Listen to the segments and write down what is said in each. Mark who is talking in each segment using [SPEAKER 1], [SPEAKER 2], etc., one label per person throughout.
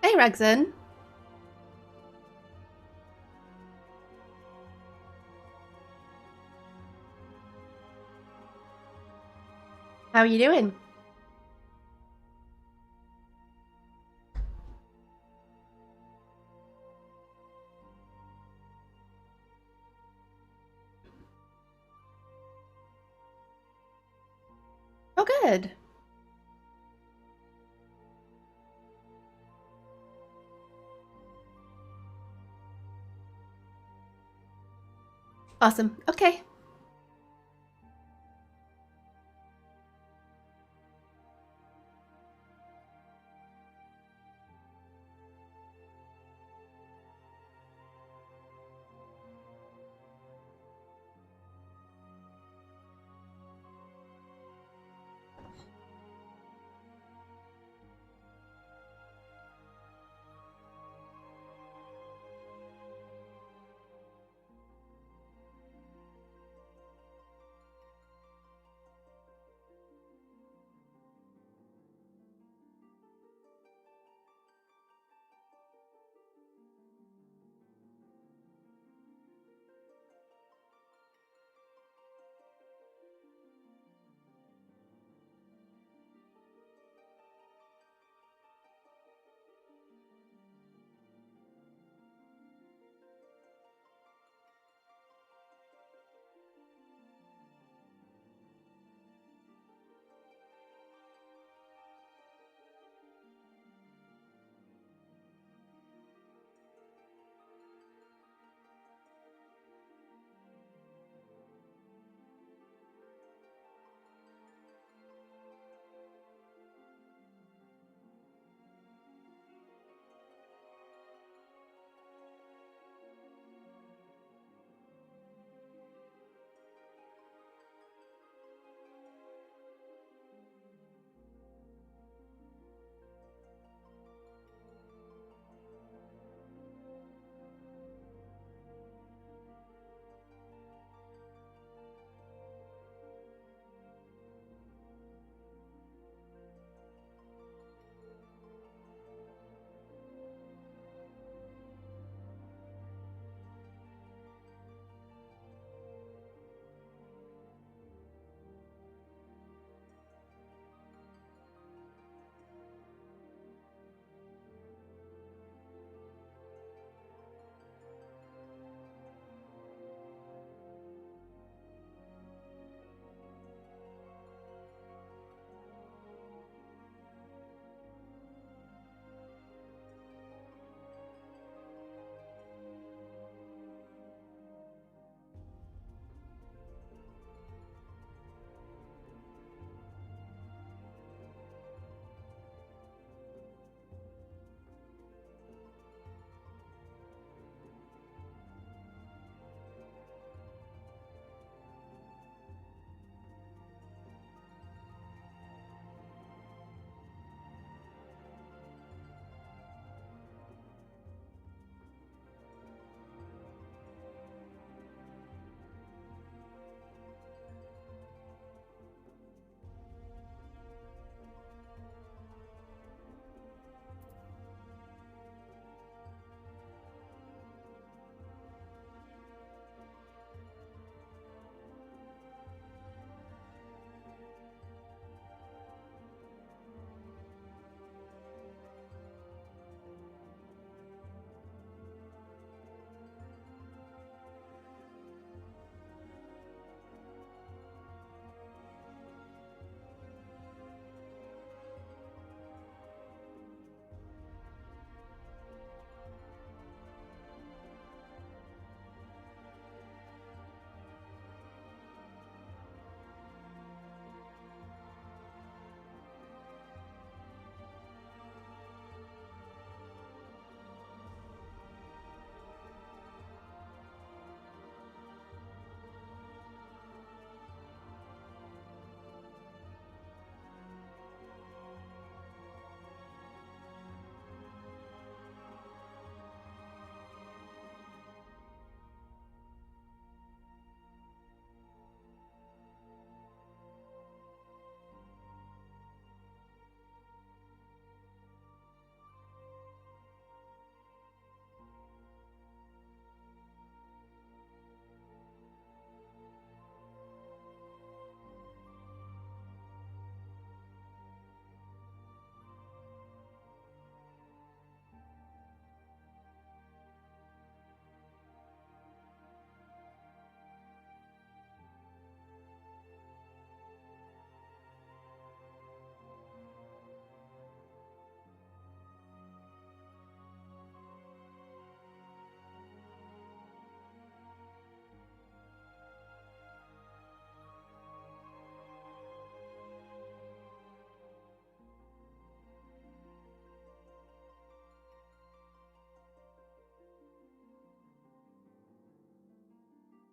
[SPEAKER 1] Hey, Rexon. How are you doing? Oh, good. Awesome. Okay.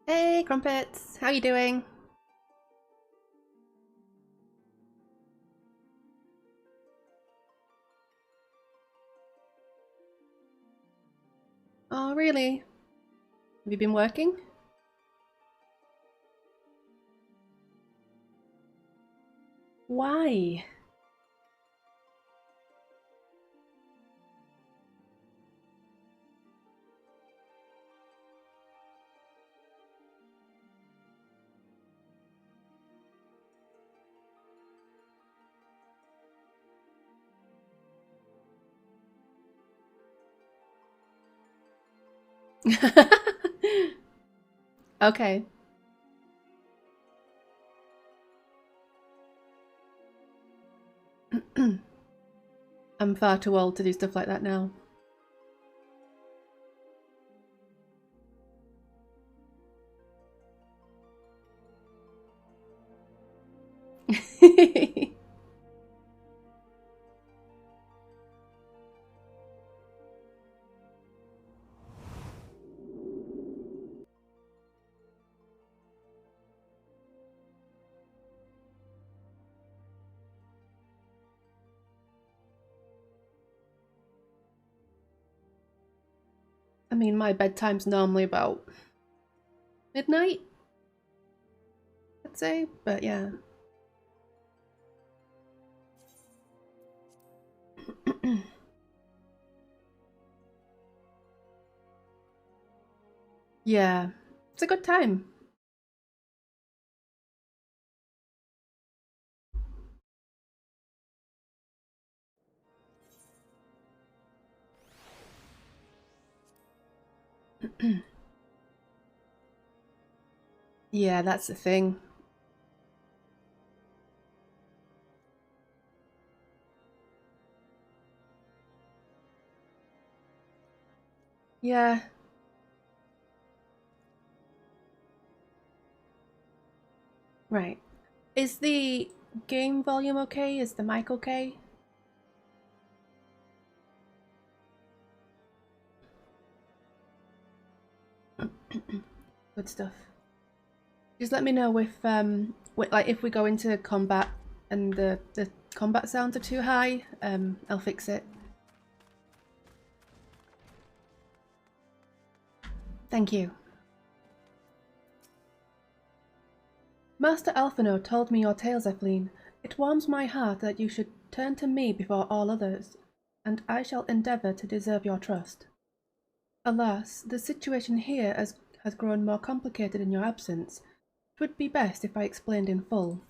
[SPEAKER 1] Hey, Crumpets! How you doing? Oh, really? Have you been working? Why? Okay. I'm far too old to do stuff like that now. I mean, my bedtime's normally about midnight, I'd say, but yeah. Yeah, it's a good time. Yeah, that's the thing. Yeah, right. Is the game volume okay? Is the mic okay? Good stuff. Just let me know if like if we go into combat and the combat sounds are too high. I'll fix it. Thank you. Master Alphino told me your tales, Eveline. It warms my heart that you should turn to me before all others, and I shall endeavour to deserve your trust. Alas, the situation here has grown more complicated in your absence. It would be best if I explained in full.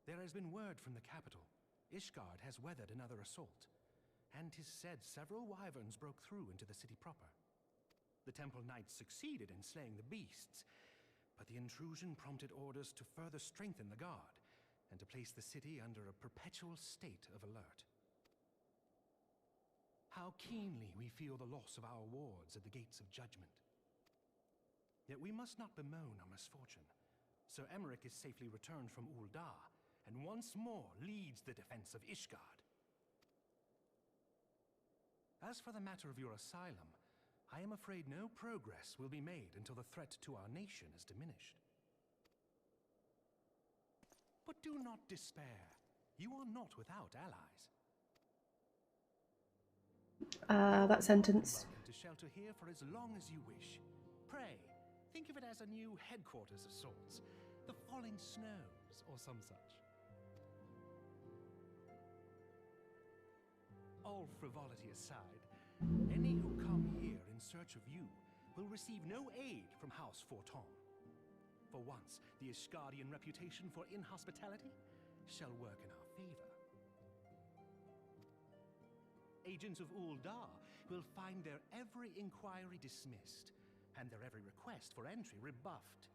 [SPEAKER 2] There has been word from the capital. Ishgard has weathered another assault, and 'tis said several wyverns broke through into the city proper. The temple knights succeeded in slaying the beasts, but the intrusion prompted orders to further strengthen the guard and to place the city under a perpetual state of alert. How keenly we feel the loss of our wards at the gates of judgment. Yet we must not bemoan our misfortune. Sir Emmerich is safely returned from Uldar, and once more leads the defense of Ishgard. As for the matter of your asylum, I am afraid no progress will be made until the threat to our nation is diminished. But do not despair. You are not without allies. You are
[SPEAKER 1] That
[SPEAKER 2] more than
[SPEAKER 1] sentence.
[SPEAKER 2] welcome to shelter here for as long as you wish. Pray, think of it as a new headquarters of sorts. The falling snows, or some such. All frivolity aside, any who come here in search of you will receive no aid from House Forton. For once, the Ishgardian reputation for inhospitality shall work in our favor. Agents of Uldar will find their every inquiry dismissed, and their every request for entry rebuffed,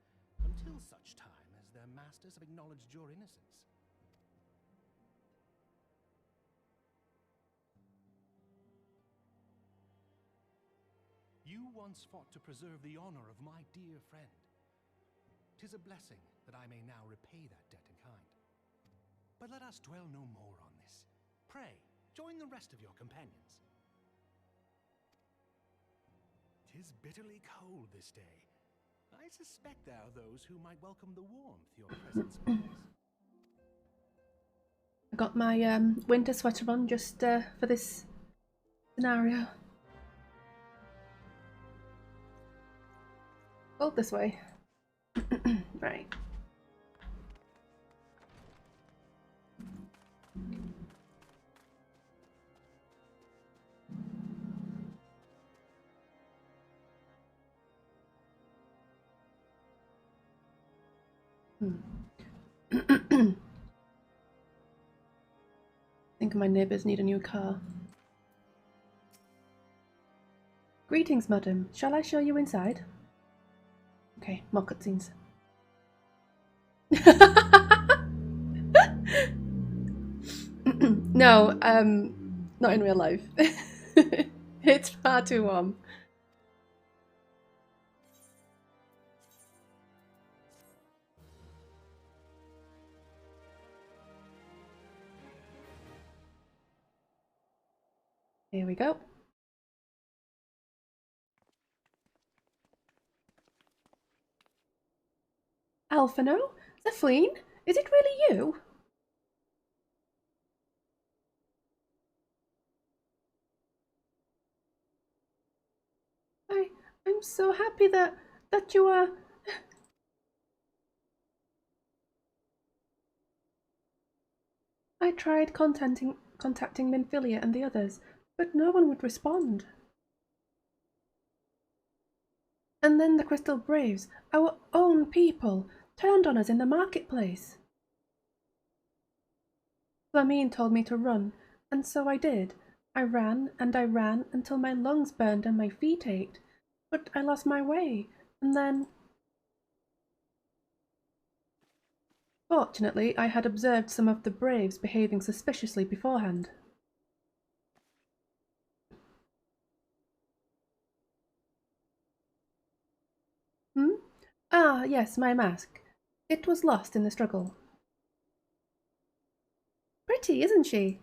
[SPEAKER 2] until such time as their masters have acknowledged your innocence. You once fought to preserve the honor of my dear friend. 'Tis a blessing that I may now repay that debt in kind. But let us dwell no more on this. Pray, join the rest of your companions. 'Tis bitterly cold this day. I suspect there are those who might welcome the warmth your presence brings.
[SPEAKER 1] I got my winter sweater on just for this scenario. Go this way. Right. I think my neighbours need a new car. Greetings, madam. Shall I show you inside? Okay, more cutscenes. No, not in real life. It's far too warm. Here we go. Alphino? Zephyline? Is it really you? I'm so happy that you are... I tried contacting Minfilia and the others, but no one would respond. And then the Crystal Braves, our own people, turned on us in the marketplace. Flamine told me to run, and so I did. I ran and I ran until my lungs burned and my feet ached. But I lost my way, and then... Fortunately, I had observed some of the Braves behaving suspiciously beforehand. Ah, yes, my mask. It was lost in the struggle. Pretty, isn't she?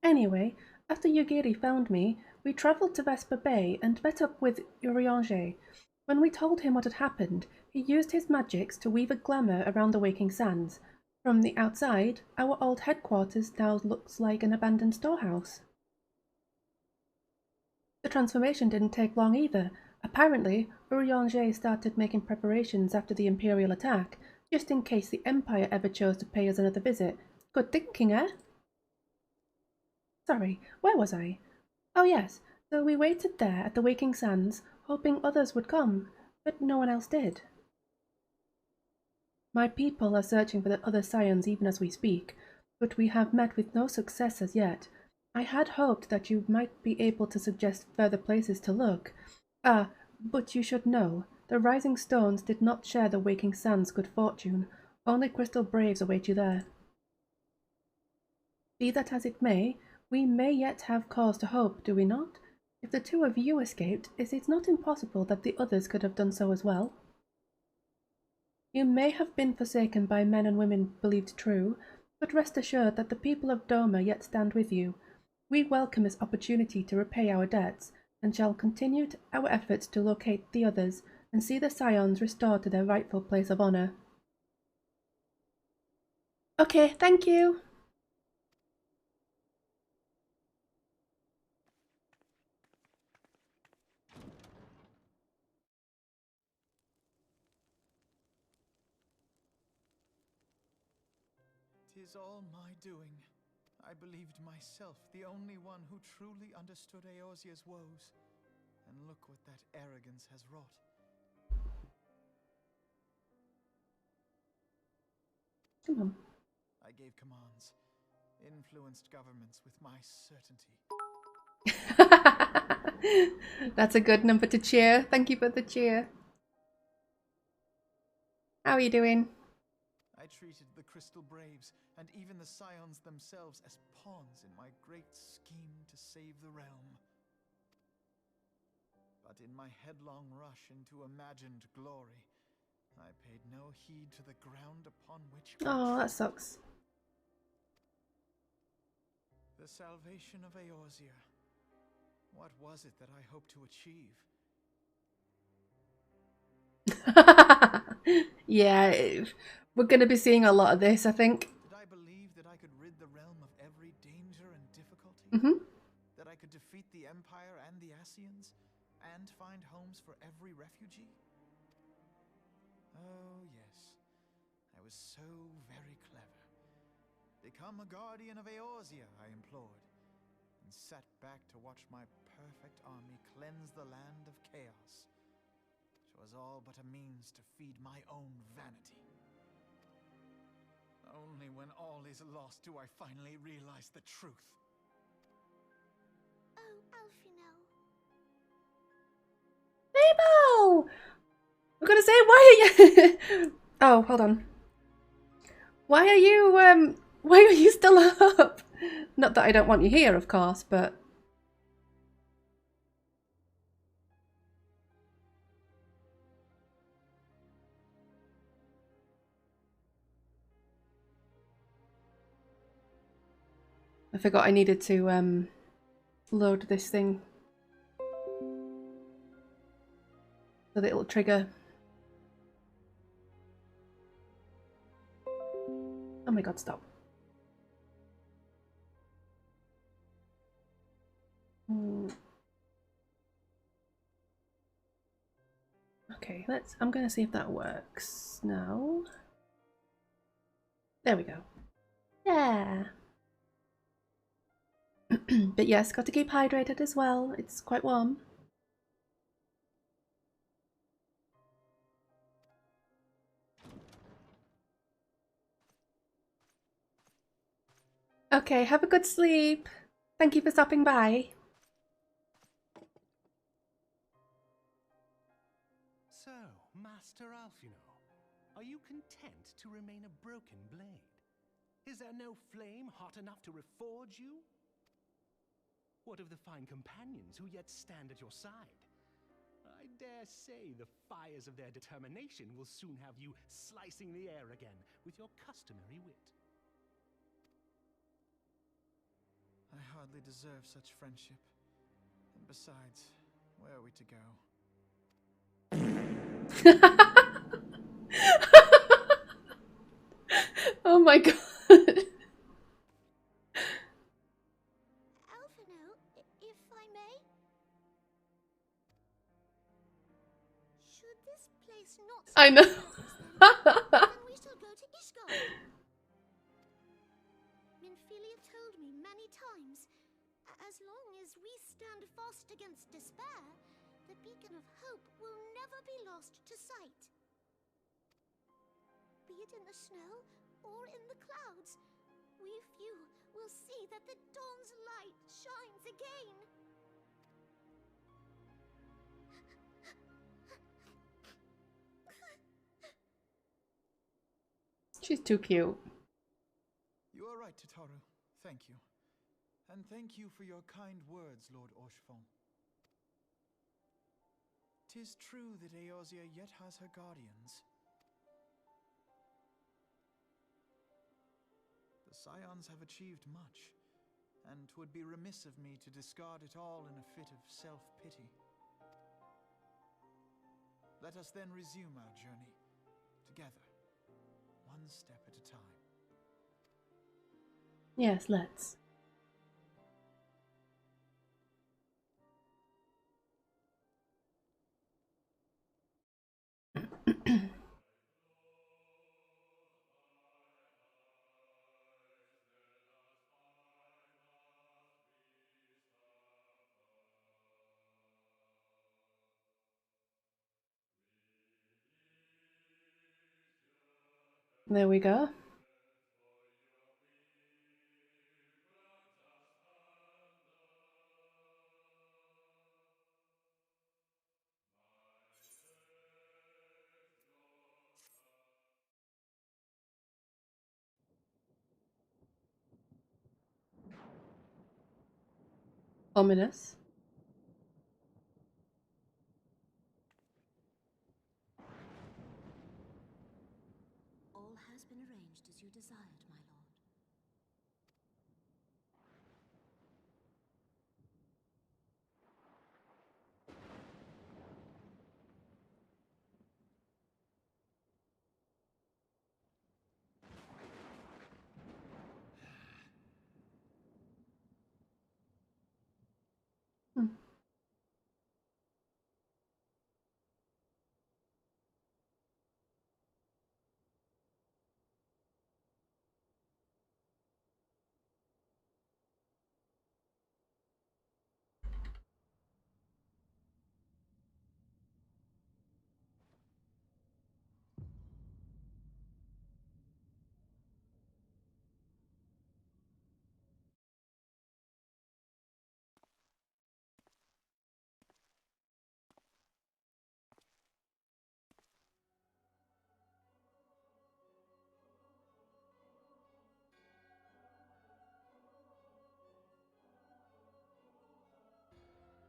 [SPEAKER 1] Anyway, after Yugiri found me, we travelled to Vesper Bay and met up with Urianger. When we told him what had happened, he used his magics to weave a glamour around the Waking Sands. From the outside, our old headquarters now looks like an abandoned storehouse. The transformation didn't take long either. Apparently, Urianger started making preparations after the Imperial attack, just in case the Empire ever chose to pay us another visit. Good thinking, eh? Sorry, where was I? Oh yes, so we waited there at the Waking Sands, hoping others would come, but no one else did. My people are searching for the other scions even as we speak, but we have met with no success as yet. I had hoped that you might be able to suggest further places to look. Ah, but you should know, the Rising Stones did not share the Waking Sands' good fortune. Only Crystal Braves await you there. Be that as it may, we may yet have cause to hope, do we not? If the two of you escaped, it is not impossible that the others could have done so as well. You may have been forsaken by men and women believed true, but rest assured that the people of Doma yet stand with you. We welcome this opportunity to repay our debts, and shall continue our efforts to locate the others and see the scions restored to their rightful place of honor. Okay, thank you.
[SPEAKER 3] "'Tis all my doing. I believed myself the only one who truly understood Eosia's woes. And look what that arrogance has wrought.
[SPEAKER 1] Come on.
[SPEAKER 3] I gave commands, influenced governments with my certainty.
[SPEAKER 1] That's a good number to cheer. Thank you for the cheer. How are you doing?
[SPEAKER 3] I treated the Crystal Braves and even the scions themselves as pawns in my great scheme to save the realm. But in my headlong rush into imagined glory, I paid no heed to the ground upon which...
[SPEAKER 1] Oh, that sucks.
[SPEAKER 3] The salvation of Eorzea. What was it that I hoped to achieve?
[SPEAKER 1] Yeah, we're going to be seeing a lot of this, I think.
[SPEAKER 3] Did I believe that I could rid the realm of every danger and difficulty? That I could defeat the Empire and the Ascians, and find homes for every refugee? Oh, yes. I was so very clever. Become a guardian of Eorzea, I implored, and sat back to watch my perfect army cleanse the land of chaos, which was all but a means to feed my own vanity. Only when all is lost do I finally realize the truth.
[SPEAKER 4] Oh, Alphino.
[SPEAKER 1] Mabel! I'm gonna say, why are you... Oh, hold on. Why are you still up? Not that I don't want you here, of course, but... I forgot I needed to load this thing so that it'll trigger. Oh my god, stop. Okay, I'm gonna see if that works now. There we go. Yeah. But yes, got to keep hydrated as well. It's quite warm. Okay, have a good sleep. Thank you for stopping by.
[SPEAKER 2] So, Master Alphino, are you content to remain a broken blade? Is there no flame hot enough to reforge you? What of the fine companions who yet stand at your side? I dare say the fires of their determination will soon have you slicing the air again with your customary wit.
[SPEAKER 3] I hardly deserve such friendship. And besides, where are we to go?
[SPEAKER 1] Oh my god.
[SPEAKER 4] Alphino, if I may? Should this place not...
[SPEAKER 1] I know.
[SPEAKER 4] Then we shall go to Ishgard. Minfilia told me many times, as long as we stand fast against despair, the beacon of hope will never be lost to sight. Be it in the snow or in the clouds, we few will see that the dawn's light shines again.
[SPEAKER 1] She's too cute.
[SPEAKER 3] You are right, Tataru. Thank you. And thank you for your kind words, Lord Orchefon. 'Tis true that Eorzea yet has her guardians. The Scions have achieved much, and 'twould be remiss of me to discard it all in a fit of self-pity. Let us then resume our journey, together, one step at a time.
[SPEAKER 1] Yes, let's. There we go. Ominous.
[SPEAKER 4] has been arranged as you desired, my lord.
[SPEAKER 1] Hmm.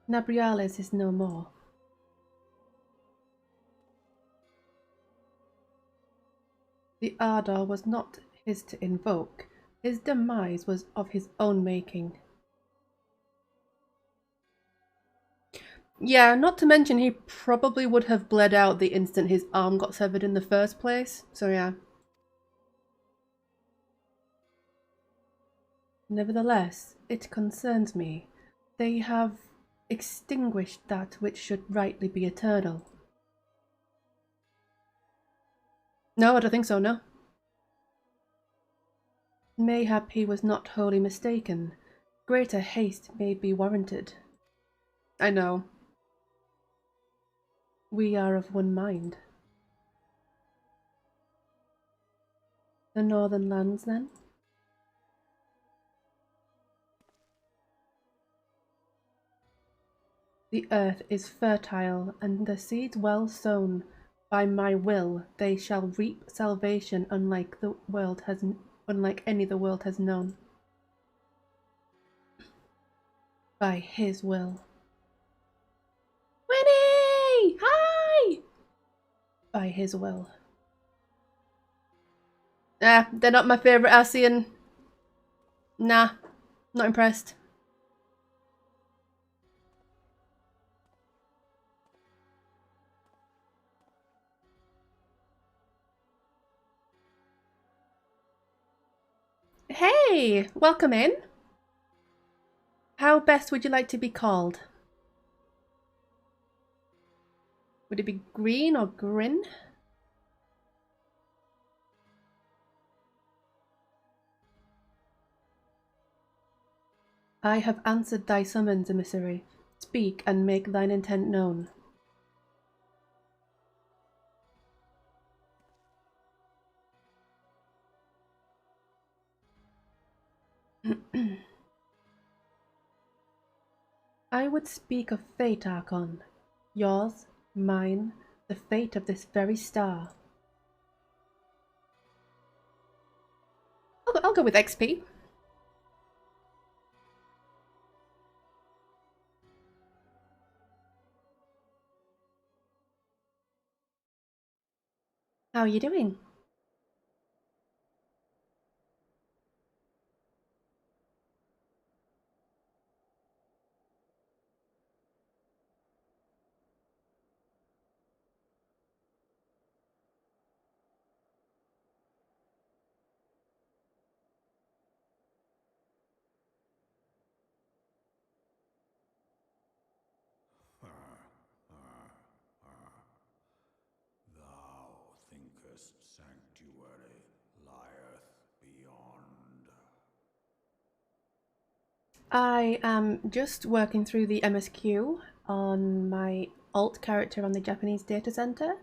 [SPEAKER 1] Nabriales is no more. The ardor was not his to invoke. His demise was of his own making. Yeah, not to mention he probably would have bled out the instant his arm got severed in the first place, so yeah. Nevertheless, it concerns me. They have extinguished that which should rightly be eternal. No, I don't think so, no. Mayhap he was not wholly mistaken. Greater haste may be warranted. I know. We are of one mind. The northern lands, then? The earth is fertile, and the seeds well sown. By my will, they shall reap salvation unlike any the world has known. By his will. Winnie! Hi! By his will. They're not my favourite Ascian. Nah, not impressed. Hey, welcome in. How best would you like to be called? Would it be Green or Grin? I have answered thy summons, emissary. Speak and make thine intent known. I would speak of fate, Archon. Yours, mine, the fate of this very star. I'll go with XP. How are you doing?
[SPEAKER 5] Thou thinkest sanctuary lieth beyond.
[SPEAKER 1] I am just working through the MSQ on my alt character on the Japanese data center.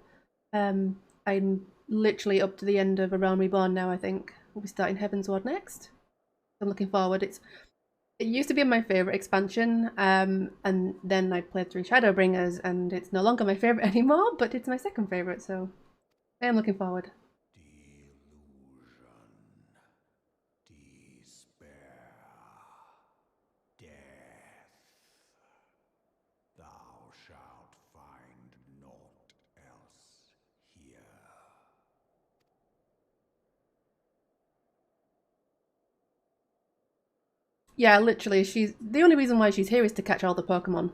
[SPEAKER 1] I'm literally up to the end of A Realm Reborn now, I think. We'll be starting Heavensward next. I'm looking forward. It used to be my favourite expansion, and then I played through Shadowbringers, and it's no longer my favourite anymore, but it's my second favourite, so I am looking forward.
[SPEAKER 5] Delusion, despair, death. Thou shalt find naught else here.
[SPEAKER 1] Yeah, literally, she's the only reason why she's here is to catch all the Pokemon.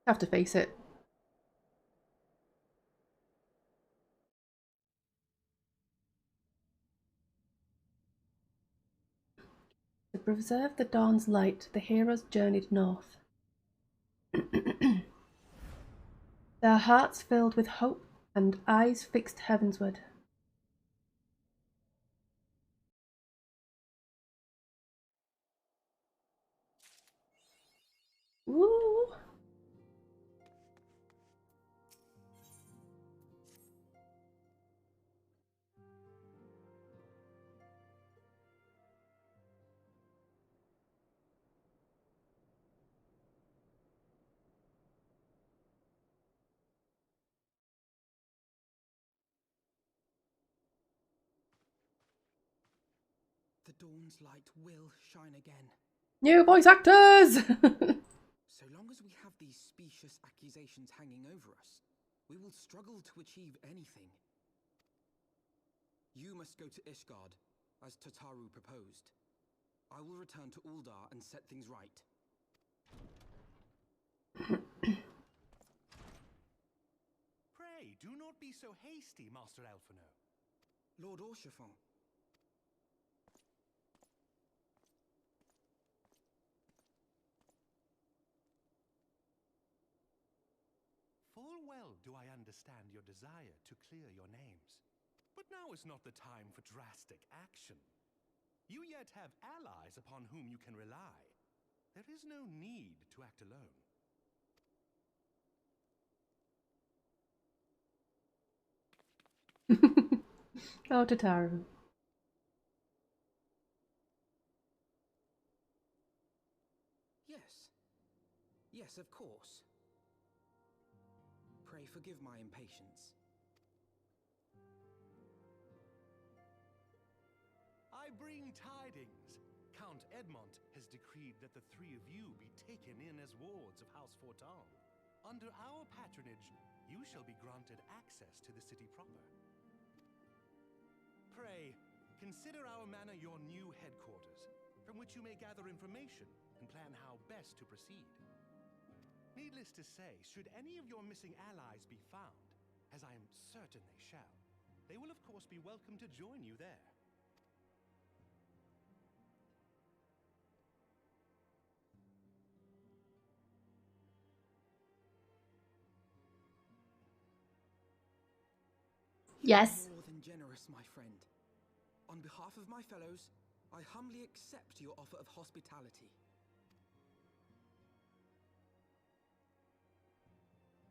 [SPEAKER 1] Have to face it. To preserve the dawn's light, the heroes journeyed north. Their hearts filled with hope and eyes fixed heavensward. Woo!
[SPEAKER 6] The dawn's light will shine again.
[SPEAKER 1] New voice actors!
[SPEAKER 6] So long as we have these specious accusations hanging over us, we will struggle to achieve anything. You must go to Ishgard, as Tataru proposed. I will return to Uldar and set things right.
[SPEAKER 2] Pray, do not be so hasty, Master Elfino.
[SPEAKER 6] Lord Orchiffon.
[SPEAKER 2] Full well do I understand your desire to clear your names. But now is not the time for drastic action. You yet have allies upon whom you can rely. There is no need to act alone.
[SPEAKER 1] Oh, Tataru.
[SPEAKER 6] Yes. Yes, of course. Pray forgive my impatience.
[SPEAKER 2] I bring tidings. Count Edmont has decreed that the three of you be taken in as wards of House Fortan. Under our patronage, you shall be granted access to the city proper. Pray, consider our manor your new headquarters, from which you may gather information and plan how best to proceed. Needless to say, should any of your missing allies be found, as I am certain they shall, they will of course be welcome to join you there.
[SPEAKER 1] Yes.
[SPEAKER 6] More than generous, my friend. On behalf of my fellows, I humbly accept your offer of hospitality.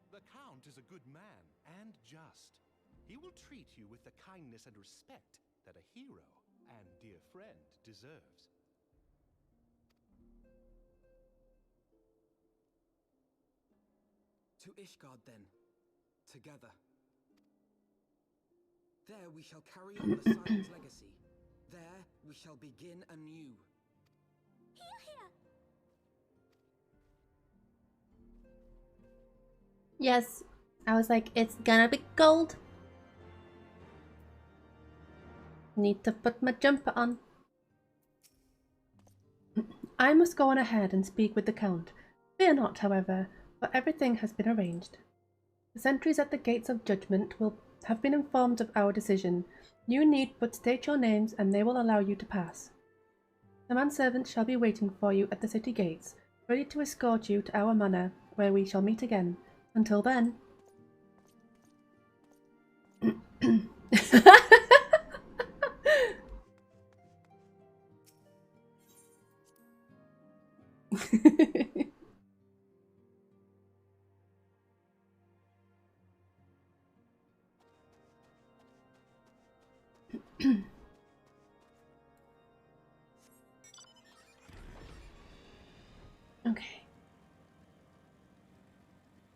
[SPEAKER 2] The Count is a good man and just. He will treat you with the kindness and respect that a hero and dear friend deserves.
[SPEAKER 6] To Ishgard, then. Together. There we shall carry on the Silent's legacy. There we shall begin anew.
[SPEAKER 4] Here, here!
[SPEAKER 1] Yes. I was like, it's gonna be gold. Need to put my jumper on. I must go on ahead and speak with the Count. Fear not, however, for everything has been arranged. The sentries at the gates of judgment will have been informed of our decision. You need but state your names and they will allow you to pass. The manservants shall be waiting for you at the city gates, ready to escort you to our manor, where we shall meet again. Until then... Okay.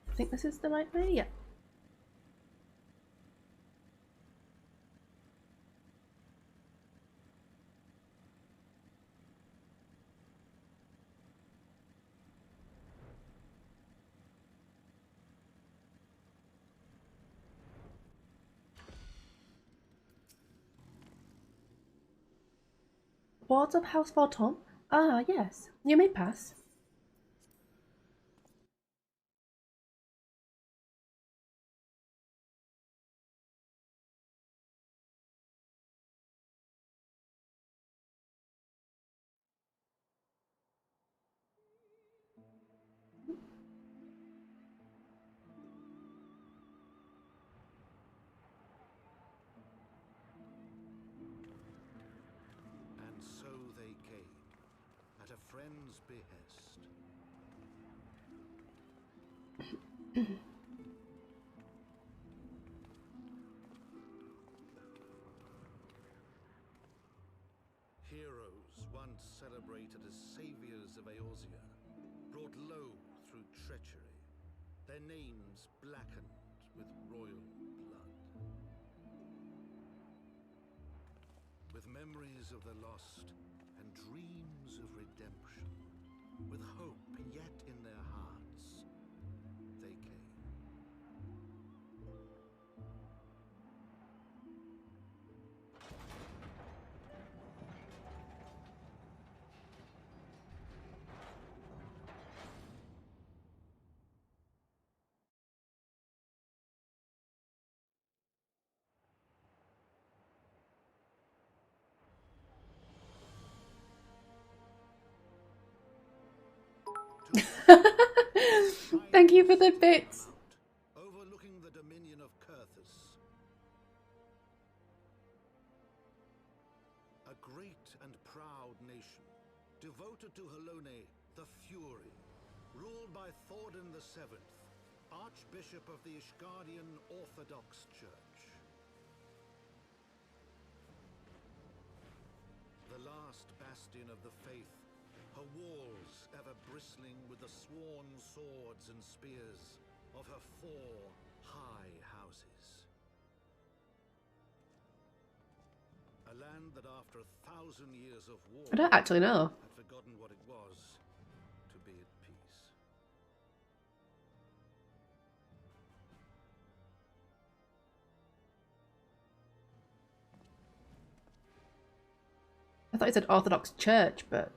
[SPEAKER 1] I think this is the right way, yeah. Wards of House Forton, Ah, yes. You may pass.
[SPEAKER 2] And so they came, at a friend's behest. Heroes once celebrated as saviors of Eorzea, brought low through treachery, their names blackened with royal blood. With memories of the lost and dreams of redemption, with hope yet in their hearts, they came.
[SPEAKER 1] Thank you for the bits.
[SPEAKER 2] Overlooking the dominion of Kurthus. A great and proud nation, devoted to Helone, the Fury, ruled by Thordan VII, Archbishop of the Ishgardian Orthodox Church. The last bastion of the faith, her walls ever bristling with the sworn swords and spears of her 4 high houses. A land that after 1,000 years of war
[SPEAKER 1] I don't actually know.
[SPEAKER 2] had forgotten what it was to be at peace.
[SPEAKER 1] I thought it said Orthodox Church, but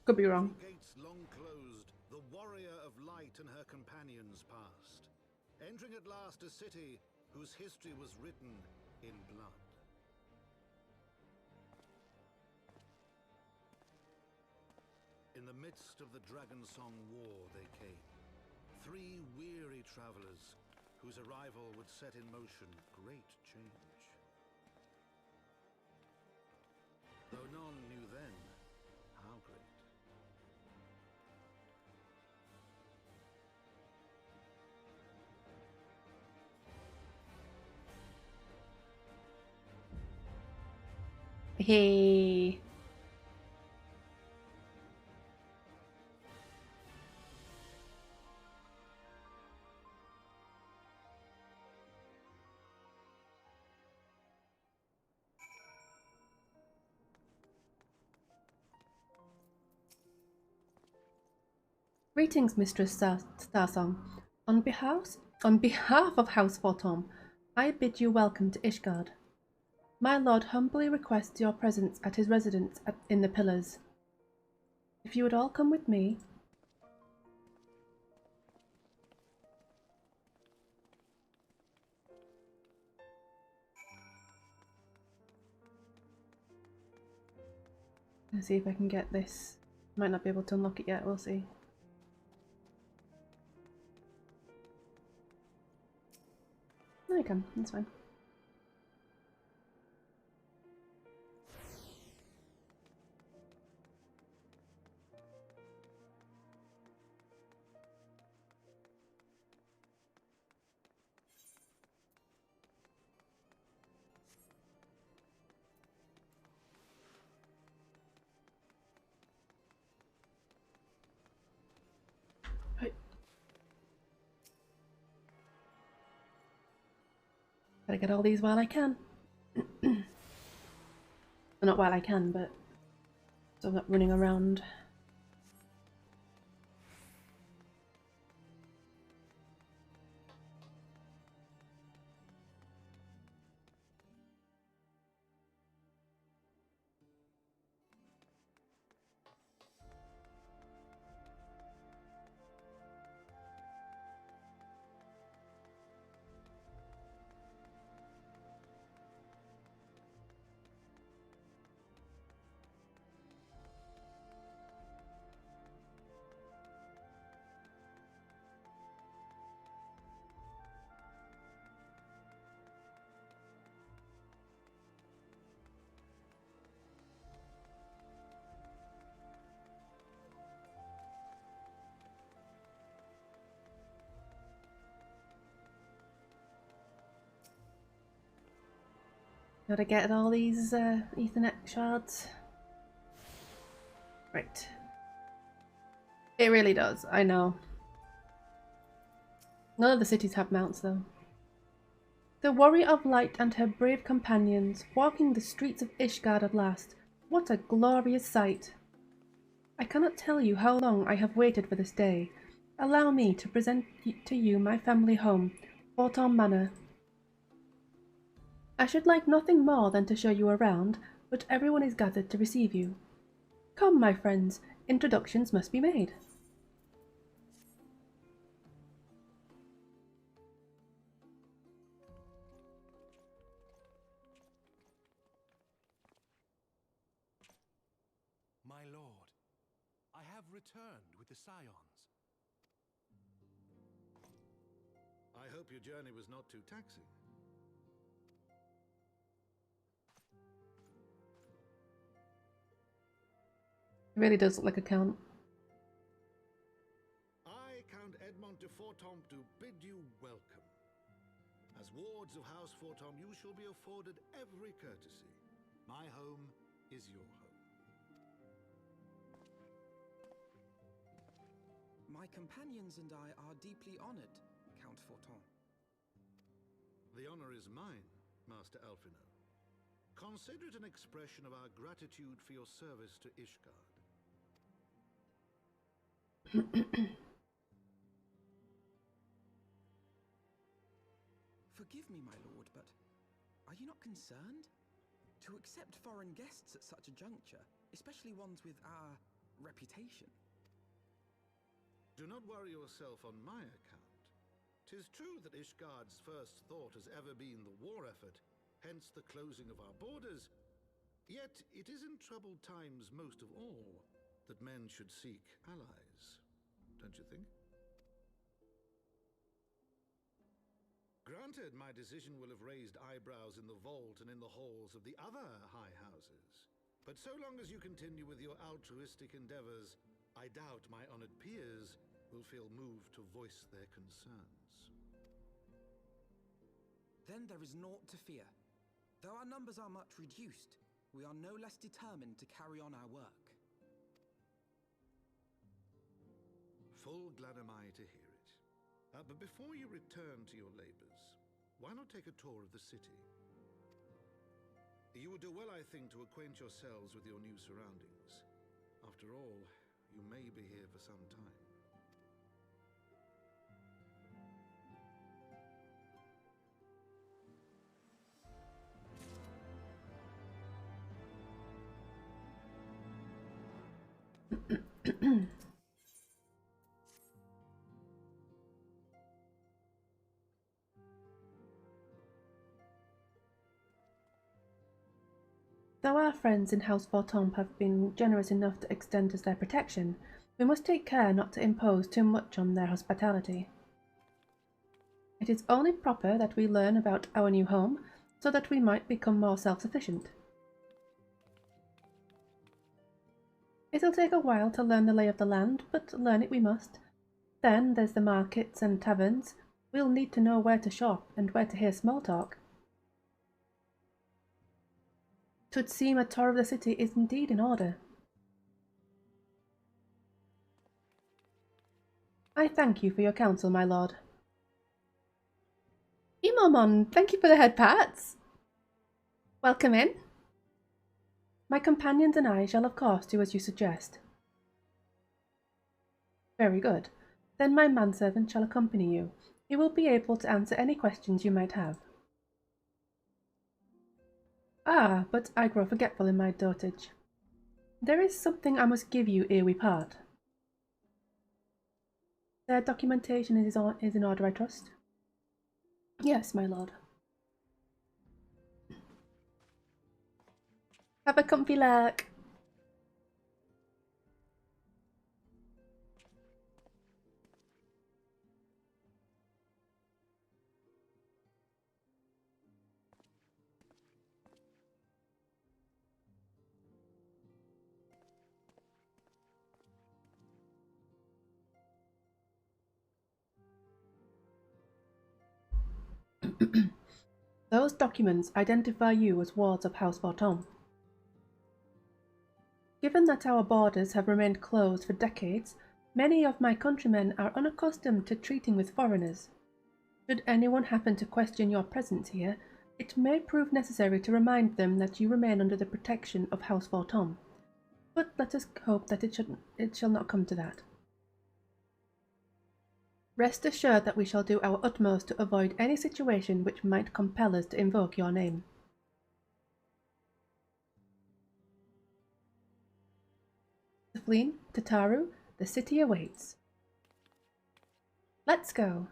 [SPEAKER 1] could be wrong.
[SPEAKER 2] Gates long closed, the warrior of light and her companions passed, entering at last a city whose history was written in blood. In the midst of the Dragonsong War they came, 3 weary travelers whose arrival would set in motion great change. Though none knew then how great.
[SPEAKER 1] Hey. Greetings, Mistress Starsong. On behalf of House Fortom, I bid you welcome to Ishgard. My lord humbly requests your presence at his residence in the Pillars. If you would all come with me... Let's see if I can get this. Might not be able to unlock it yet, we'll see. No, I can, that's fine. Gotta get all these while I can. Well, not while I can, but so I'm not running around. Gotta get all these Ethernet shards. Right. It really does, I know. None of the cities have mounts though. The Warrior of Light and her brave companions, walking the streets of Ishgard at last. What a glorious sight! I cannot tell you how long I have waited for this day. Allow me to present to you my family home, Forton Manor. I should like nothing more than to show you around, but everyone is gathered to receive you. Come, my friends, introductions must be made.
[SPEAKER 2] My lord, I have returned with the scions.
[SPEAKER 7] I hope your journey was not too taxing.
[SPEAKER 1] It really does look like a count.
[SPEAKER 7] I, Count Edmond de Fortom, do bid you welcome. As wards of House Fortom, you shall be afforded every courtesy. My home is your home.
[SPEAKER 6] My companions and I are deeply honored, Count Forton.
[SPEAKER 7] The honor is mine, Master Alphino. Consider it an expression of our gratitude for your service to Ishgard.
[SPEAKER 6] Forgive me, my lord, but are you not concerned? To accept foreign guests at such a juncture, especially ones with our reputation.
[SPEAKER 7] Do not worry yourself on my account. 'Tis true that Ishgard's first thought has ever been the war effort, hence the closing of our borders. Yet it is in troubled times most of all that men should seek allies, don't you think? Granted, my decision will have raised eyebrows in the vault and in the halls of the other high houses. But so long as you continue with your altruistic endeavors, I doubt my honored peers will feel moved to voice their concerns.
[SPEAKER 6] Then there is naught to fear. Though our numbers are much reduced, we are no less determined to carry on our work.
[SPEAKER 7] Full glad am I to hear it. But before you return to your labors, why not take a tour of the city? You would do well, I think, to acquaint yourselves with your new surroundings. After all, you may be here for some time.
[SPEAKER 1] Though our friends in House Fortomp have been generous enough to extend us their protection, we must take care not to impose too much on their hospitality. It is only proper that we learn about our new home, so that we might become more self-sufficient. It'll take a while to learn the lay of the land, but learn it we must. Then there's the markets and taverns. We'll need to know where to shop and where to hear small talk. 'Twould seem a tour of the city is indeed in order. I thank you for your counsel, my lord. Imamon, thank you for the head pats. Welcome in. My companions and I shall of course do as you suggest. Very good. Then my manservant shall accompany you. He will be able to answer any questions you might have. Ah, but I grow forgetful in my dotage. There is something I must give you ere we part. Their documentation is in order, I trust? Yes, my lord. Have a comfy lurk. Those documents identify you as wards of House Vortom. Given that our borders have remained closed for decades, many of my countrymen are unaccustomed to treating with foreigners. Should anyone happen to question your presence here, it may prove necessary to remind them that you remain under the protection of House Vortom. But let us hope that it shall not come to that. Rest assured that we shall do our utmost to avoid any situation which might compel us to invoke your name. Fleen, Tataru, the city awaits. Let's go.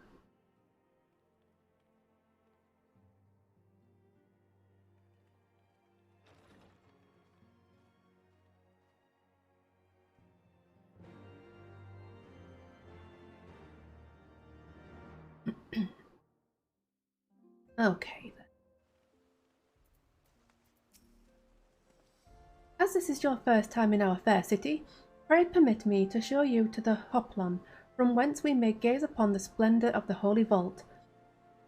[SPEAKER 1] Okay then. As this is your first time in our fair city, pray permit me to show you to the Hoplon, from whence we may gaze upon the splendour of the Holy Vault.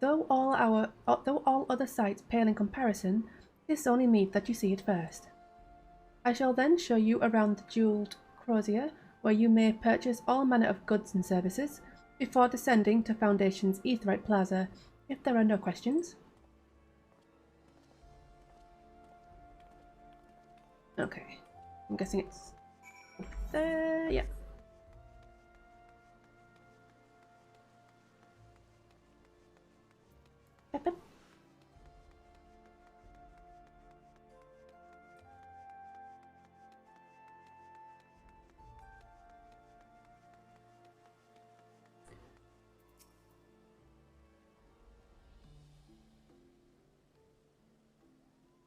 [SPEAKER 1] Though all other sights pale in comparison, it is only meet that you see it first. I shall then show you around the jewelled crozier, where you may purchase all manner of goods and services, before descending to Foundation's Aetheryte Plaza, if there are no questions. Okay, I'm guessing it's there, yeah. Pepper.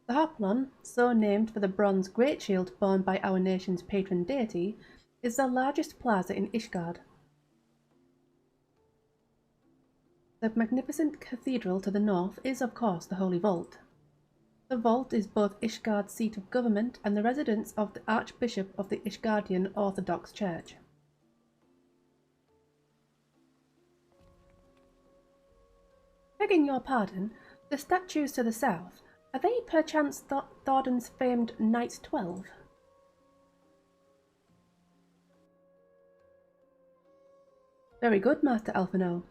[SPEAKER 1] The Hoplon, so named for the bronze great shield borne by our nation's patron deity, is the largest plaza in Ishgard. The magnificent cathedral to the north is, of course, the Holy Vault. The vault is both Ishgard's seat of government and the residence of the Archbishop of the Ishgardian Orthodox Church. Begging your pardon, the statues to the south, are they perchance Thordan's famed Knights 12? Very good, Master Alphino.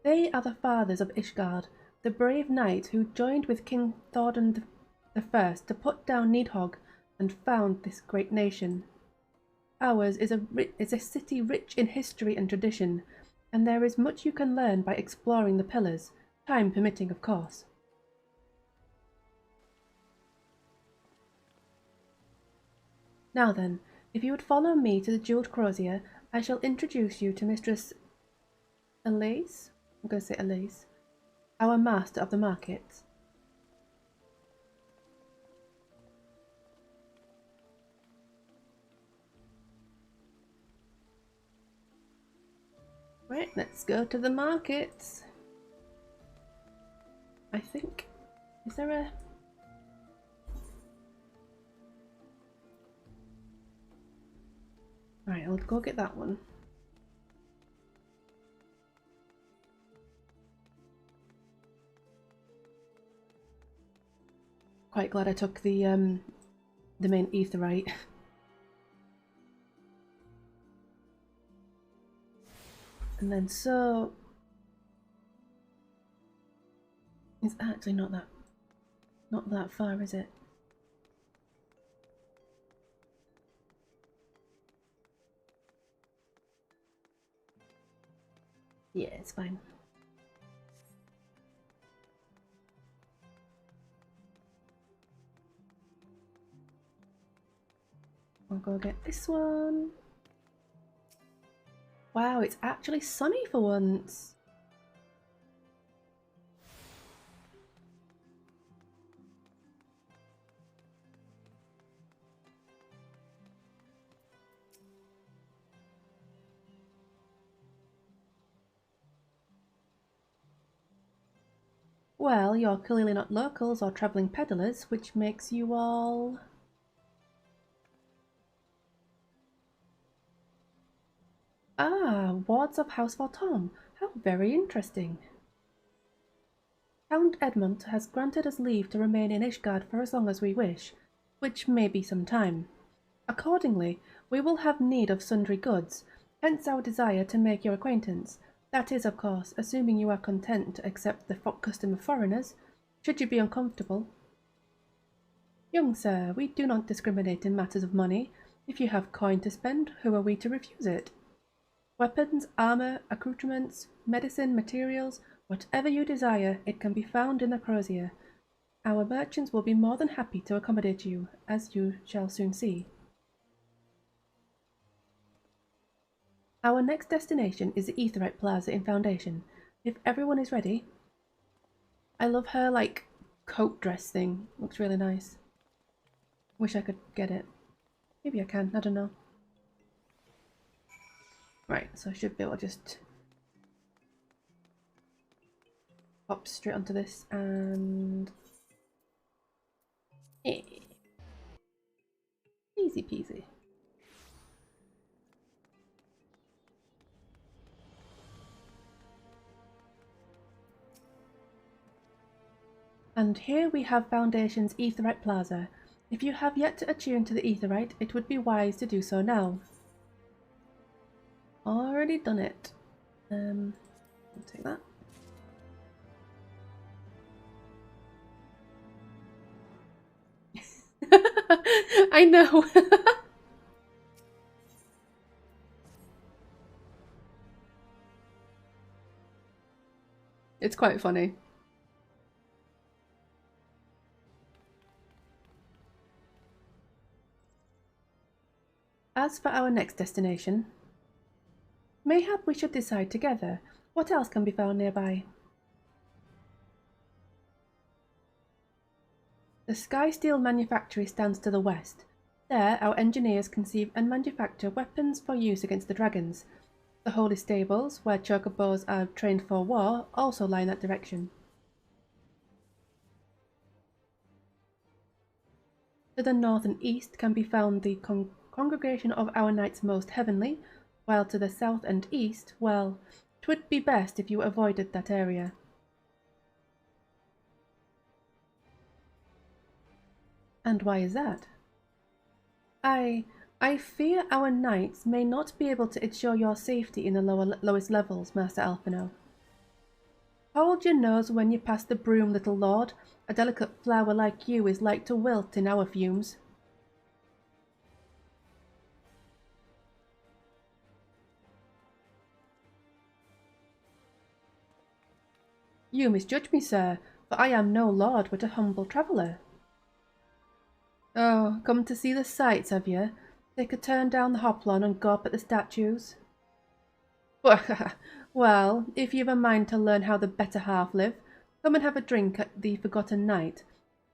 [SPEAKER 1] They are the fathers of Ishgard, the brave knights who joined with King Thordan I to put down Nidhogg and found this great nation. Ours is a city rich in history and tradition, and there is much you can learn by exploring the pillars, time permitting, of course. Now then, if you would follow me to the jewelled crozier, I shall introduce you to Mistress Elise, I'm going to say Elise, our master of the markets. Right, let's go to the markets. I think, is there a... Right, I'll go get that one. Quite glad I took the main Aetheryte. And then so it's actually not that far, is it? Yeah, it's fine. I'll go get this one. Wow, it's actually sunny for once. Well, you're clearly not locals or travelling peddlers, which makes you all... Ah, wards of House Vortom. How very interesting. Count Edmund has granted us leave to remain in Ishgard for as long as we wish, which may be some time. Accordingly, we will have need of sundry goods, hence our desire to make your acquaintance. That is, of course, assuming you are content to accept the custom of foreigners. Should you be uncomfortable? Young sir, we do not discriminate in matters of money. If you have coin to spend, who are we to refuse it? Weapons, armor, accoutrements, medicine, materials, whatever you desire, it can be found in the crozier. Our merchants will be more than happy to accommodate you, as you shall soon see. Our next destination is the Aetheryte Plaza in Foundation. If everyone is ready... I love her, like, coat dress thing. Looks really nice. Wish I could get it. Maybe I can, I don't know. Right, so I should be able to just hop straight onto this and... yeah. Easy peasy. And here we have Foundation's Aetheryte Plaza. If you have yet to attune to the Aetheryte, it would be wise to do so now. Already done it. I'll take that. I know. It's quite funny. As for our next destination, mayhap we should decide together. What else can be found nearby? The Sky Steel Manufactory stands to the west. There, our engineers conceive and manufacture weapons for use against the dragons. The Holy Stables, where chocobos are trained for war, also lie in that direction. To the north and east can be found the congregation of our knights most heavenly, while to the south and east, well, 'twould be best if you avoided that area. And why is that? I fear our knights may not be able to ensure your safety in the lowest levels, Master Alphino. Hold your nose when you pass the broom, little lord. A delicate flower like you is like to wilt in our fumes. You misjudge me, sir, for I am no lord but a humble traveller. Oh, come to see the sights, have you? Take a turn down the Hoplon and gawp at the statues? Well, if you've a mind to learn how the better half live, come and have a drink at the Forgotten Knight,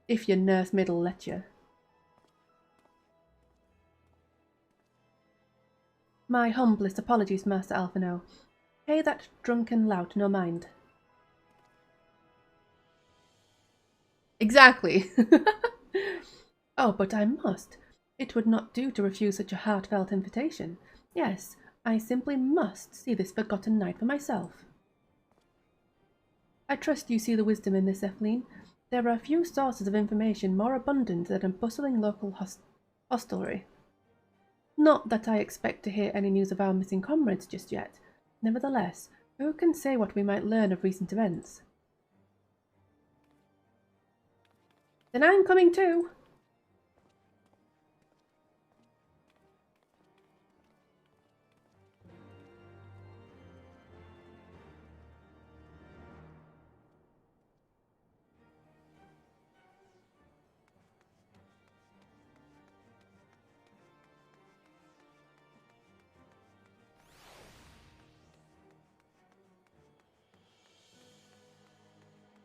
[SPEAKER 1] if your nursemaid'll let you. My humblest apologies, Master Alphino. Pay that drunken lout no mind. Exactly. Oh, but I must. It would not do to refuse such a heartfelt invitation. Yes, I simply must see this Forgotten Knight for myself. I trust you see the wisdom in this, Ephline. There are few sources of information more abundant than a bustling local hostelry. Not that I expect to hear any news of our missing comrades just yet. Nevertheless, who can say what we might learn of recent events? Then I'm coming too!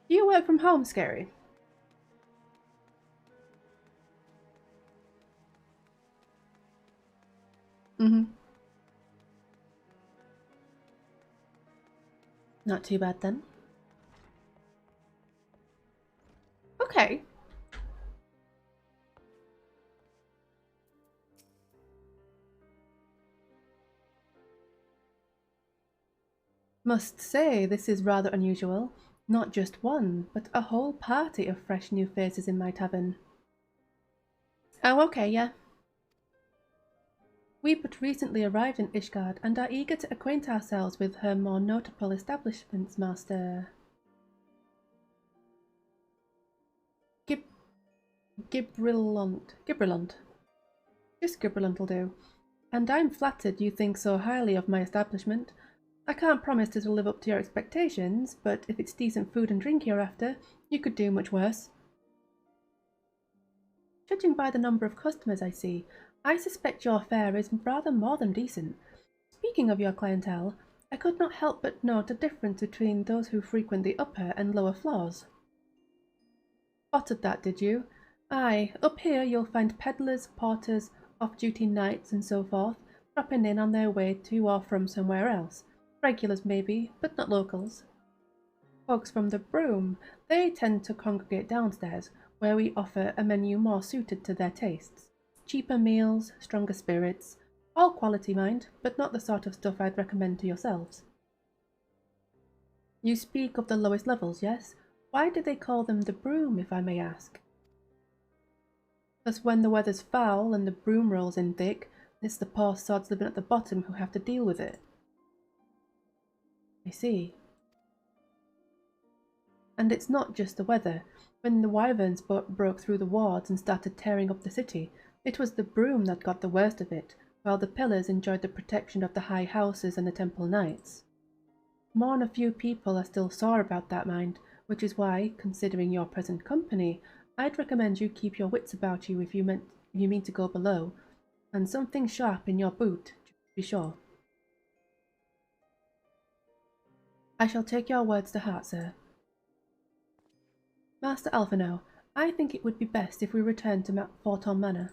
[SPEAKER 1] Do you work from home, Scary? Not too bad then. Okay. Must say, this is rather unusual. Not just one, but a whole party of fresh new faces in my tavern. Oh, okay, yeah. We but recently arrived in Ishgard and are eager to acquaint ourselves with her more notable establishments, Master Gibrillant. Just Gibrillant will do. And I'm flattered you think so highly of my establishment. I can't promise it'll live up to your expectations, but if it's decent food and drink you're after, you could do much worse. Judging by the number of customers I see, I suspect your fare is rather more than decent. Speaking of your clientele, I could not help but note a difference between those who frequent the upper and lower floors. Spotted that, did you? Aye, up here you'll find peddlers, porters, off-duty knights and so forth, dropping in on their way to or from somewhere else. Regulars maybe, but not locals. Folks from the Broom, they tend to congregate downstairs, where we offer a menu more suited to their tastes. Cheaper meals, stronger spirits, all quality mind, but not the sort of stuff I'd recommend to yourselves. You speak of the lowest levels, yes? Why do they call them the Broom, if I may ask? Because when the weather's foul and the broom rolls in thick, it's the poor sods living at the bottom who have to deal with it. I see. And it's not just the weather. When the wyverns broke through the wards and started tearing up the city, it was the Broom that got the worst of it, while the pillars enjoyed the protection of the high houses and the temple knights. More than a few people are still sore about that mind, which is why, considering your present company, I'd recommend you keep your wits about you if you mean to go below, and something sharp in your boot, to be sure. I shall take your words to heart, sir. Master Alphino, I think it would be best if we return to Forton Manor.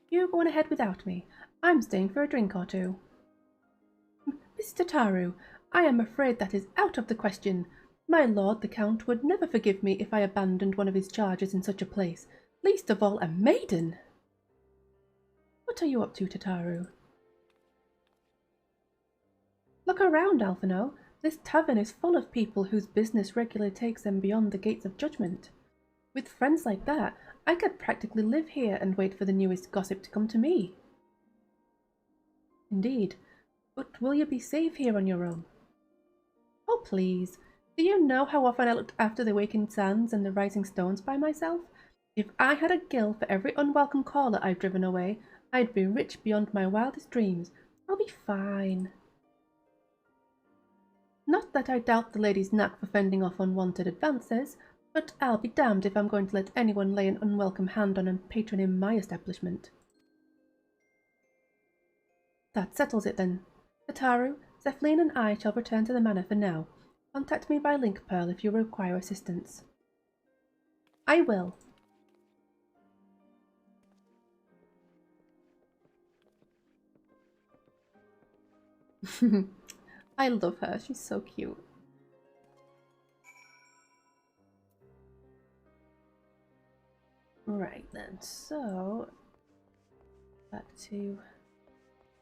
[SPEAKER 1] You go on ahead without me. I'm staying for a drink or two. Mr. Taru, I am afraid that is out of the question. My lord the Count would never forgive me if I abandoned one of his charges in such a place, least of all a maiden. What are you up to, Tataru? Look around, Alphino. This tavern is full of people whose business regularly takes them beyond the gates of judgment. With friends like that, I could practically live here and wait for the newest gossip to come to me. Indeed. But will you be safe here on your own? Oh, please. Do you know how often I looked after the Waking Sands and the Rising Stones by myself? If I had a gill for every unwelcome caller I've driven away, I'd be rich beyond my wildest dreams. I'll be fine. Not that I doubt the lady's knack for fending off unwanted advances, but I'll be damned if I'm going to let anyone lay an unwelcome hand on a patron in my establishment. That settles it then. Tataru, Zephlin and I shall return to the manor for now. Contact me by link pearl if you require assistance. I will. I love her, she's so cute. Right then, so back to...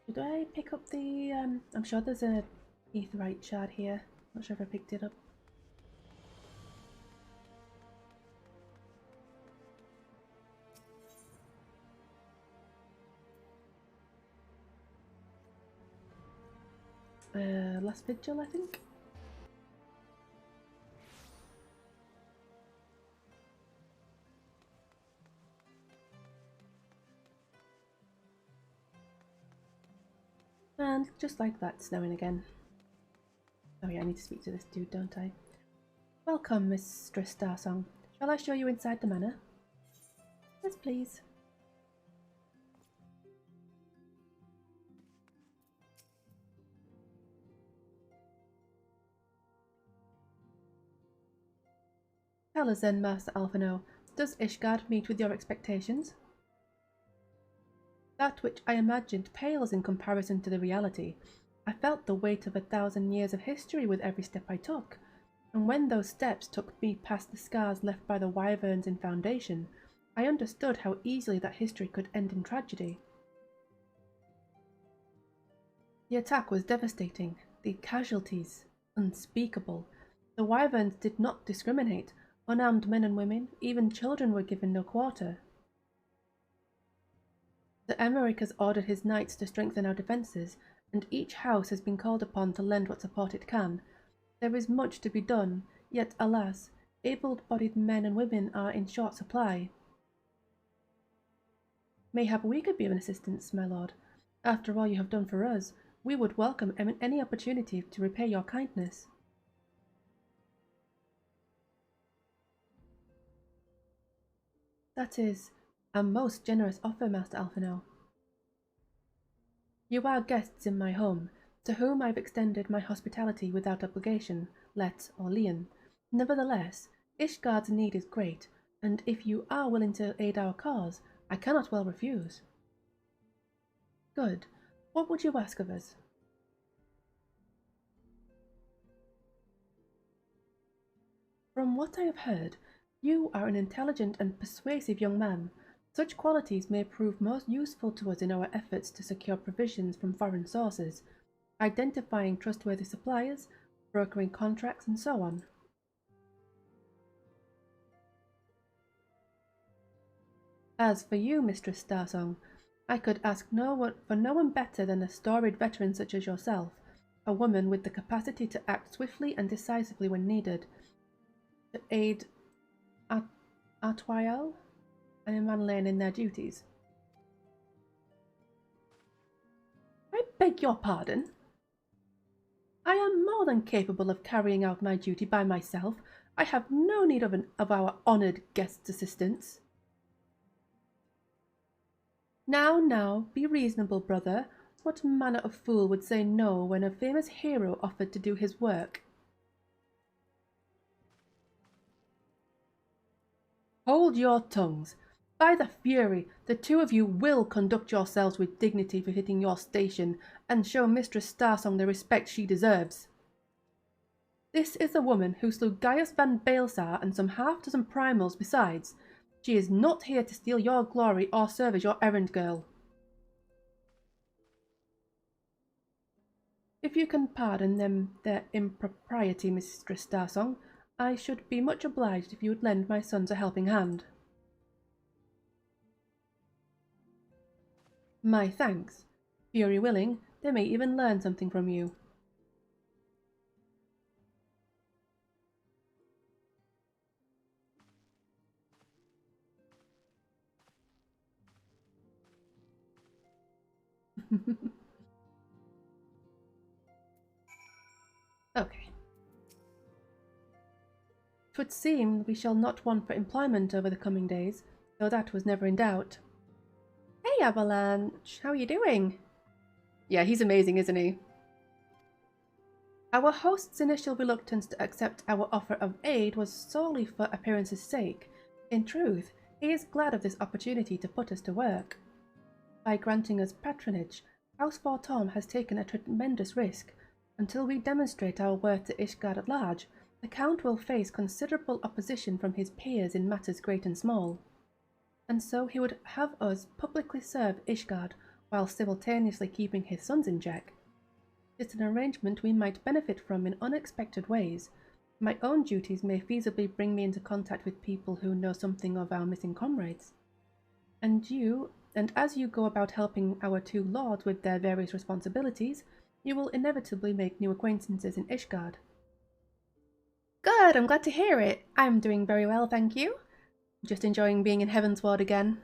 [SPEAKER 1] Did I pick up the... I'm sure there's a aetheryte shard here. Not sure if I picked it up. Last vigil, I think. And just like that, snowing again. Oh yeah, I need to speak to this dude, don't I? Welcome, Mistress Starsong. Shall I show you inside the manor? Yes, please. Tell us then, Master Alphino, does Ishgard meet with your expectations? That which I imagined pales in comparison to the reality. I felt the weight of 1,000 years of history with every step I took, and when those steps took me past the scars left by the wyverns in Foundation, I understood how easily that history could end in tragedy. The attack was devastating. The casualties, unspeakable. The wyverns did not discriminate. Unarmed men and women, even children, were given no quarter. The Emmerich has ordered his knights to strengthen our defences, and each house has been called upon to lend what support it can. There is much to be done, yet, alas, able-bodied men and women are in short supply. Mayhap we could be of assistance, my lord. After all you have done for us, we would welcome any opportunity to repay your kindness. That is a most generous offer, Master Alphinaud. You are guests in my home, to whom I have extended my hospitality without obligation, let or lien. Nevertheless, Ishgard's need is great, and if you are willing to aid our cause, I cannot well refuse. Good. What would you ask of us? From what I have heard, you are an intelligent and persuasive young man. Such qualities may prove most useful to us in our efforts to secure provisions from foreign sources, identifying trustworthy suppliers, brokering contracts, and so on. As for you, Mistress Starsong, I could ask no one better than a storied veteran such as yourself, a woman with the capacity to act swiftly and decisively when needed, to aid Artwyal and Manlane in their duties. I beg your pardon? I am more than capable of carrying out my duty by myself. I have no need of our honoured guest's assistance. Now, be reasonable, brother. What manner of fool would say no when a famous hero offered to do his work? Hold your tongues. By the Fury, the two of you will conduct yourselves with dignity befitting your station, and show Mistress Starsong the respect she deserves. This is the woman who slew Gaius van Baelsar and some half-dozen primals besides. She is not here to steal your glory or serve as your errand girl. If you can pardon them their impropriety, Mistress Starsong, I should be much obliged if you would lend my sons a helping hand. My thanks. Fury willing, they may even learn something from you. Okay. 'Twould seem we shall not want for employment over the coming days, though that was never in doubt. Hey, Avalanche, how are you doing? Yeah, he's amazing, isn't he? Our host's initial reluctance to accept our offer of aid was solely for appearance's sake. In truth, he is glad of this opportunity to put us to work. By granting us patronage, House Fortom has taken a tremendous risk. Until we demonstrate our worth to Ishgard at large, the Count will face considerable opposition from his peers in matters great and small. And so he would have us publicly serve Ishgard, while simultaneously keeping his sons in check. It's an arrangement we might benefit from in unexpected ways. My own duties may feasibly bring me into contact with people who know something of our missing comrades. And as you go about helping our two lords with their various responsibilities, you will inevitably make new acquaintances in Ishgard. Good, I'm glad to hear it. I'm doing very well, thank you. Just enjoying being in Heavensward again.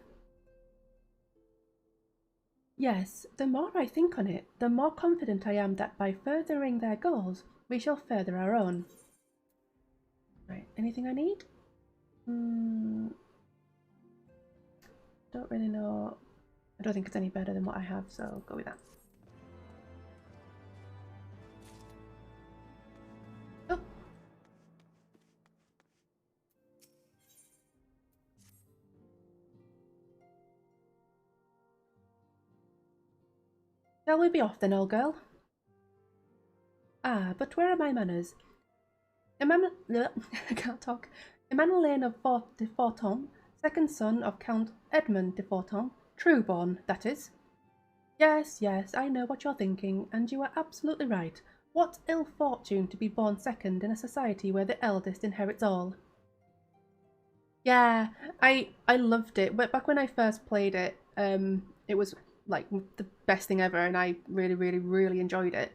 [SPEAKER 1] Yes, the more I think on it, the more confident I am that by furthering their goals, we shall further our own. Right, anything I need? Don't really know. I don't think it's any better than what I have, so I'll go with that. Oh. Shall we be off then, old girl? Ah, but where are my manners? I can't talk. Emmanuel of de Forton, second son of Count Edmund de Forton, true-born, that is. Yes, I know what you're thinking, and you are absolutely right. What ill fortune to be born second in a society where the eldest inherits all. Yeah, I loved it. But back when I first played it, it was like the best thing ever, and I really, really, really enjoyed it.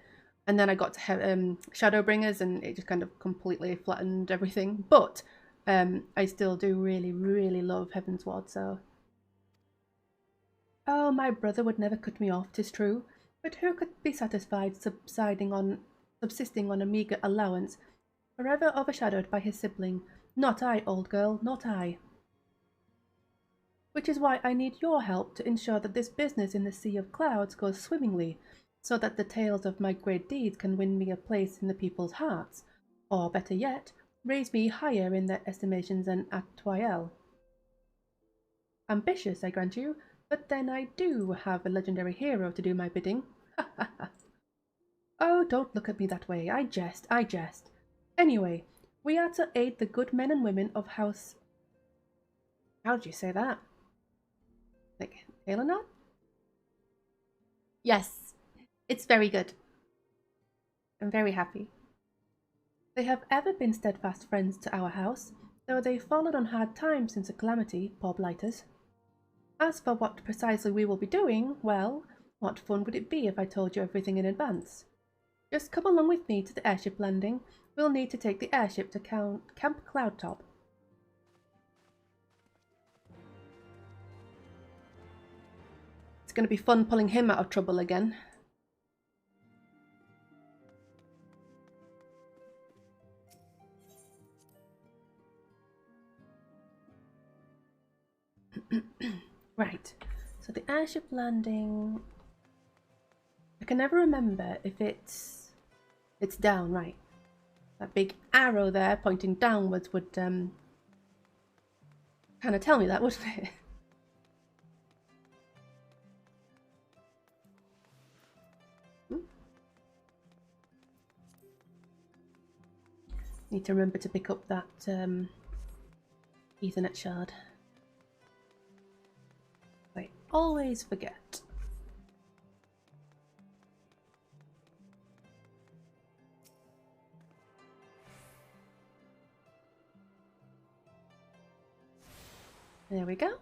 [SPEAKER 1] And then I got to Shadowbringers, and it just kind of completely flattened everything. But I still do really, really love Heavensward. So, oh, my brother would never cut me off, 'tis true. But who could be satisfied subsisting on a meagre allowance, forever overshadowed by his sibling? Not I, old girl, not I. Which is why I need your help to ensure that this business in the Sea of Clouds goes swimmingly, so that the tales of my great deeds can win me a place in the people's hearts, or better yet, raise me higher in their estimations than Atwiel. Ambitious, I grant you, but then I do have a legendary hero to do my bidding. Ha ha ha. Oh, don't look at me that way. I jest, I jest. Anyway, we are to aid the good men and women of House... How did you say that? Like, Eleanor? Yes, it's very good. I'm very happy. They have ever been steadfast friends to our house, though they've fallen on hard times since the calamity, poor blighters. As for what precisely we will be doing, well, what fun would it be if I told you everything in advance? Just come along with me to the airship landing. We'll need to take the airship to Camp Cloudtop. It's going to be fun pulling him out of trouble again. Right, so the airship landing... I can never remember if it's down, right. That big arrow there pointing downwards would kind of tell me that, wouldn't it? Need to remember to pick up that Ethernet shard. I always forget. There we go.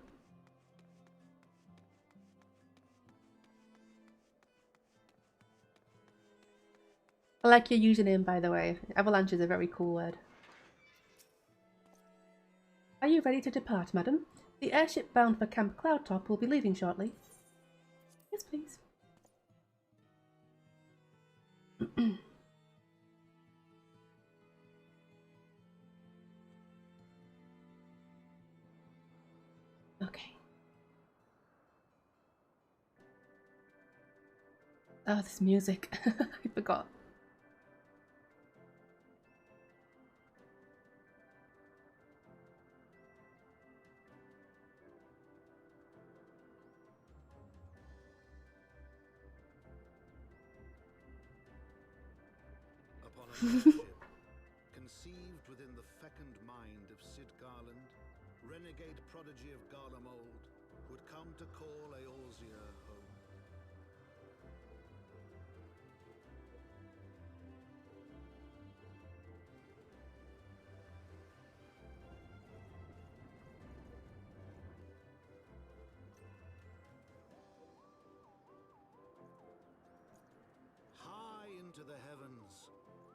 [SPEAKER 1] I like your username, by the way. Avalanche is a very cool word. Are you ready to depart, madam? The airship bound for Camp Cloudtop will be leaving shortly. Yes, please. Okay. Oh, this music. I forgot.
[SPEAKER 7] Upon an airship, conceived within the fecund mind of Sid Garland, renegade prodigy of Garlemald, would come to call Eorzea home. High into the heavens,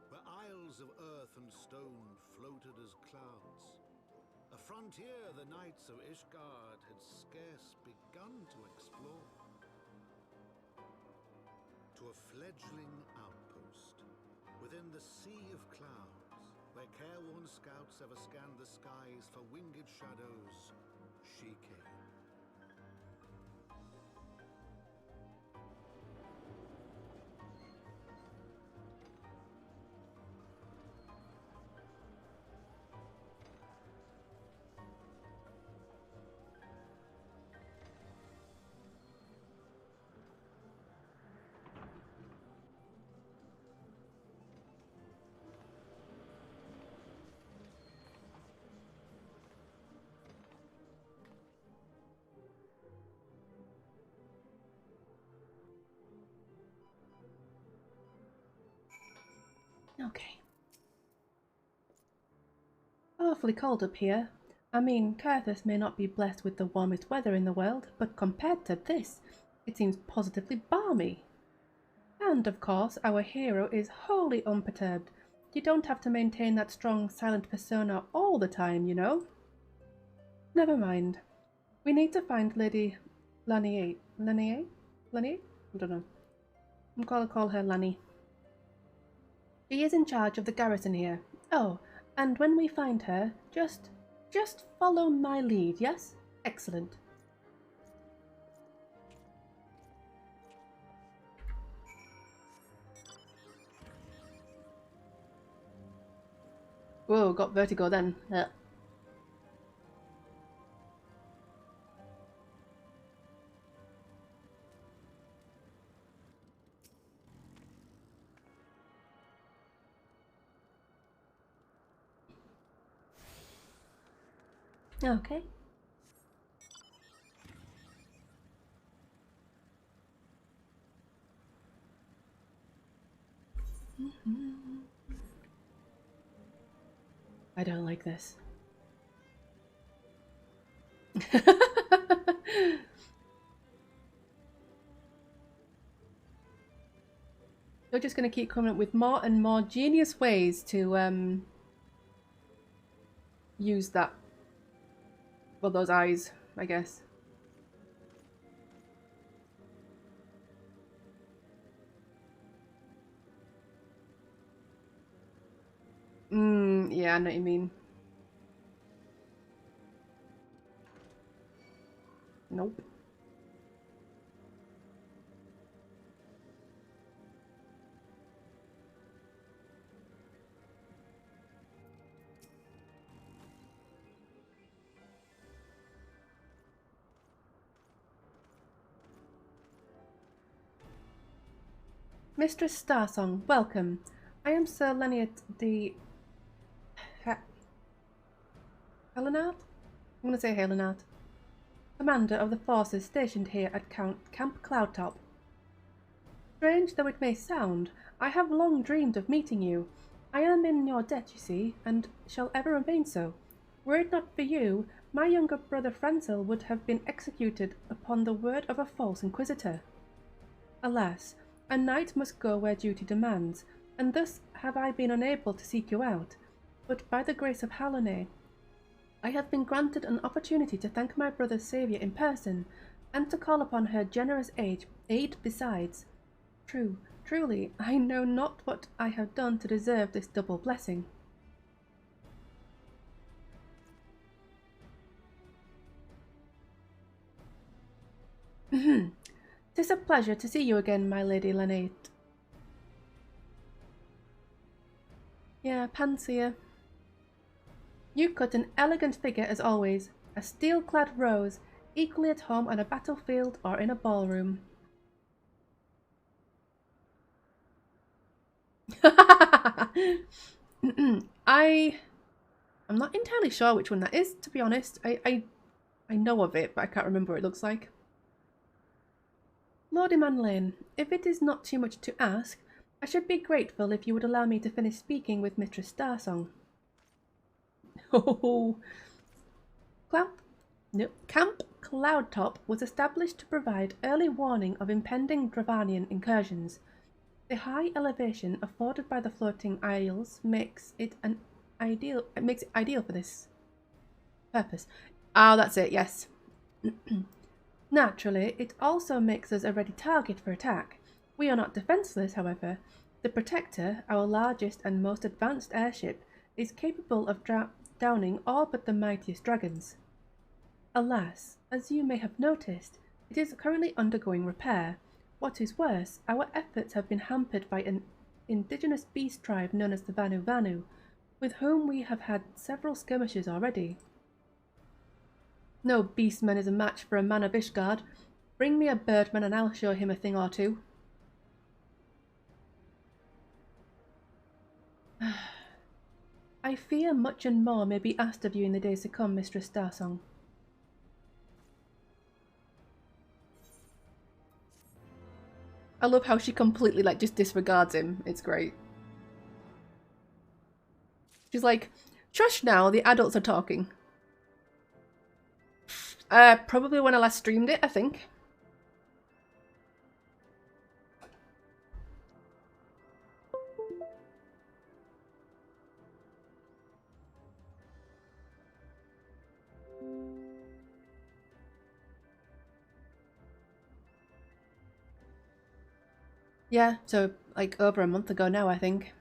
[SPEAKER 7] where isles of earth and stone floated as clouds, a frontier the knights of Ishgard had scarce begun to explore. To a fledgling outpost within the sea of clouds, where careworn scouts ever scanned the skies for winged shadows, she came.
[SPEAKER 1] Okay. Awfully cold up here. I mean, Carthus may not be blessed with the warmest weather in the world, but compared to this, it seems positively balmy. And, of course, our hero is wholly unperturbed. You don't have to maintain that strong, silent persona all the time, you know? Never mind. We need to find Lady Lanier. Lanier? Lanier? I don't know. I'm gonna call her Lanny. She is in charge of the garrison here. Oh, and when we find her, just follow my lead, yes? Excellent. Whoa, got vertigo then. Okay. I don't like this. You're just going to keep coming up with more and more genius ways to use that. Well, those eyes, I guess. Yeah, I know what you mean. Nope. Mistress Starsong, welcome. I am Sir Leniot de... Helenard? I'm going to say Helenard. Commander of the forces stationed here at Camp Cloudtop. Strange though it may sound, I have long dreamed of meeting you. I am in your debt, you see, and shall ever remain so. Were it not for you, my younger brother Francel would have been executed upon the word of a false inquisitor. Alas, a knight must go where duty demands, and thus have I been unable to seek you out. But by the grace of Hallownay, I have been granted an opportunity to thank my brother's saviour in person, and to call upon her generous aid besides. Truly, I know not what I have done to deserve this double blessing. "'Tis a pleasure to see you again, my Lady Lanate." Yeah, Pansia. You cut an elegant figure as always, a steel-clad rose, equally at home on a battlefield or in a ballroom. I'm not entirely sure which one that is, to be honest. I know of it, but I can't remember what it looks like. Lord Manlane, if it is not too much to ask, I should be grateful if you would allow me to finish speaking with Mistress Starsong. Oh, Camp Cloudtop was established to provide early warning of impending Dravanian incursions. The high elevation afforded by the floating isles makes it ideal for this purpose. Oh, that's it, yes. Naturally, it also makes us a ready target for attack. We are not defenseless, however. The Protector, our largest and most advanced airship, is capable of downing all but the mightiest dragons. Alas, as you may have noticed, it is currently undergoing repair. What is worse, our efforts have been hampered by an indigenous beast tribe known as the Vanu, with whom we have had several skirmishes already. No beastman is a match for a man of Ishgard. Bring me a birdman and I'll show him a thing or two. I fear much and more may be asked of you in the days to come, Mistress Starsong. I love how she completely just disregards him. It's great. She's like, shush now, the adults are talking. Probably when I last streamed it, I think. Yeah, so like over a month ago now, I think.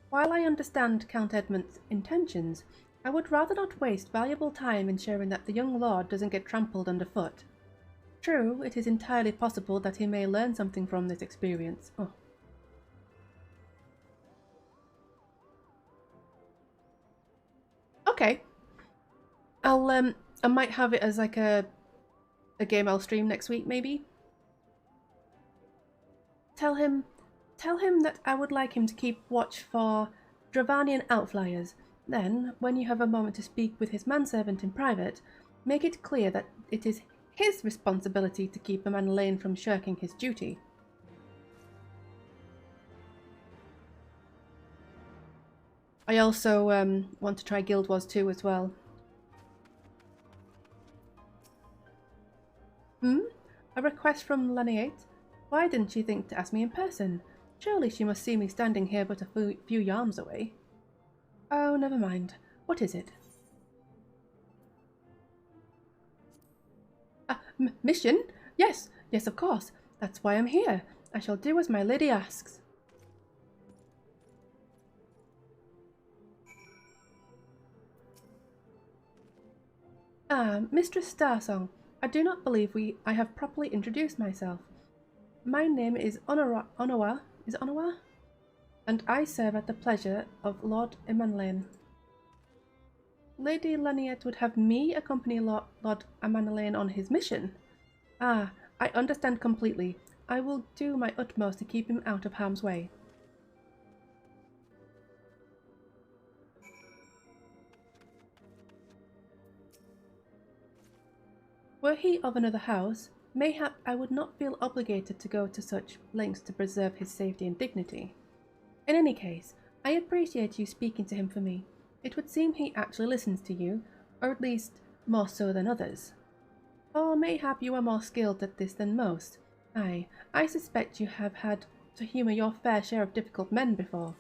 [SPEAKER 1] While I understand Count Edmund's intentions, I would rather not waste valuable time ensuring that the young lord doesn't get trampled underfoot. True, it is entirely possible that he may learn something from this experience. Oh. Okay. I might have it as like a game I'll stream next week, maybe. Tell him that I would like him to keep watch for Dravanian outflyers. Then, when you have a moment to speak with his manservant in private, make it clear that it is his responsibility to keep Manalain from shirking his duty. I also want to try Guild Wars 2 as well. A request from Laniate? Why didn't she think to ask me in person? Surely she must see me standing here but a few yards away. Oh, never mind. What is it? Mission? Yes, of course. That's why I'm here. I shall do as my lady asks. Mistress Starsong, I do not believe I have properly introduced myself. My name is Onawa, and I serve at the pleasure of Lord Emanlain. Lady Laniette would have me accompany Lord Emanlain on his mission? Ah, I understand completely. I will do my utmost to keep him out of harm's way. Were he of another house, mayhap I would not feel obligated to go to such lengths to preserve his safety and dignity. In any case, I appreciate you speaking to him for me. It would seem he actually listens to you, or at least more so than others. Or mayhap you are more skilled at this than most. Aye, I suspect you have had to humour your fair share of difficult men before.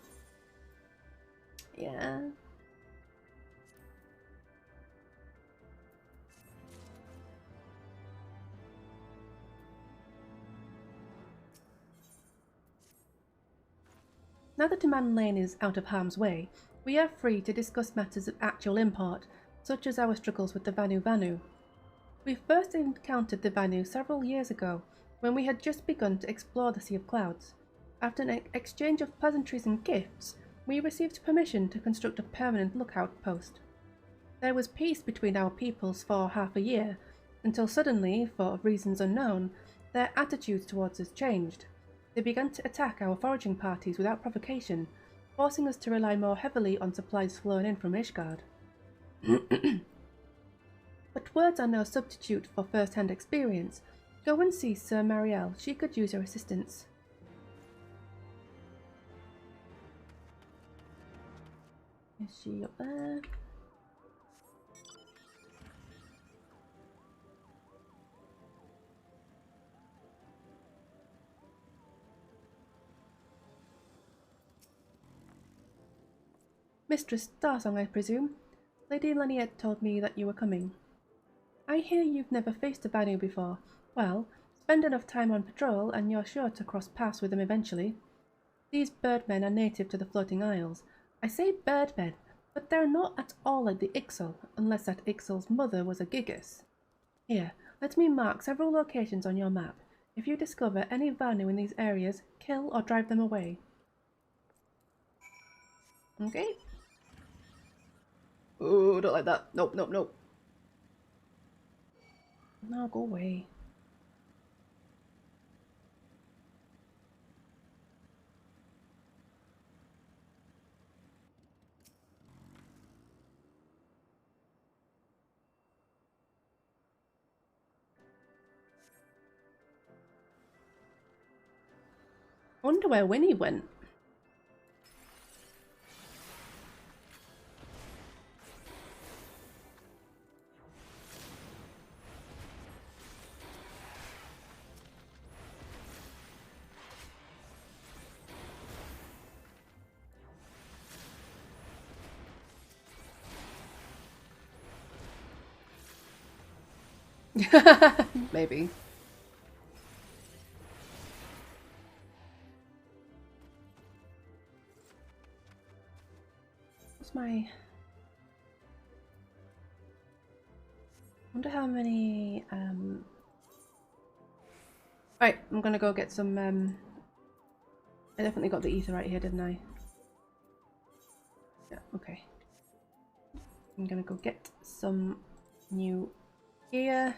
[SPEAKER 1] Yeah. Now that Manalain is out of harm's way, we are free to discuss matters of actual import, such as our struggles with the Vanu. We first encountered the Vanu several years ago, when we had just begun to explore the Sea of Clouds. After an exchange of pleasantries and gifts, we received permission to construct a permanent lookout post. There was peace between our peoples for half a year, until suddenly, for reasons unknown, their attitudes towards us changed. They began to attack our foraging parties without provocation, forcing us to rely more heavily on supplies flown in from Ishgard. But words are no substitute for first-hand experience. Go and see Sir Marielle. She could use your assistance. Is she up there? Mistress Starsong, I presume? Lady Laniette told me that you were coming. I hear you've never faced a Vanu before. Well, spend enough time on patrol and you're sure to cross paths with them eventually. These birdmen are native to the Floating Isles. I say birdmen, but they're not at all like the Ixal, unless that Ixal's mother was a gigas. Here, let me mark several locations on your map. If you discover any Vanu in these areas, kill or drive them away. Okay. Oh, don't like that. Nope. No, go away. I wonder where Winnie went. Maybe. What's my... wonder how many... Right, I'm gonna go get some... I definitely got the ether right here, didn't I? Yeah, okay. I'm gonna go get some new gear.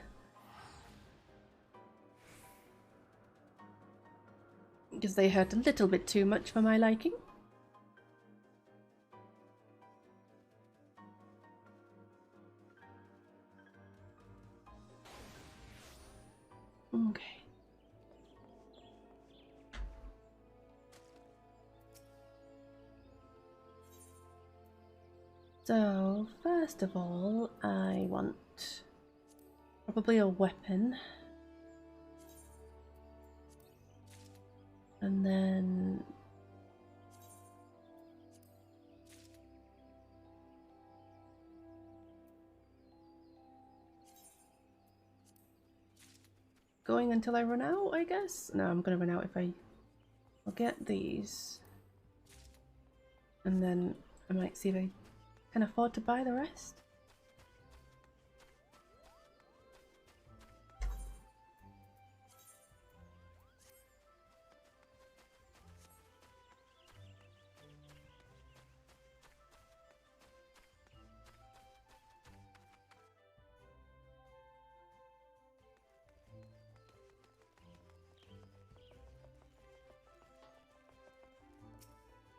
[SPEAKER 1] Because they hurt a little bit too much for my liking. Okay. So, first of all, I want probably a weapon. And then... going until I run out, I guess? No, I'm gonna run out if I'll get these. And then I might see if I can afford to buy the rest.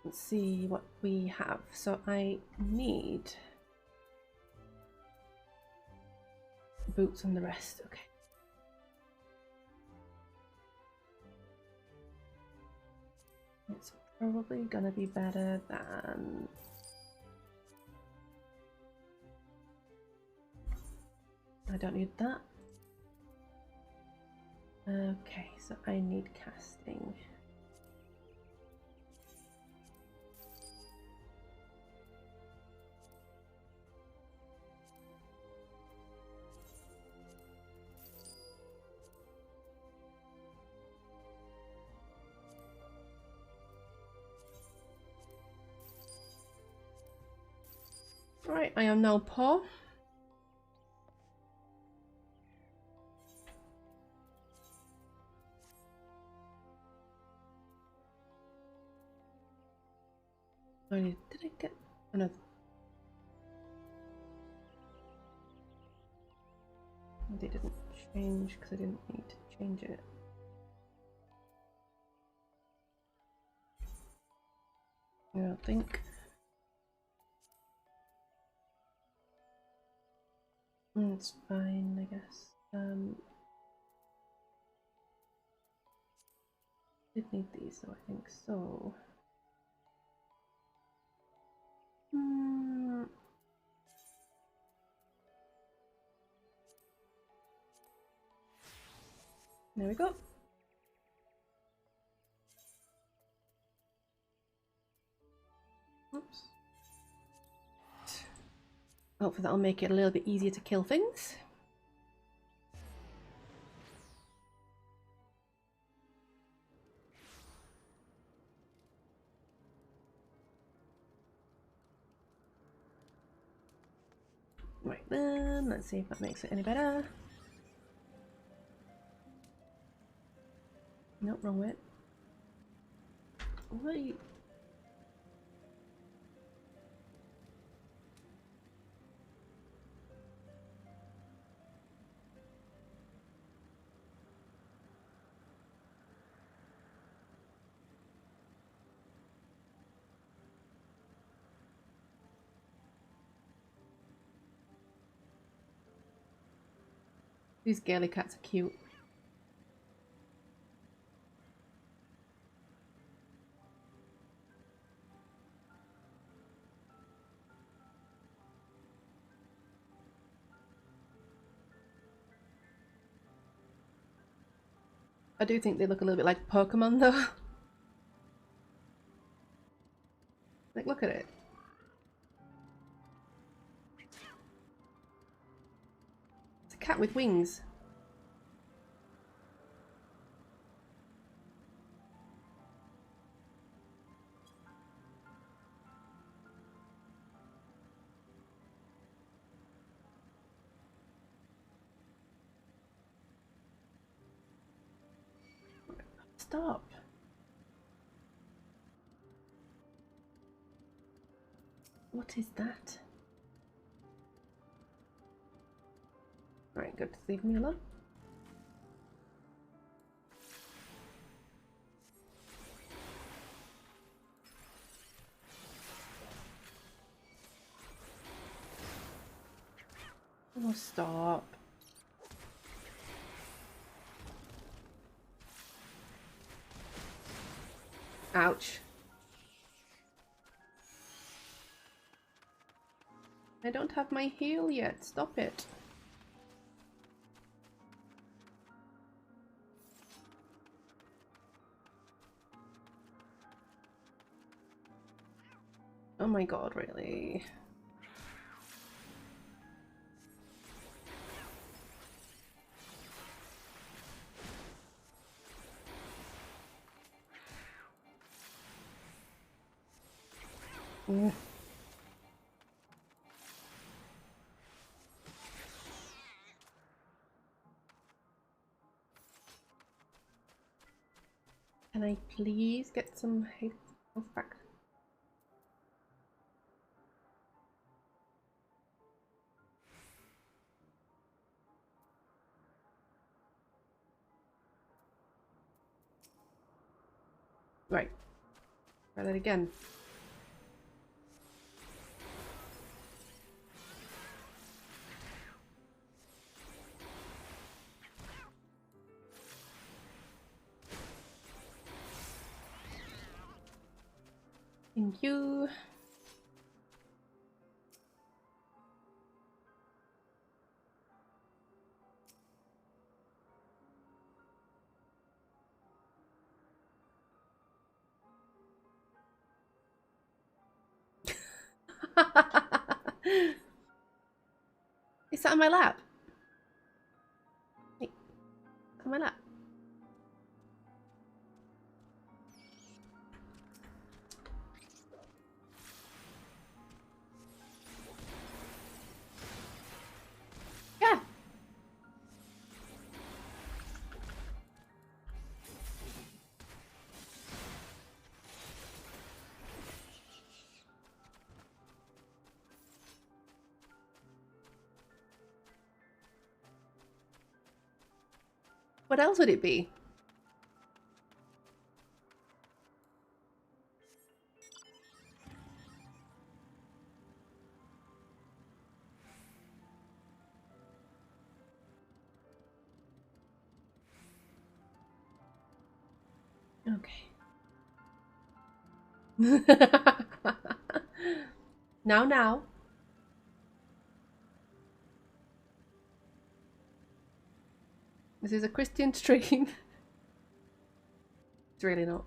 [SPEAKER 1] Let's see what we have. So I need boots and the rest. Okay. It's probably gonna be better than... I don't need that. Okay, so I need casting. Right, I am now poor. Did I get another? They didn't change because I didn't need to change it. I don't think. It's fine, I guess. Did need these, so I think so. There we go. Oops. Hopefully that'll make it a little bit easier to kill things. Right then, let's see if that makes it any better. Nope, wrong way. What are you... These girly cats are cute. I do think they look a little bit like Pokemon though. Like, look at it. It's a cat with wings. stop. What is that? Right, good. Leave me alone. Oh, stop. Ouch. I don't have my heal yet. Stop it. Oh my god, really? Mm. Can I please get some health back? Right. Try that again. Thank you. Is that on my lap? Wait, on my lap. Yeah. What else would it be? Okay. Now. This is a Christian stream. It's really not.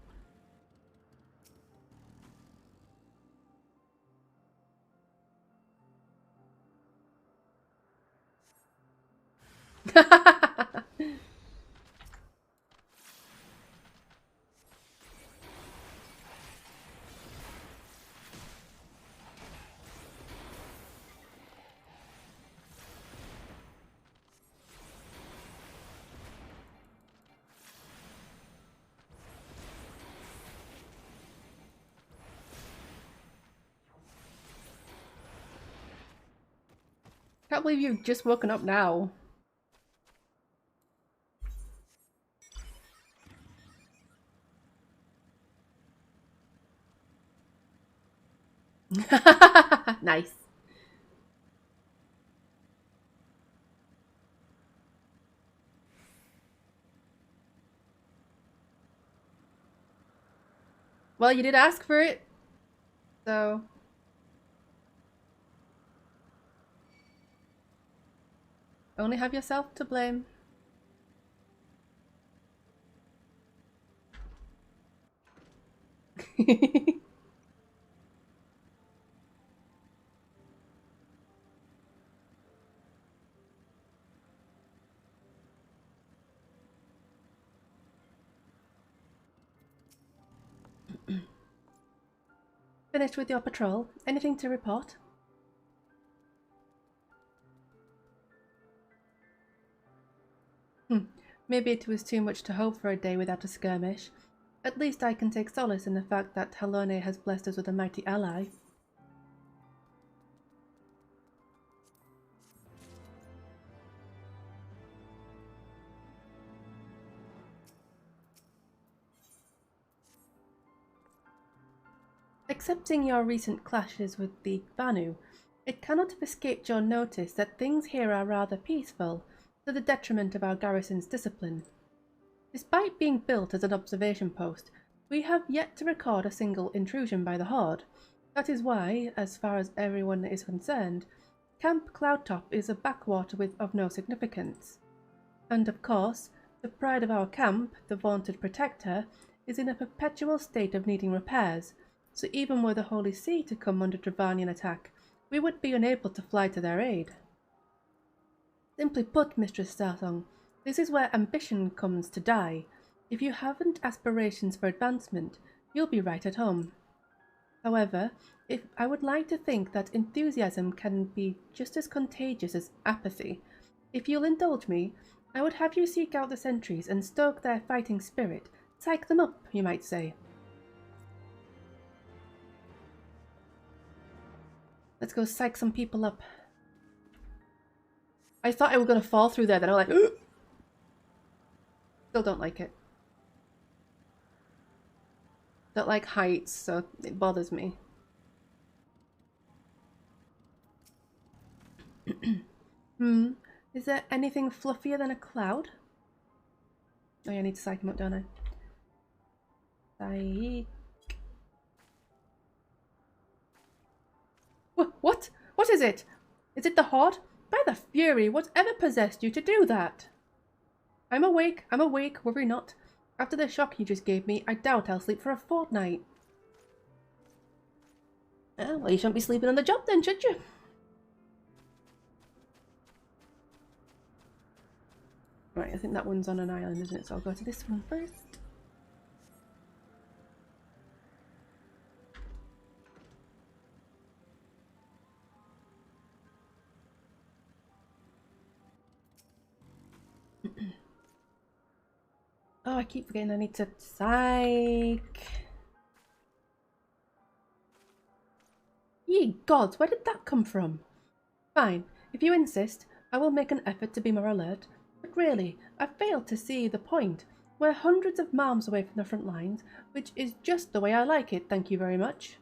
[SPEAKER 1] Can't believe you've just woken up now. Nice. Well, you did ask for it, so... Only have yourself to blame. Finished with your patrol? Anything to report? Maybe it was too much to hope for a day without a skirmish. At least I can take solace in the fact that Halone has blessed us with a mighty ally. Accepting your recent clashes with the Banu, it cannot have escaped your notice that things here are rather peaceful, to the detriment of our garrison's discipline. Despite being built as an observation post, we have yet to record a single intrusion by the Horde. That is why, as far as everyone is concerned, Camp Cloudtop is a backwater of no significance. And of course, the pride of our camp, the vaunted protector, is in a perpetual state of needing repairs, so even were the Holy See to come under Dravanian attack, we would be unable to fly to their aid. Simply put, Mistress Starsong, this is where ambition comes to die. If you haven't aspirations for advancement, you'll be right at home. However, I would like to think that enthusiasm can be just as contagious as apathy. If you'll indulge me, I would have you seek out the sentries and stoke their fighting spirit. Psych them up, you might say. Let's go psych some people up. I thought I was going to fall through there, then I'm like, ugh! Still don't like it. Don't like heights, so it bothers me. Is there anything fluffier than a cloud? Oh yeah, I need to psych him up, don't I? Psych. What? What is it? Is it the Horde? By the Fury, whatever possessed you to do that? I'm awake, worry not. After the shock you just gave me, I doubt I'll sleep for a fortnight. Well, you shouldn't be sleeping on the job then, should you? Right, I think that one's on an island, isn't it? So I'll go to this one first. Oh, I keep forgetting I need to psych. Ye gods, where did that come from? Fine, if you insist, I will make an effort to be more alert. But really, I fail to see the point. We're hundreds of miles away from the front lines, which is just the way I like it, thank you very much.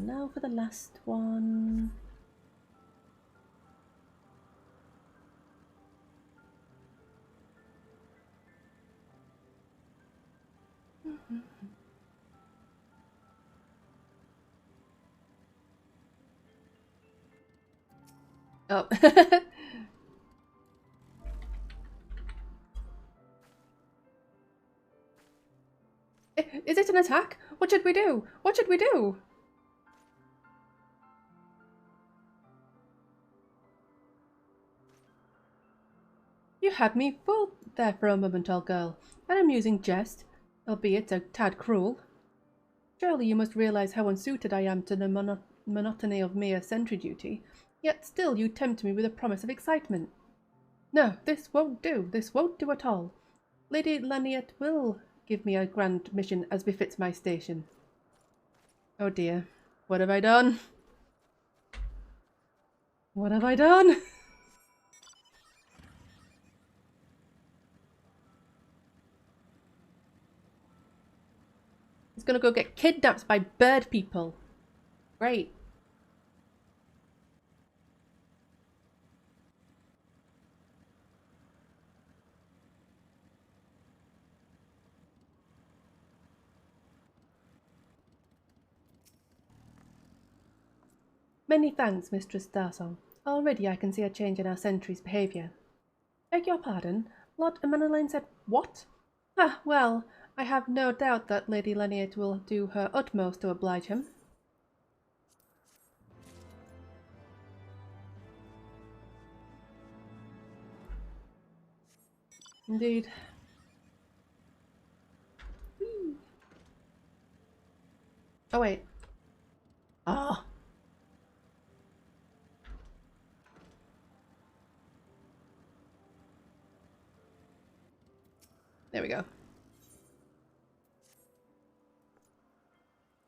[SPEAKER 1] Now for the last one. Oh. Is it an attack? What should we do? What should we do? You had me fooled there for a moment, old girl. An amusing jest, albeit a tad cruel. Surely you must realize how unsuited I am to the monotony of mere sentry duty, yet still you tempt me with a promise of excitement. No, this won't do. This won't do at all. Lady Laniet will give me a grand mission as befits my station. Oh dear, what have I done? What have I done? He's gonna go get kidnapped by bird people. Great. Many thanks, Mistress Starsong. Already I can see a change in our sentry's behaviour. Beg your pardon? Lord Emmeline said what? Ah, well, I have no doubt that Lady Laniet will do her utmost to oblige him. Indeed. Oh wait. Ah. There we go.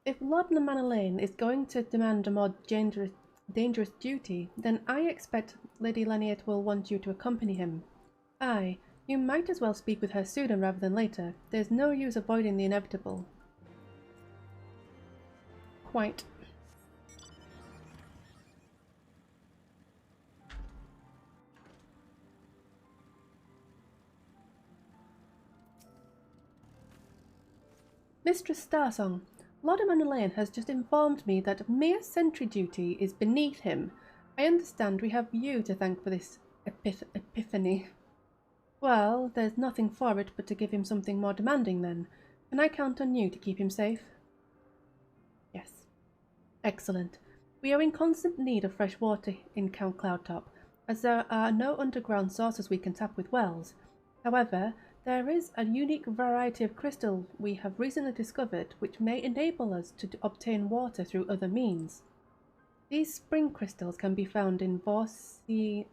[SPEAKER 1] If Lord Manolane is going to demand a more dangerous duty, then I expect Lady Laniet will want you to accompany him. Aye, you might as well speak with her sooner rather than later. There's no use avoiding the inevitable. Quite. Mistress Starsong, Lord Manolane has just informed me that mere sentry duty is beneath him. I understand we have you to thank for this epiphany. Well, there's nothing for it but to give him something more demanding then. Can I count on you to keep him safe? Yes. Excellent. We are in constant need of fresh water in Count Cloudtop, as there are no underground sources we can tap with wells. However, there is a unique variety of crystal we have recently discovered which may enable us to obtain water through other means. These spring crystals can be found in Vorsian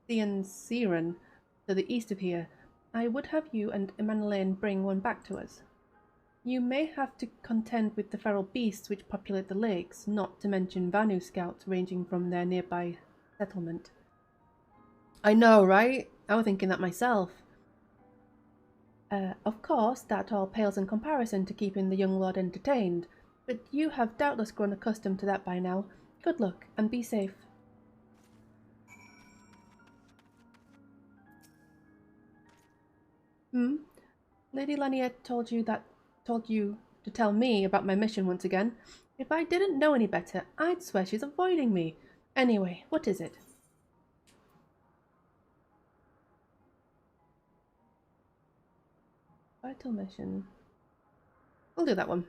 [SPEAKER 1] to the east of here. I would have you and Emmanuel bring one back to us. You may have to contend with the feral beasts which populate the lakes, not to mention Vanu scouts ranging from their nearby settlement. I know, right? I was thinking that myself. Of course, that all pales in comparison to keeping the young lord entertained, but you have doubtless grown accustomed to that by now. Good luck, and be safe. Lady Laniet told you to tell me about my mission once again. If I didn't know any better, I'd swear she's avoiding me. Anyway, what is it? Vital mission. We'll do that one.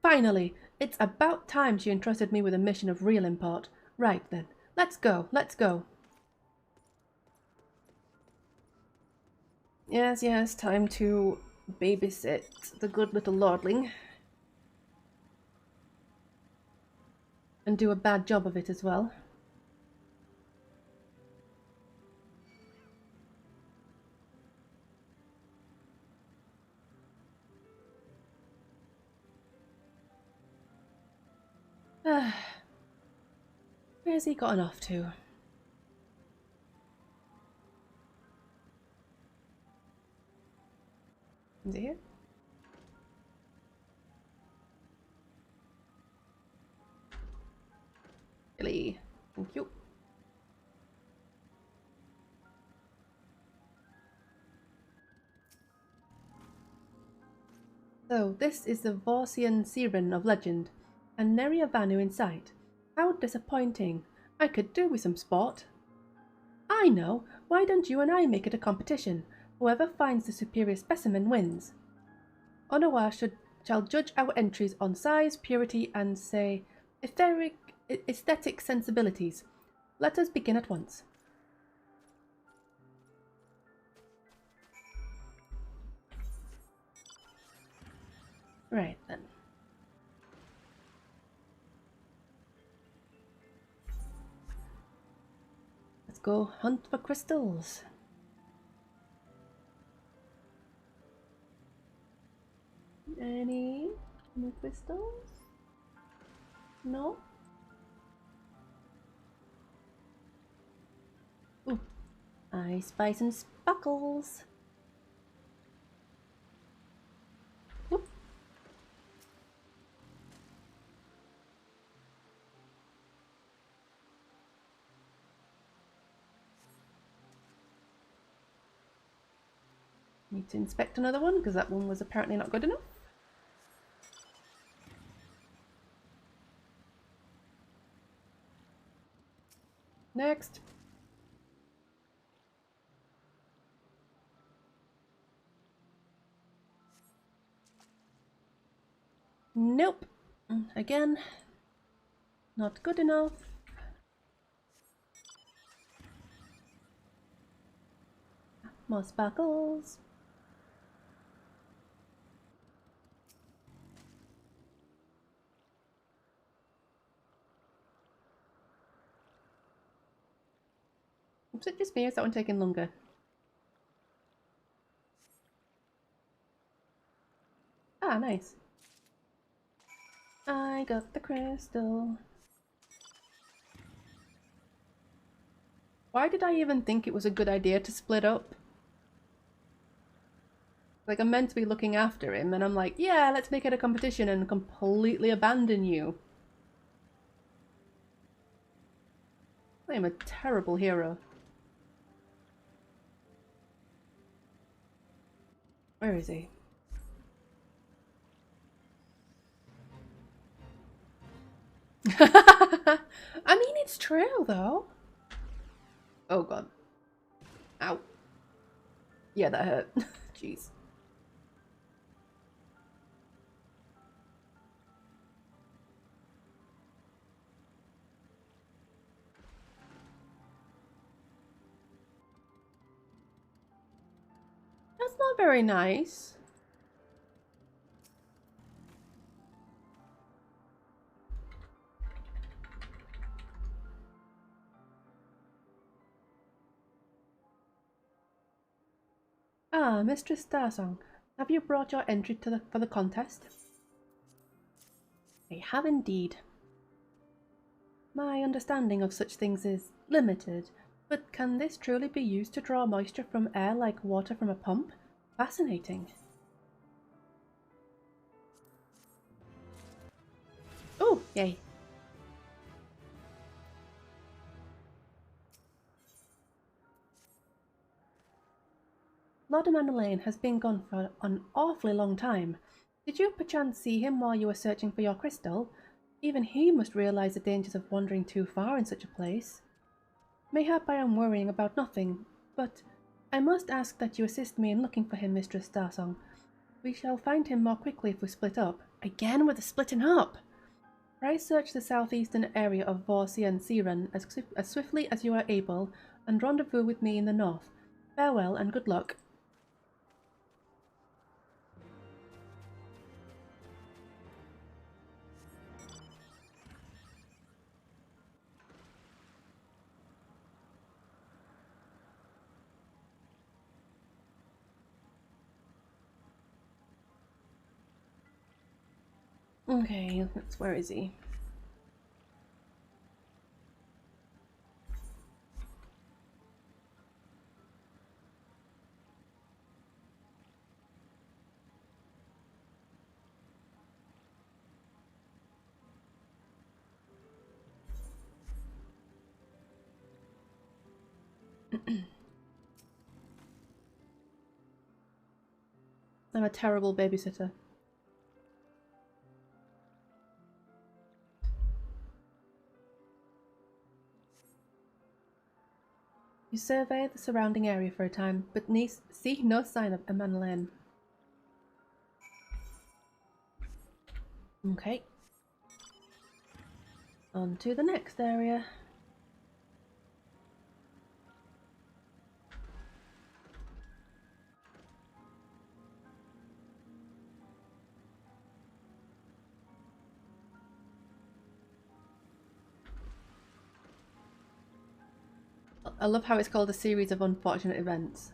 [SPEAKER 1] Finally! It's about time she entrusted me with a mission of real import. Right then, let's go, let's go. Yes, time to babysit the good little lordling. And do a bad job of it as well. Where's he gotten off to? Is he here? Billy, thank you. So, this is the Vorsian Siren of legend, and nary a Vanu in sight. How disappointing. I could do with some sport. I know. Why don't you and I make it a competition? Whoever finds the superior specimen wins. Onawa shall judge our entries on size, purity, and, say, aesthetic sensibilities. Let us begin at once. Right then. Let's go hunt for crystals. Any crystals? No? Ooh, I spy some sparkles. Whoop. Need to inspect another one because that one was apparently not good enough. Next. Nope. Again, not good enough. More sparkles. Is it just me or is that one taking longer? Ah, nice. I got the crystal. Why did I even think it was a good idea to split up? Like, I'm meant to be looking after him, and I'm like, yeah, let's make it a competition and completely abandon you. I am a terrible hero. Where is he? I mean, it's true, though. Oh, God. Ow. Yeah, that hurt. Jeez. That's not very nice. Ah, Mistress Starsong, have you brought your entry for the contest? I have indeed. My understanding of such things is limited, but can this truly be used to draw moisture from air like water from a pump? Fascinating. Oh, yay. Lord Manolane has been gone for an awfully long time. Did you perchance see him while you were searching for your crystal? Even he must realize the dangers of wandering too far in such a place. Mayhap I am worrying about nothing, but I must ask that you assist me in looking for him, Mistress Starsong. We shall find him more quickly if we split up. Again with the splitting up! Try search the southeastern area of Vorsia and Siren as swiftly as you are able, and rendezvous with me in the north. Farewell and good luck. Okay, where is he? I'm a terrible babysitter. You survey the surrounding area for a time, but see no sign of Manolane. Okay. On to the next area. I love how it's called a series of unfortunate events.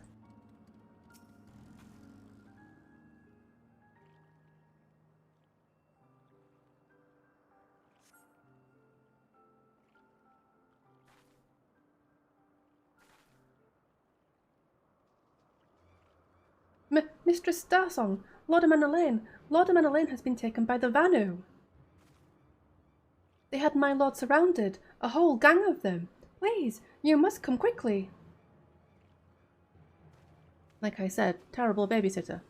[SPEAKER 1] Mistress Starsong! Lord Manolane! Lord Manolane has been taken by the Vanu! They had my lord surrounded, a whole gang of them. Please, you must come quickly. Like I said, terrible babysitter.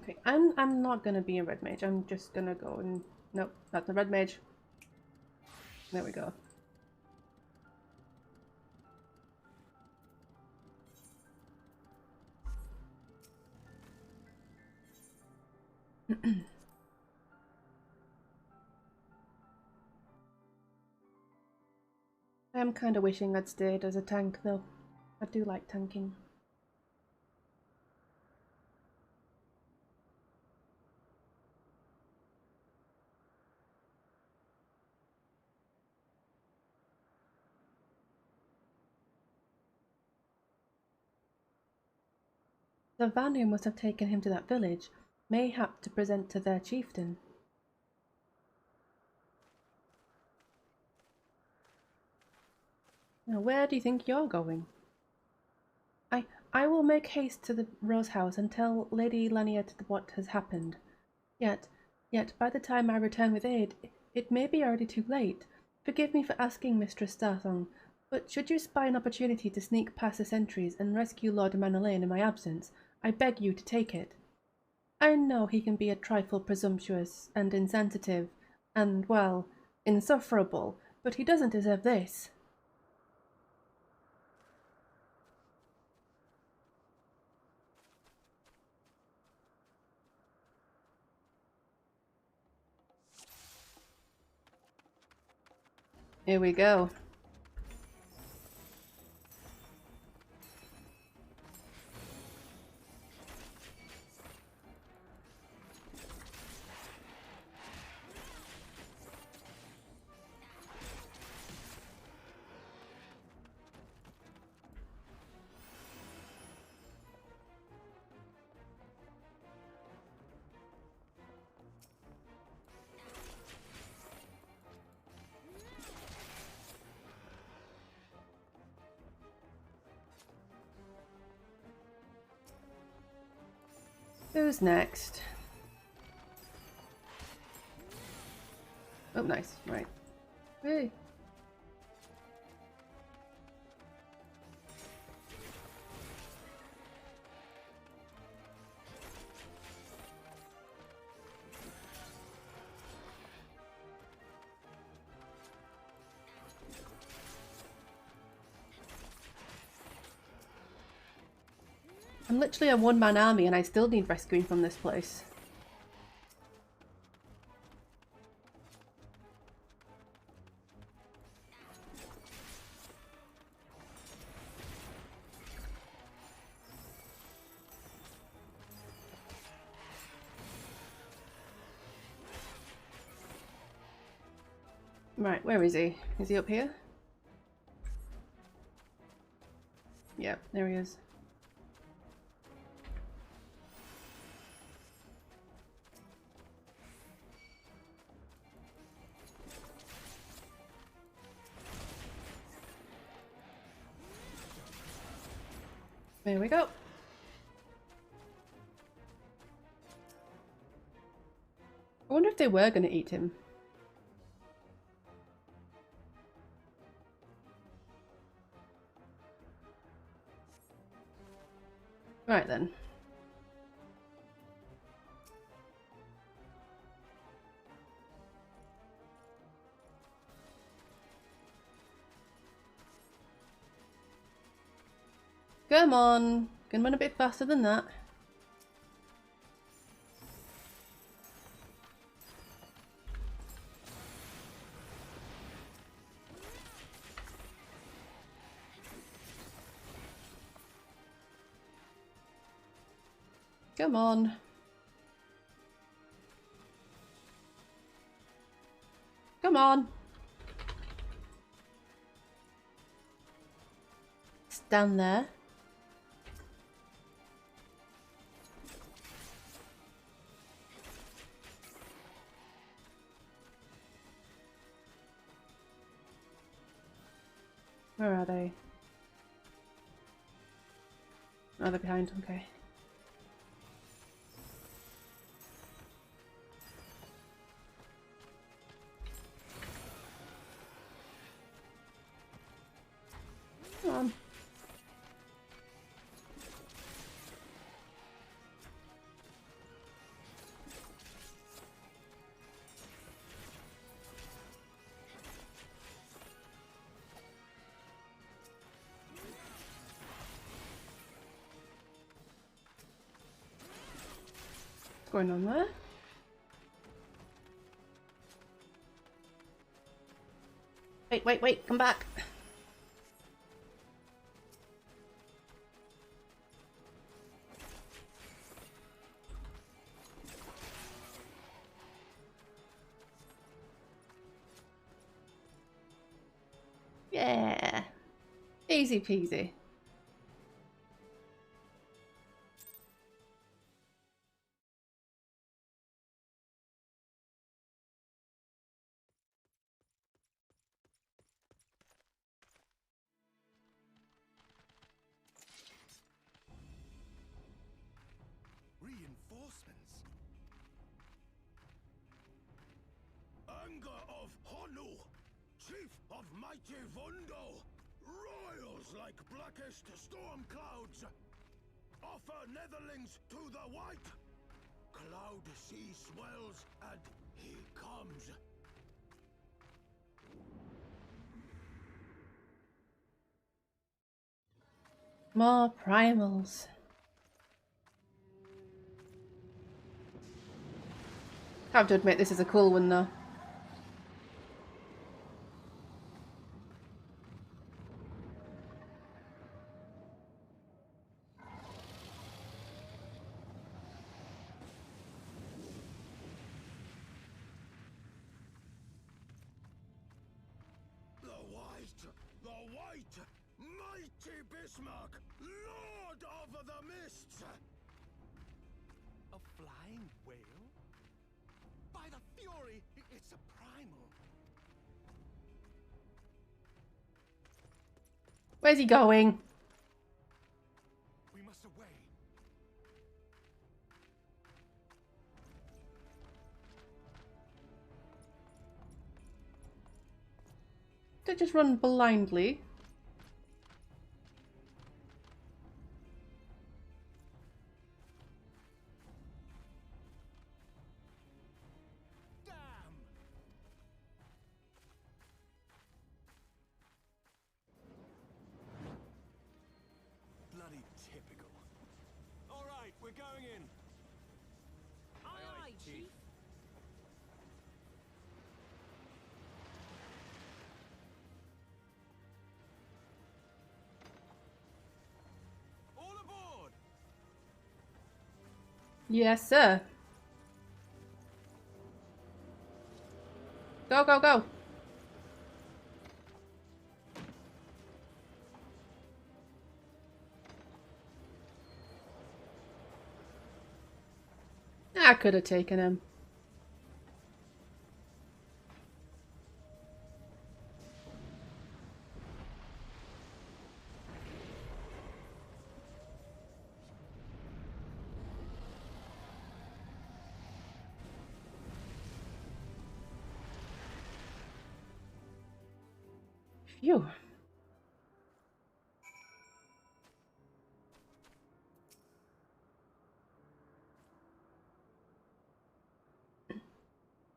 [SPEAKER 1] Okay, I'm not gonna be a red mage. I'm just gonna go and nope, that's a red mage. There we go. I am kinda wishing I'd stayed as a tank though. I do like tanking. The Vanir must have taken him to that village, mayhap to present to their chieftain. Now, where do you think you're going? I will make haste to the Rose House and tell Lady Laniet what has happened. Yet, by the time I return with aid, it may be already too late. Forgive me for asking, Mistress Starthong, but should you spy an opportunity to sneak past the sentries and rescue Lord Manolaine in my absence, I beg you to take it. I know he can be a trifle presumptuous and insensitive, and, well, insufferable, but he doesn't deserve this. Here we go. Who's next? Oh, nice. Right. Hey. I'm literally a one-man army and I still need rescuing from this place. Right, where is he? Is he up here? Yeah, there he is. There we go. I wonder if they were going to eat him. Right then. Come on. Can run a bit faster than that. Come on. Come on. Stand there. Where are they? Oh, they're behind. Okay. Come on. What's going on there? Wait, come back. Yeah. Easy peasy.
[SPEAKER 2] Reinforcements. Anger of Honu, chief of mighty Vundo, royals like blackest storm clouds. Offer netherlings to the white. Cloud sea swells and he comes.
[SPEAKER 1] More primals. Have to admit, this is a cool one though.
[SPEAKER 2] The white, mighty Bismarck, lord of the mists. A flying whale? By the fury, it's a primal.
[SPEAKER 1] Where's he going?
[SPEAKER 2] We must away.
[SPEAKER 1] Don't just run blindly.
[SPEAKER 2] Bloody typical. All right, we're going in. Aye, Chief. All aboard.
[SPEAKER 1] Yes, sir. Go, go, go. I could have taken him. Phew.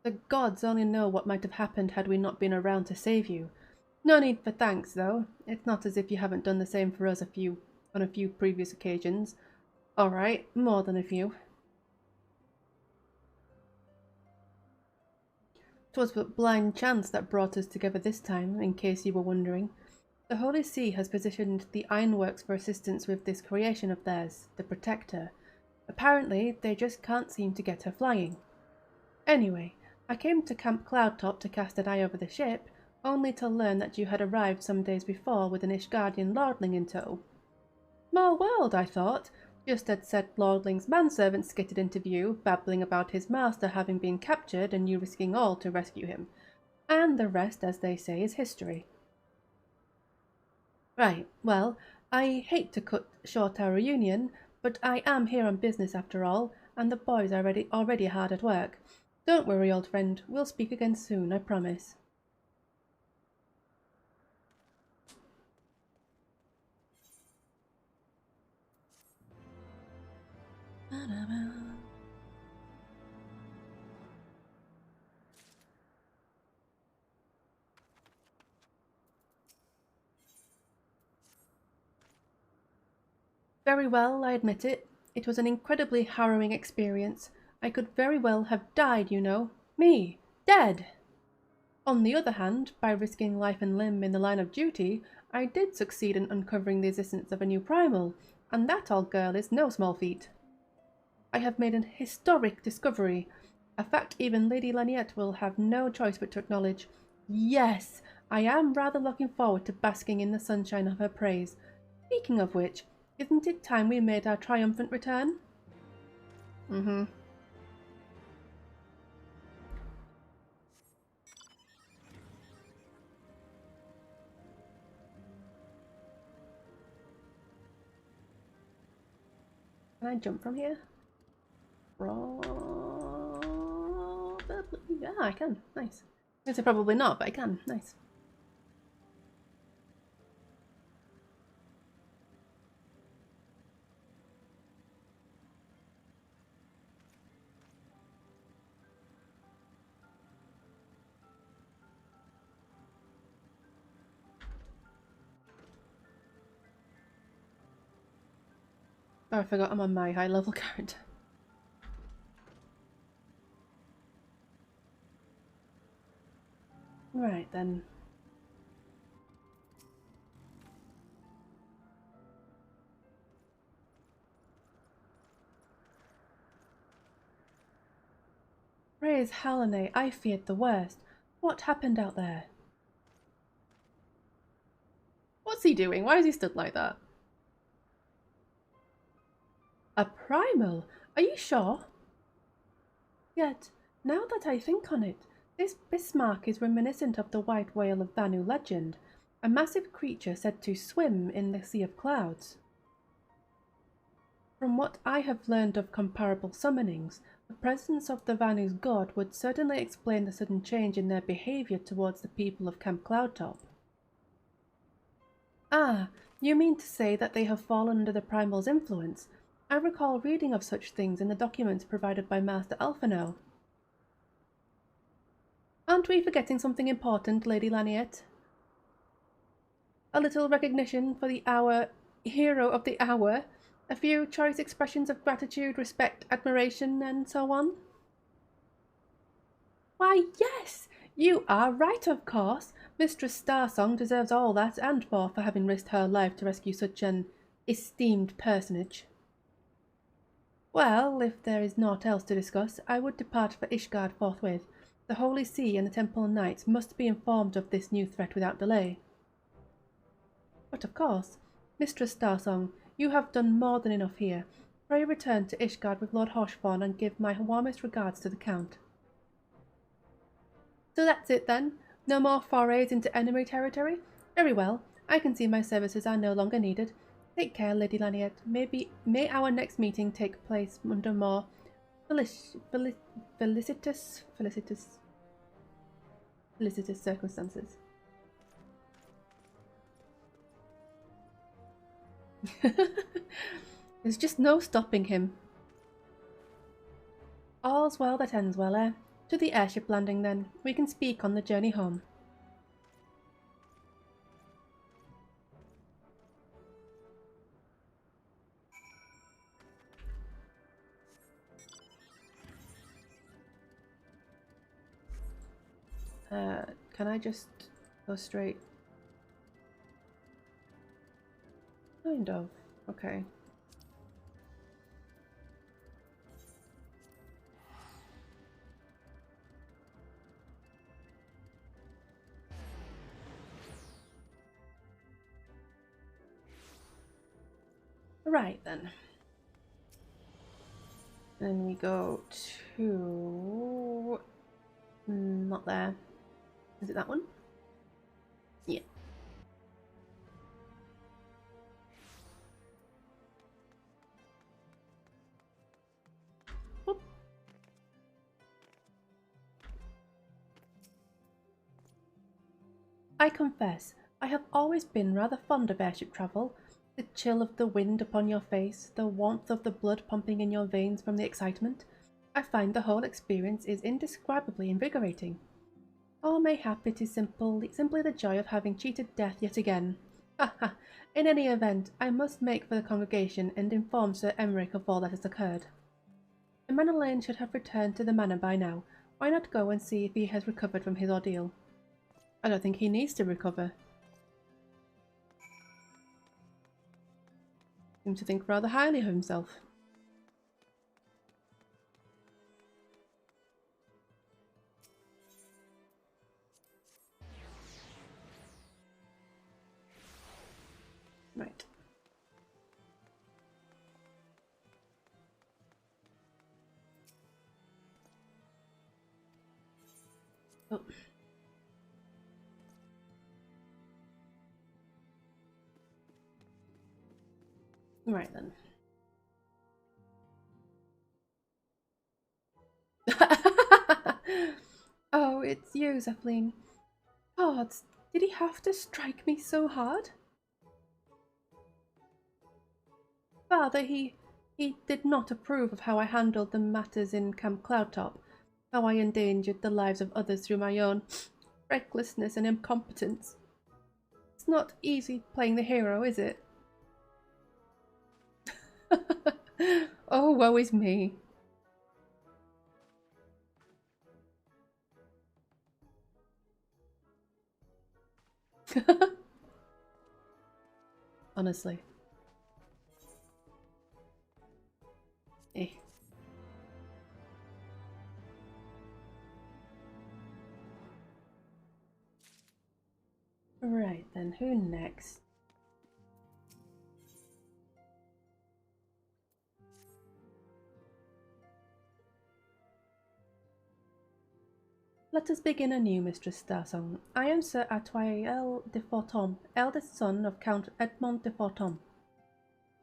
[SPEAKER 1] The gods only know what might have happened had we not been around to save you. No need for thanks, though. It's not as if you haven't done the same for us on a few previous occasions. All right, more than a few. 'Twas but blind chance that brought us together this time, in case you were wondering. The Holy See has positioned the Ironworks for assistance with this creation of theirs, the Protector. Apparently, they just can't seem to get her flying. Anyway, I came to Camp Cloudtop to cast an eye over the ship, only to learn that you had arrived some days before with an Ishgardian lordling in tow. Small world, I thought, just as said lordling's manservant skittered into view, babbling about his master having been captured and you risking all to rescue him. And the rest, as they say, is history. Right, well, I hate to cut short our reunion, but I am here on business after all, and the boys are already hard at work. Don't worry, old friend, we'll speak again soon, I promise. Very well, I admit it. It was an incredibly harrowing experience. I could very well have died, you know. Me, dead! On the other hand, by risking life and limb in the line of duty, I did succeed in uncovering the existence of a new primal, and that, old girl, is no small feat. I have made an historic discovery, a fact even Lady Laniette will have no choice but to acknowledge. Yes, I am rather looking forward to basking in the sunshine of her praise. Speaking of which, isn't it time we made our triumphant return? Mm-hmm. Can I jump from here? Yeah, I can. Nice. I say probably not, but I can. Nice. Oh, I forgot I'm on my high level character. Right then. Praise Hallownay, I feared the worst. What happened out there? What's he doing? Why is he stood like that? A primal? Are you sure? Yet, now that I think on it, this Bismarck is reminiscent of the white whale of Vanu legend, a massive creature said to swim in the sea of clouds. From what I have learned of comparable summonings, the presence of the Vanu's god would certainly explain the sudden change in their behaviour towards the people of Camp Cloudtop. Ah, you mean to say that they have fallen under the Primal's influence? I recall reading of such things in the documents provided by Master Alphino. Aren't we forgetting something important, Lady Laniette? A little recognition for our hero of the hour, a few choice expressions of gratitude, respect, admiration, and so on? Why, yes! You are right, of course. Mistress Starsong deserves all that and more for having risked her life to rescue such an esteemed personage. Well, if there is naught else to discuss, I would depart for Ishgard forthwith. The Holy See and the Temple Knights must be informed of this new threat without delay. But of course, Mistress Starsong, you have done more than enough here. Pray return to Ishgard with Lord Horshfawn and give my warmest regards to the Count. So that's it then? No more forays into enemy territory? Very well, I can see my services are no longer needed. Take care, Lady Laniette. May our next meeting take place under more felicitous circumstances. There's just no stopping him. All's well that ends well, eh? To the airship landing then. We can speak on the journey home. Can I just go straight? Kind of. Okay. Right then. Then we go to... not there. Is it that one? Yeah. Whoop. I confess, I have always been rather fond of airship travel. The chill of the wind upon your face, the warmth of the blood pumping in your veins from the excitement. I find the whole experience is indescribably invigorating. Or mayhap it is simply the joy of having cheated death yet again. Ha ha! In any event, I must make for the congregation and inform Sir Emmerich of all that has occurred. Manor Lane should have returned to the manor by now. Why not go and see if he has recovered from his ordeal? I don't think he needs to recover. Seems to think rather highly of himself. Right. Oh. Right then. Oh, it's you, Zeppelin. Gods, did he have to strike me so hard? Father, he did not approve of how I handled the matters in Camp Cloudtop, how I endangered the lives of others through my own recklessness and incompetence. It's not easy playing the hero, is it? Oh, woe is me. Honestly. Eh. Right then, who next? Let us begin anew, Mistress Starsong. I am Sir Atoyel de Fortom, eldest son of Count Edmond de Fortom.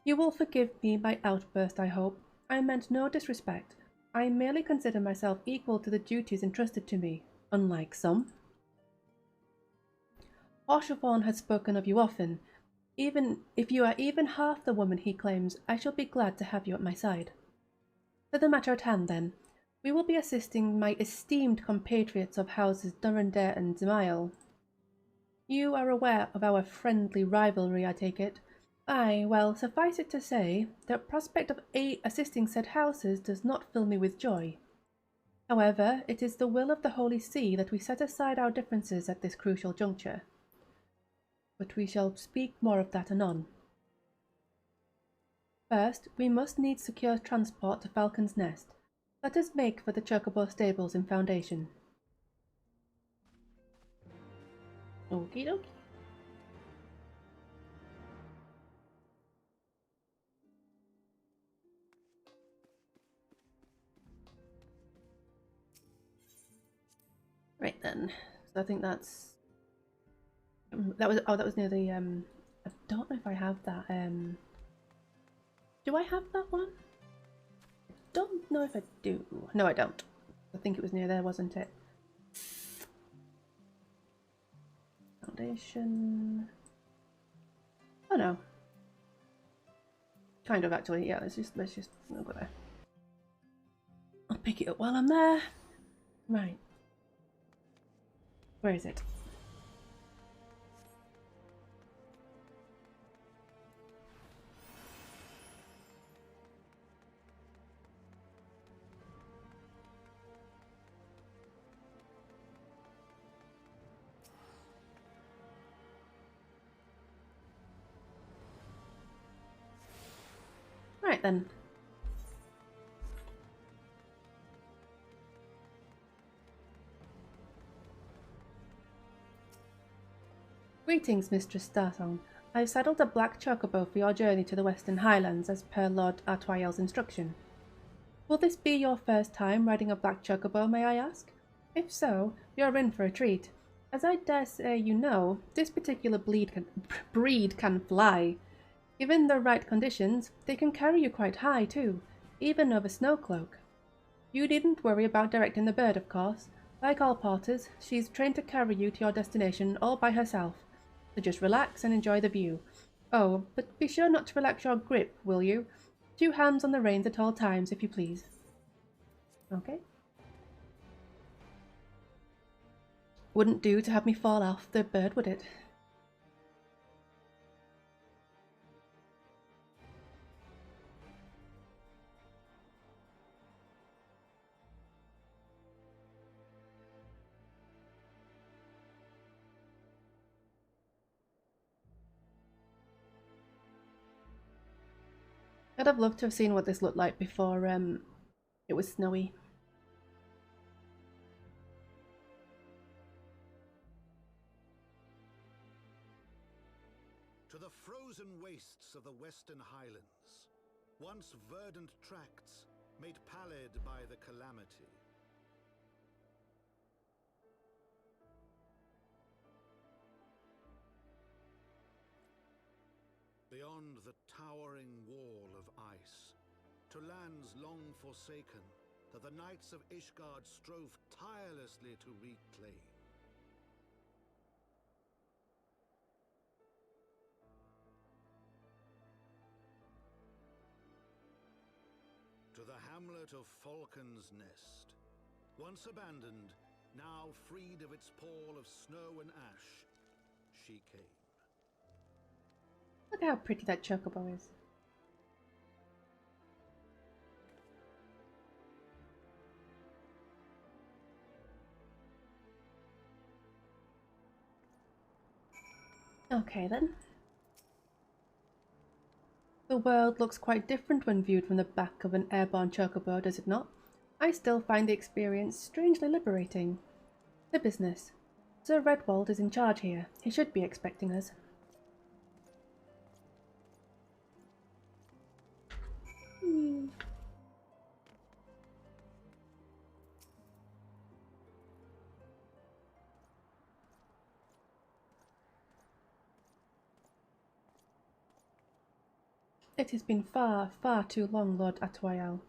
[SPEAKER 1] You will forgive me my outburst, I hope. I meant no disrespect. I merely consider myself equal to the duties entrusted to me, unlike some. Archivon has spoken of you often. Even if you are even half the woman he claims, I shall be glad to have you at my side. To the matter at hand, then. We will be assisting my esteemed compatriots of houses Durandare and Zemail. You are aware of our friendly rivalry, I take it. Aye, well, suffice it to say, the prospect of assisting said houses does not fill me with joy. However, it is the will of the Holy See that we set aside our differences at this crucial juncture. But we shall speak more of that anon. First, we must needs secure transport to Falcon's Nest. Let us make for the Chocobo stables in Foundation. Okie dokie. Right then. So I think that was near the I don't know if I have that do I have that one? I don't know if I do. No, I don't. I think it was near there, wasn't it? Foundation. Oh no. Kind of actually, yeah, let's just go there. I'll pick it up while I'm there. Right. Where is it? Right then. Greetings, Mistress Starsong. I've saddled a black chocobo for your journey to the Western Highlands as per Lord Artoyel's instruction. Will this be your first time riding a black chocobo, may I ask? If so, you're in for a treat. As I dare say you know, this particular breed can fly. Given the right conditions, they can carry you quite high too, even over snow cloak. You needn't worry about directing the bird, of course. Like all porters, she's trained to carry you to your destination all by herself. So just relax and enjoy the view. Oh, but be sure not to relax your grip, will you? 2 hands on the reins at all times, if you please. Okay. Wouldn't do to have me fall off the bird, would it? I'd have loved to have seen what this looked like before it was snowy.
[SPEAKER 7] To the frozen wastes of the Western Highlands, once verdant tracts made pallid by the calamity. Beyond the towering wall of ice, to lands long forsaken that the knights of Ishgard strove tirelessly to reclaim. To the hamlet of Falcon's Nest, once abandoned, now freed of its pall of snow and ash, she came.
[SPEAKER 1] Look how pretty that chocobo is. Okay then. The world looks quite different when viewed from the back of an airborne chocobo, does it not? I still find the experience strangely liberating. The business. Sir Redwald is in charge here. He should be expecting us. It has been far, far too long, Lord Atwael.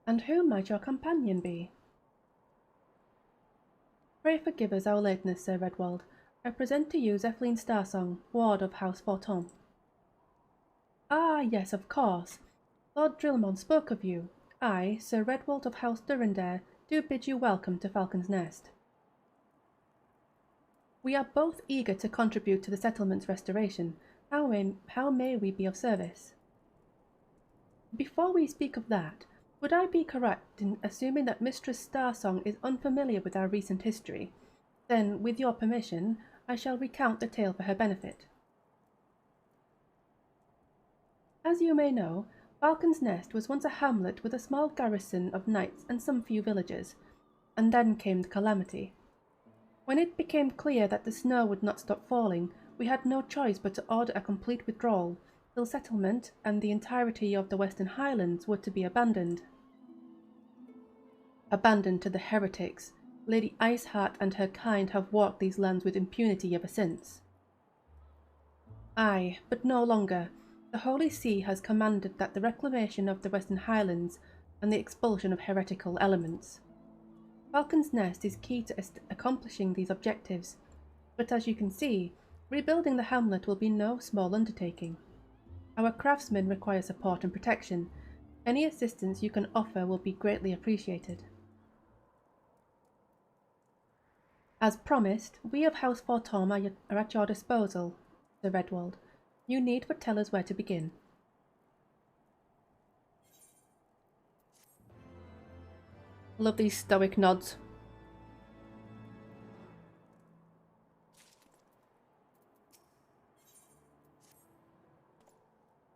[SPEAKER 1] And who might your companion be? Pray forgive us our lateness, Sir Redwald. I present to you Zephlin Starsong, ward of House Forton. Ah, yes, of course. Lord Drillmon spoke of you. I, Sir Redwald of House Durandare, do bid you welcome to Falcon's Nest. We are both eager to contribute to the settlement's restoration. How may we be of service? Before we speak of that, would I be correct in assuming that Mistress Starsong is unfamiliar with our recent history? Then, with your permission, I shall recount the tale for her benefit. As you may know, Falcon's Nest was once a hamlet with a small garrison of knights and some few villagers, and then came the calamity. When it became clear that the snow would not stop falling, we had no choice but to order a complete withdrawal, till settlement and the entirety of the Western Highlands were to be abandoned. Abandoned to the heretics, Lady Iceheart and her kind have walked these lands with impunity ever since. Aye, but no longer. The Holy See has commanded that the reclamation of the Western Highlands and the expulsion of heretical elements. Falcon's Nest is key to accomplishing these objectives, but as you can see, rebuilding the hamlet will be no small undertaking. Our craftsmen require support and protection. Any assistance you can offer will be greatly appreciated. As promised, we of House Forton are at your disposal, Sir Redwald. You need but tell us where to begin. Love these stoic nods.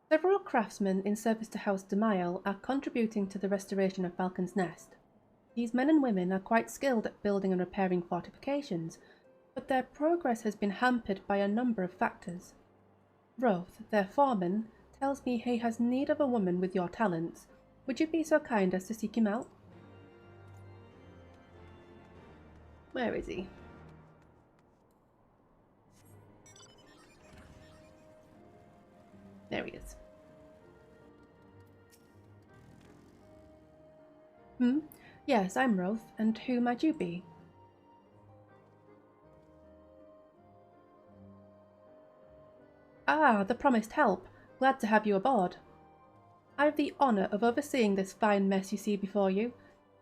[SPEAKER 1] Several craftsmen in service to House Demail are contributing to the restoration of Falcon's Nest. These men and women are quite skilled at building and repairing fortifications, but their progress has been hampered by a number of factors. Roth, their foreman, tells me he has need of a woman with your talents. Would you be so kind as to seek him out? Where is he? There he is. Yes, I'm Roth, and who might you be? Ah, the promised help. Glad to have you aboard. I've the honour of overseeing this fine mess you see before you.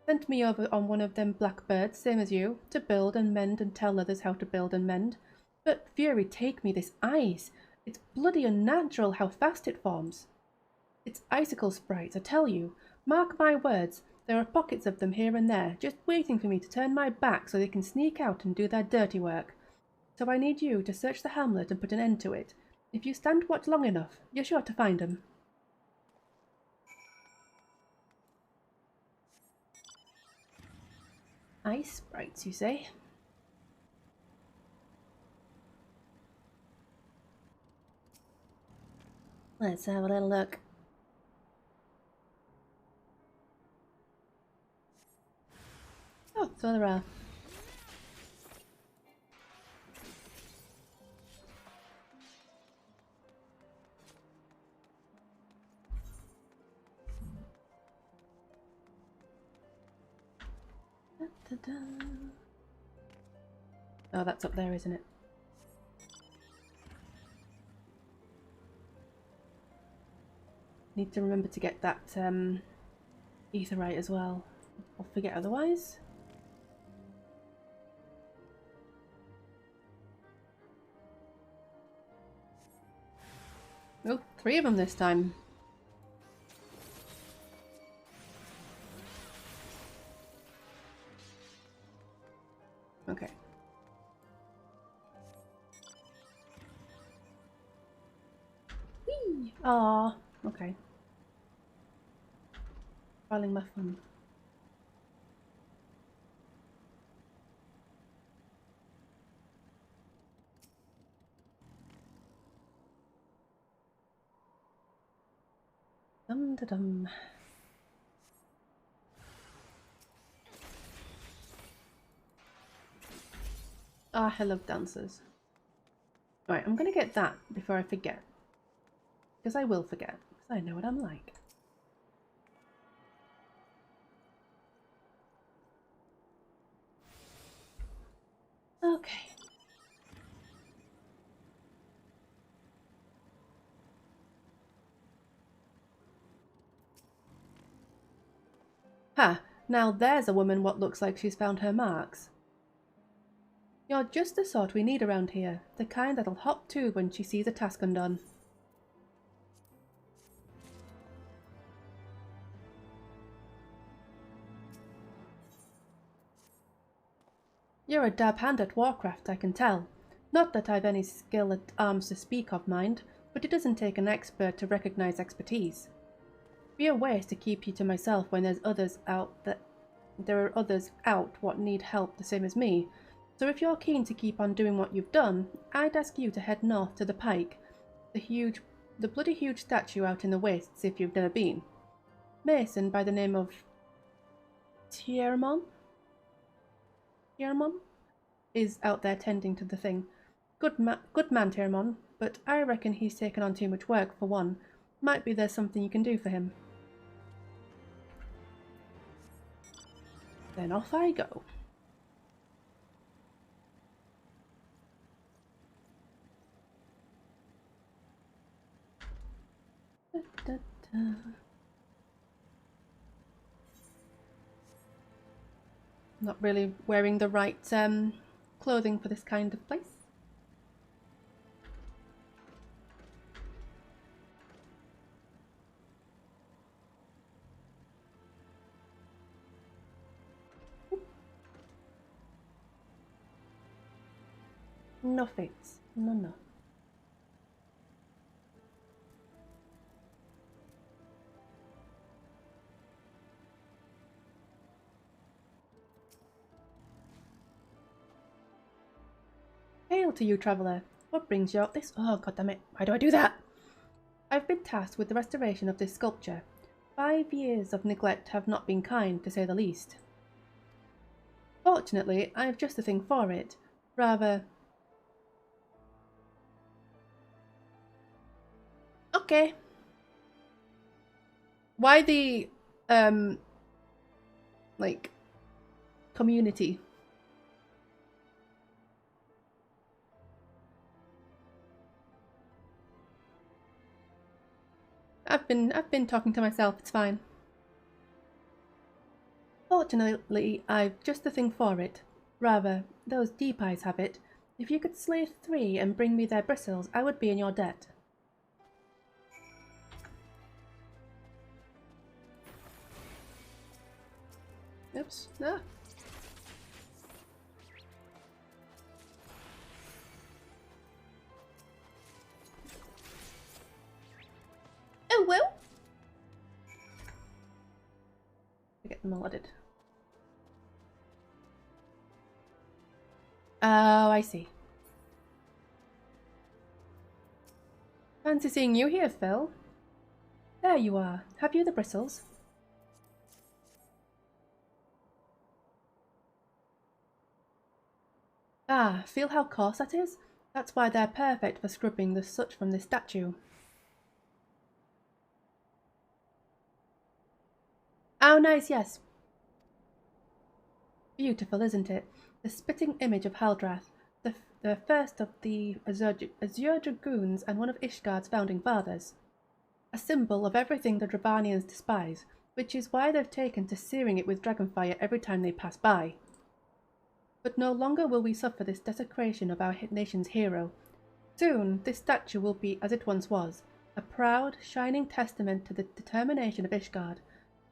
[SPEAKER 1] Sent me over on one of them blackbirds, same as you, to build and mend and tell others how to build and mend. But fury take me, this ice! It's bloody unnatural how fast it forms. It's icicle sprites, I tell you. Mark my words, there are pockets of them here and there, just waiting for me to turn my back so they can sneak out and do their dirty work. So I need you to search the hamlet and put an end to it. If you stand watch long enough, you're sure to find 'em. Ice sprites, you say? Let's have a little look. Oh, so there are. Da-da-da. Oh, that's up there, isn't it? Need to remember to get that etherite as well. I'll forget otherwise. Oh, 3 of them this time. Okay. Whee! Aww. Okay. Spoiling my fun. Dum da dum. Ah, I love dancers. Right, I'm gonna get that before I forget. Because I will forget. Because I know what I'm like. Okay. Ha! Now there's a woman what looks like she's found her marks. You're just the sort we need around here. The kind that'll hop to when she sees a task undone. You're a dab hand at warcraft, I can tell. Not that I've any skill at arms to speak of, mind, but it doesn't take an expert to recognize expertise. Fear ways to keep you to myself when there are others out what need help the same as me. So if you're keen to keep on doing what you've done, I'd ask you to head north to the Pike, the bloody huge statue out in the wastes if you've never been. Mason by the name of Tiermon is out there tending to the thing. Good man, Tiermon, but I reckon he's taken on too much work for one. Might be there's something you can do for him. Then off I go. Da, da, da. Not really wearing the right clothing for this kind of place. No fates. No. Hail to you, traveller. What brings you out this? Oh, goddammit. Why do I do that? I've been tasked with the restoration of this sculpture. 5 years of neglect have not been kind, to say the least. Fortunately, I have just the thing for it. Rather... Okay. Why the, like, community? I've been talking to myself, it's fine. Fortunately, I've just the thing for it. Rather, those deep eyes have it. If you could slay 3 and bring me their bristles, I would be in your debt. Oops. Ah. Oh well. I get them modded. Oh, I see. Fancy seeing you here, Phil. There you are. Have you the bristles? Ah, feel how coarse that is? That's why they're perfect for scrubbing the soot from this statue. Oh, nice, yes. Beautiful, isn't it? The spitting image of Haldrath, the first of the Azure Dragoons and one of Ishgard's founding fathers. A symbol of everything the Dravanians despise, which is why they've taken to searing it with dragonfire every time they pass by. But no longer will we suffer this desecration of our nation's hero. Soon, this statue will be as it once was, a proud, shining testament to the determination of Ishgard,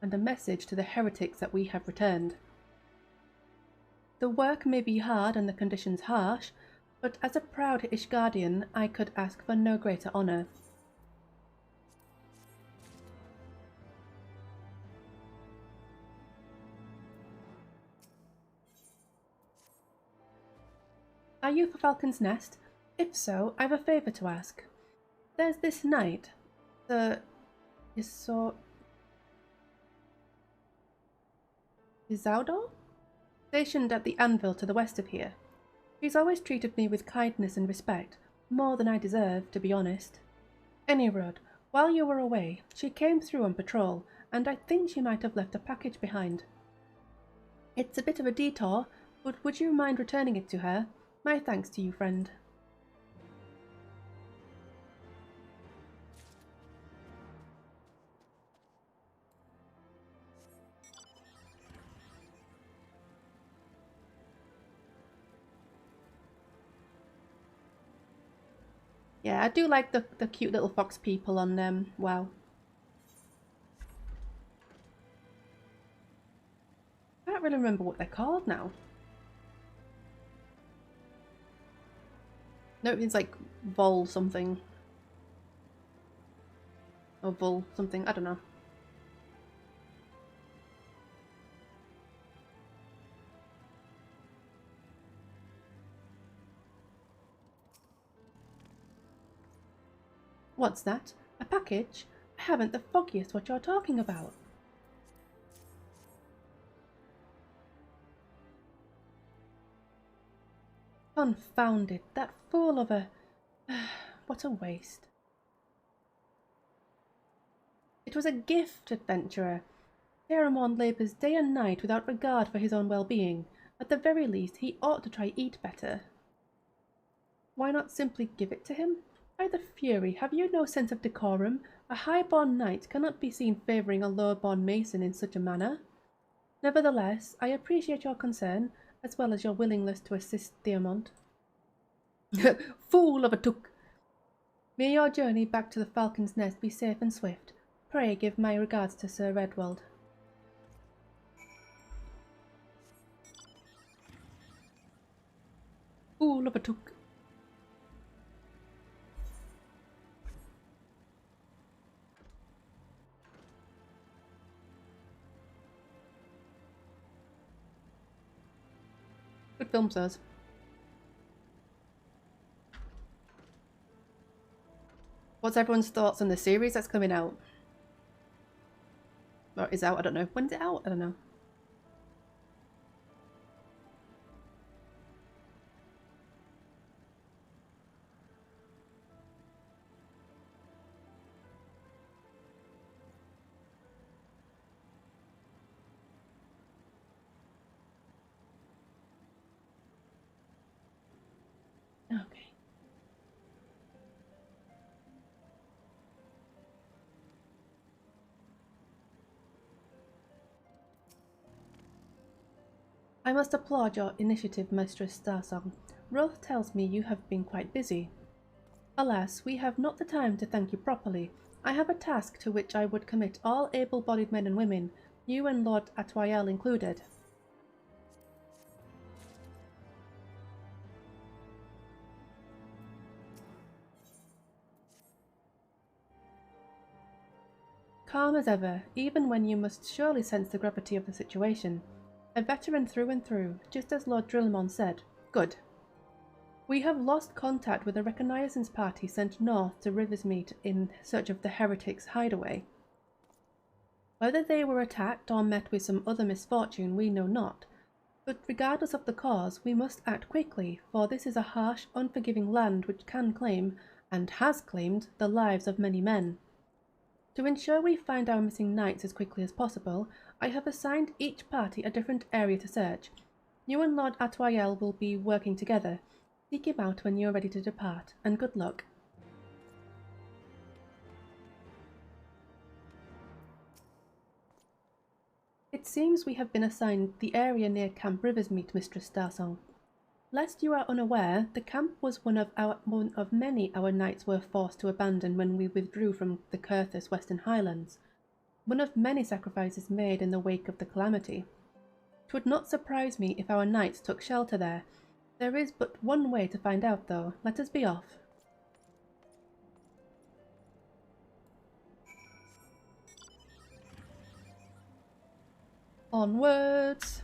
[SPEAKER 1] and a message to the heretics that we have returned. The work may be hard and the conditions harsh, but as a proud Ishgardian, I could ask for no greater honour. Are you for Falcon's Nest? If so, I've a favour to ask. There's this knight, the Izaudor? Stationed at the anvil to the west of here. She's always treated me with kindness and respect, more than I deserve, to be honest. Any road, while you were away, she came through on patrol, and I think she might have left a package behind. It's a bit of a detour, but would you mind returning it to her? My thanks to you, friend. Yeah, I do like the cute little fox people on WoW. I can't really remember what they're called now. No, it's like Vol something. Or Vol something, I don't know. What's that? A package? I haven't the foggiest what you're talking about. Confound it, that fool of a... what a waste. It was a gift, adventurer. Theramond labours day and night without regard for his own well-being. At the very least, he ought to try eat better. Why not simply give it to him? By the Fury, have you no sense of decorum? A high-born knight cannot be seen favouring a low-born mason in such a manner. Nevertheless, I appreciate your concern, as well as your willingness to assist Theramond. Fool of a took! May your journey back to the Falcon's Nest be safe and swift. Pray give my regards to Sir Redwald. Fool of a took! Good film, sirs. What's everyone's thoughts on the series that's coming out? Or is out, I don't know. When's it out? I don't know. Okay. I must applaud your initiative, Mistress Starsong. Roth tells me you have been quite busy. Alas, we have not the time to thank you properly. I have a task to which I would commit all able-bodied men and women, you and Lord Atwayel included. Calm as ever, even when you must surely sense the gravity of the situation. A veteran through and through, just as Lord Drilmon said. Good. We have lost contact with a reconnaissance party sent north to Riversmeet in search of the heretics' hideaway. Whether they were attacked or met with some other misfortune we know not, but regardless of the cause, we must act quickly, for this is a harsh, unforgiving land which can claim, and has claimed, the lives of many men. To ensure we find our missing knights as quickly as possible, I have assigned each party a different area to search. You and Lord Atoyel will be working together. Seek him out when you are ready to depart, and good luck. It seems we have been assigned the area near Camp Riversmeet, Mistress Starsong. Lest you are unaware, the camp was one of many our knights were forced to abandon when we withdrew from the Curthus Western Highlands. One of many sacrifices made in the wake of the calamity. 'Twould not surprise me if our knights took shelter there. There is but one way to find out, though. Let us be off. Onwards!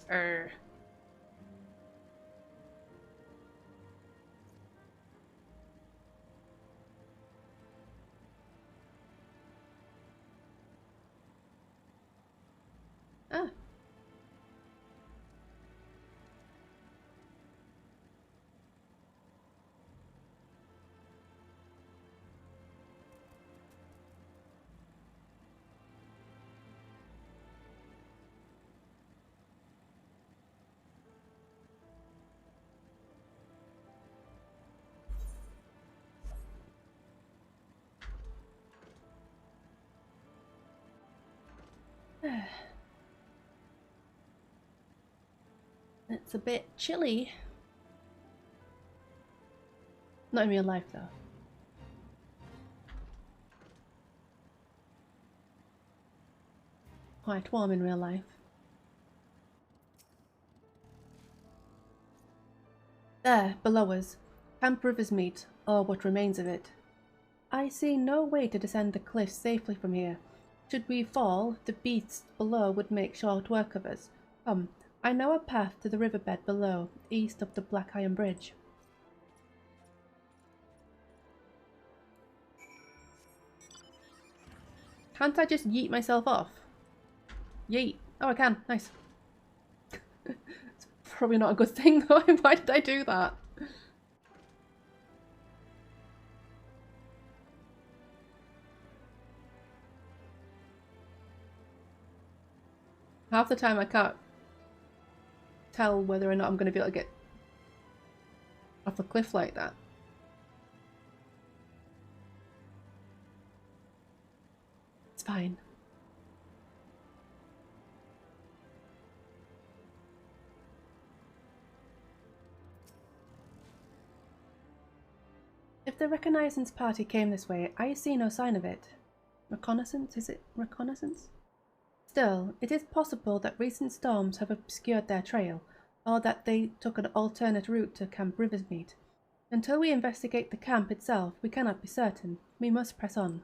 [SPEAKER 1] Ah. It's a bit chilly. Not in real life, though. Quite warm in real life. There, below us, Camp Riversmeet, or what remains of it. I see no way to descend the cliffs safely from here. Should we fall, the beasts below would make short work of us. Come, I know a path to the riverbed below, east of the Black Iron Bridge. Can't I just yeet myself off? Yeet. Oh, I can. Nice. It's probably not a good thing, though. Why did I do that? Half the time I can't tell whether or not I'm going to be able to get off a cliff like that. It's fine. If the reconnaissance party came this way, I see no sign of it. Reconnaissance? Is it reconnaissance? Still, it is possible that recent storms have obscured their trail, or that they took an alternate route to Camp Riversmeet. Until we investigate the camp itself, we cannot be certain. We must press on.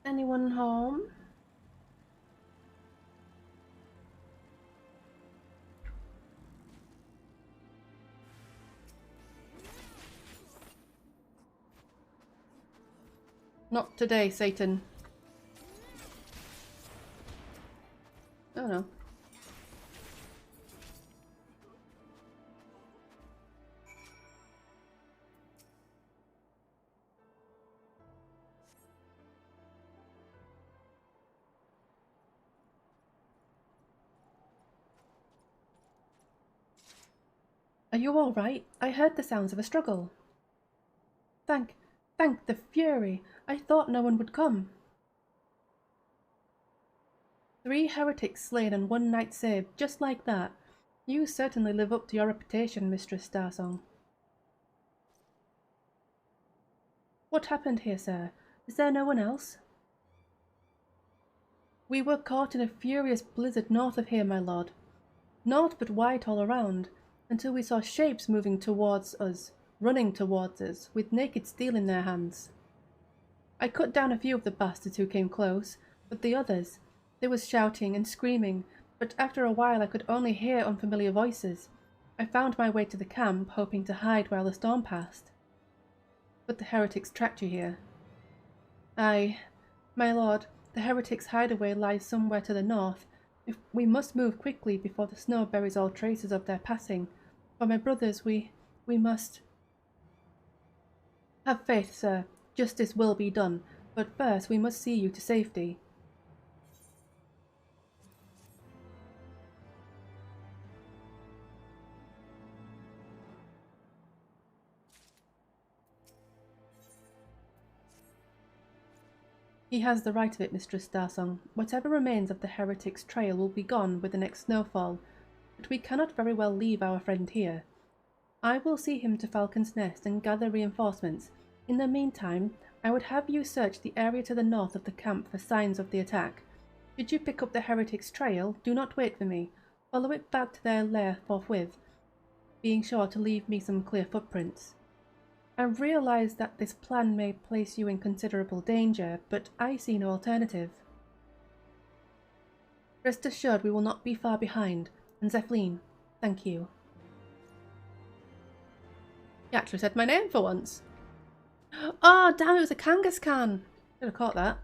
[SPEAKER 1] Anyone home? Not today, Satan. Oh no. Are you all right? I heard the sounds of a struggle. Thank Thank the Fury! I thought no one would come. 3 heretics slain and 1 knight saved, just like that. You certainly live up to your reputation, Mistress Starsong. What happened here, sir? Is there no one else? We were caught in a furious blizzard north of here, my lord. Naught but white all around, until we saw shapes moving towards us, running towards us, with naked steel in their hands. I cut down a few of the bastards who came close, but the others, there was shouting and screaming, but after a while I could only hear unfamiliar voices. I found my way to the camp, hoping to hide while the storm passed. But the heretics tracked you here. Aye, my lord, the heretics' hideaway lies somewhere to the north. If we must move quickly before the snow buries all traces of their passing. For my brothers, we must... Have faith, sir. Justice will be done. But first we must see you to safety. He has the right of it, Mistress Starsong. Whatever remains of the heretic's trail will be gone with the next snowfall, but we cannot very well leave our friend here. I will see him to Falcon's Nest and gather reinforcements. In the meantime, I would have you search the area to the north of the camp for signs of the attack. Should you pick up the heretic's trail, do not wait for me. Follow it back to their lair forthwith, being sure to leave me some clear footprints. I realize that this plan may place you in considerable danger, but I see no alternative. Rest assured we will not be far behind, and Zephlin, thank you. You actually said my name for once. Oh, damn, it was a Kangaskhan. Should have caught that.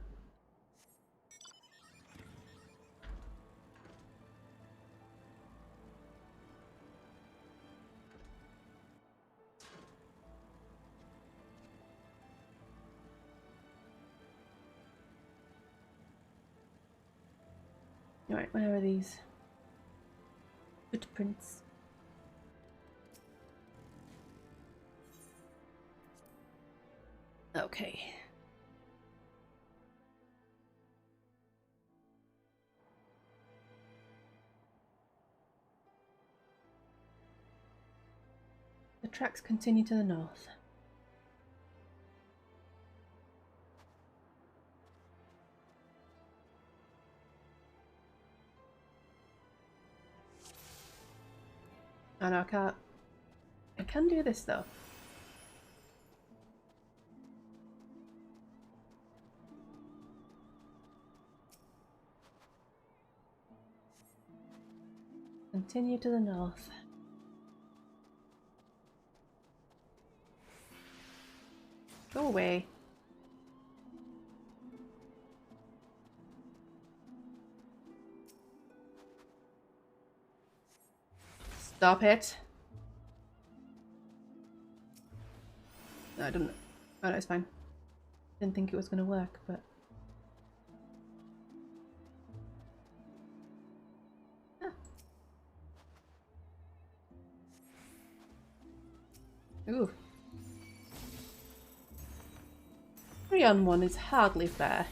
[SPEAKER 1] Right, where are these footprints? Okay. The tracks continue to the north. Oh no, I can't. I can do this though. Continue to the north. Go away. Stop it. No, I didn't. Oh, no, it's fine. Didn't think it was going to work, but... Ah. Ooh. 3-on-1 is hardly fair.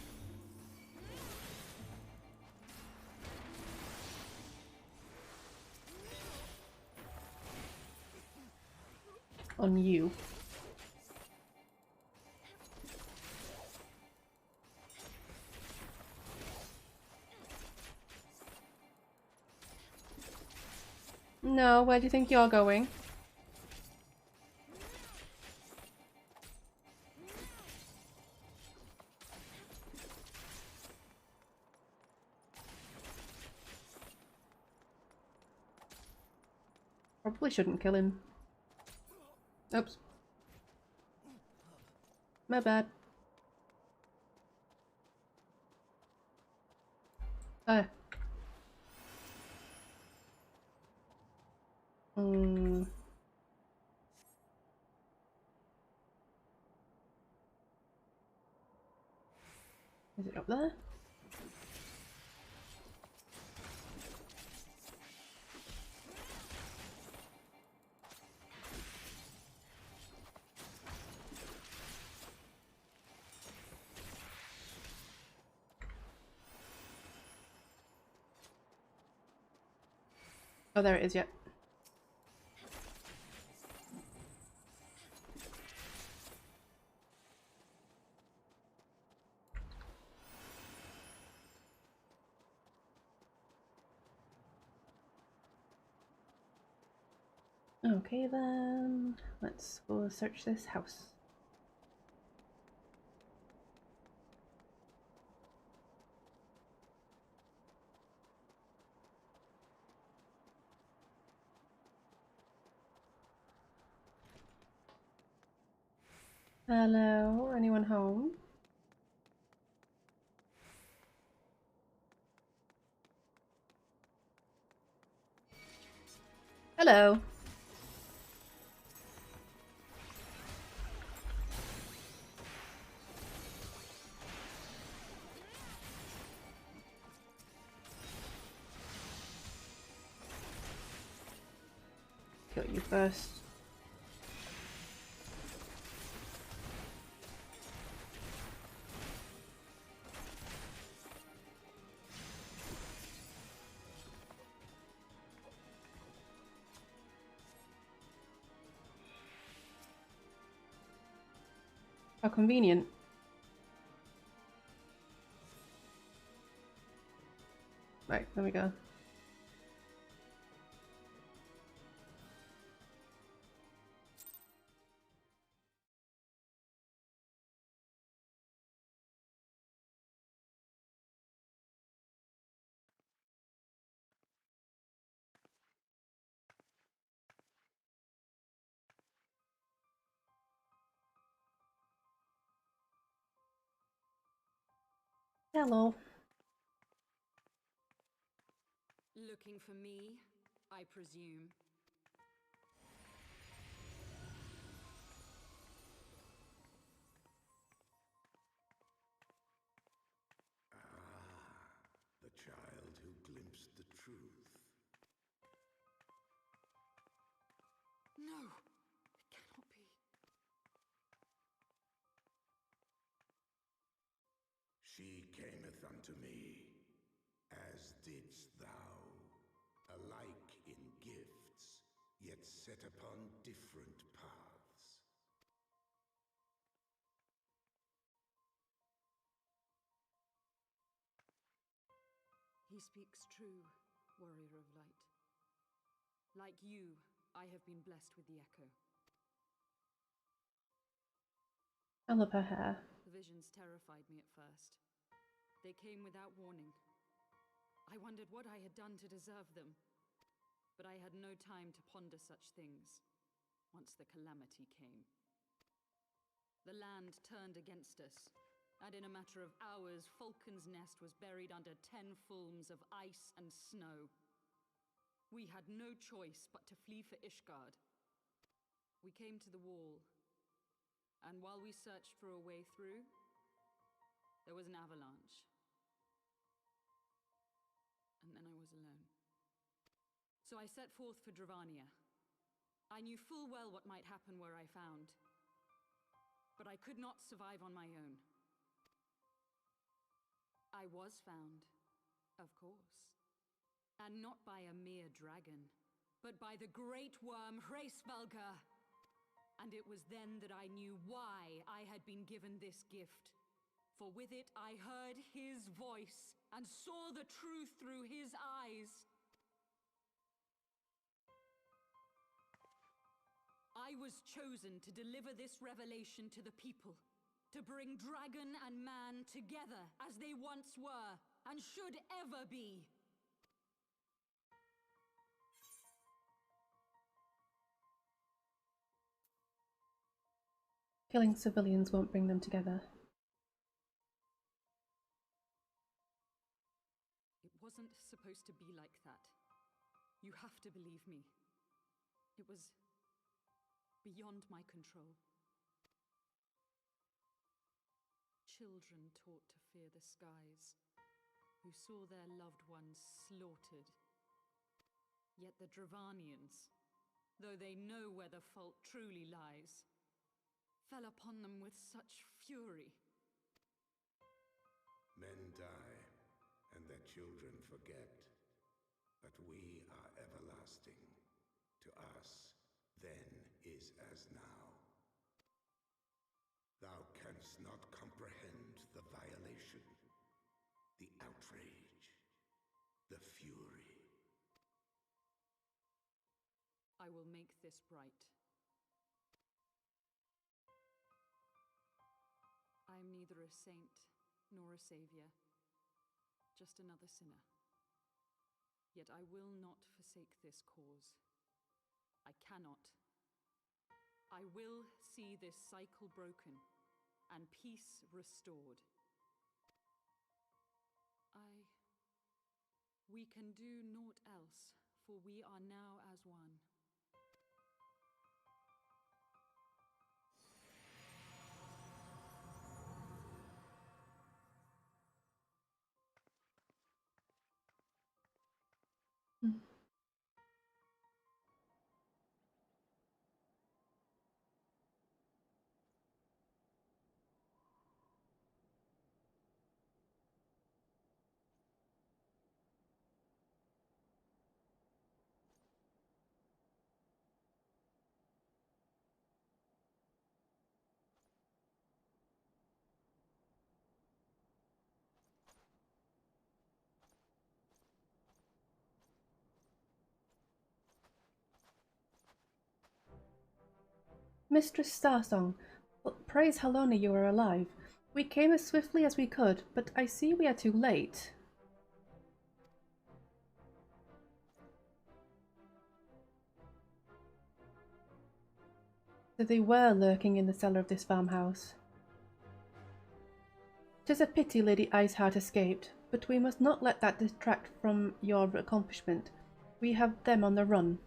[SPEAKER 1] On you. No, where do you think you're going? Probably shouldn't kill him. Oops. My bad. Ah. Is it up there? Oh, there it is, yep. Okay then, let's go search this house. Hello, anyone home? Hello. Kill you first. How convenient. Right, there we go. Hello.
[SPEAKER 8] Looking for me, I presume.
[SPEAKER 5] The child who glimpsed the truth.
[SPEAKER 8] No, it cannot be.
[SPEAKER 5] She cameth unto me, as didst thou, alike in gifts, yet set upon different paths.
[SPEAKER 8] He speaks true, warrior of light. Like you, I have been blessed with the echo.
[SPEAKER 1] I love her hair.
[SPEAKER 8] The visions terrified me at first. They came without warning. I wondered what I had done to deserve them. But I had no time to ponder such things, once the calamity came. The land turned against us, and in a matter of hours, Falcon's Nest was buried under 10 fulms of ice and snow. We had no choice but to flee for Ishgard. We came to the wall, and while we searched for a way through, there was an avalanche. And then I was alone. So I set forth for Dravania. I knew full well what might happen where I found. But I could not survive on my own. I was found, of course. And not by a mere dragon, but by the great worm Hraesvelgr. And it was then that I knew why I had been given this gift. For with it I heard his voice and saw the truth through his eyes. I was chosen to deliver this revelation to the people, to bring dragon and man together as they once were and should ever be.
[SPEAKER 1] Killing civilians won't bring them together.
[SPEAKER 8] It wasn't supposed to be like that. You have to believe me. It was beyond my control. Children taught to fear the skies, who saw their loved ones slaughtered. Yet the Dravanians, though they know where the fault truly lies, fell upon them with such fury.
[SPEAKER 5] Men die, and their children forget. but we are everlasting. To us, then is as now. Thou canst not comprehend the violation, the outrage, the fury.
[SPEAKER 8] I will make this right. I am neither a saint nor a savior, just another sinner. Yet I will not forsake this cause. I cannot. I will see this cycle broken and peace restored. We can do naught else, for we are now as one.
[SPEAKER 1] Mistress Starsong, praise Halona you are alive. We came as swiftly as we could, but I see we are too late. So they were lurking in the cellar of this farmhouse. 'Tis a pity Lady Iceheart escaped, but we must not let that detract from your accomplishment. We have them on the run.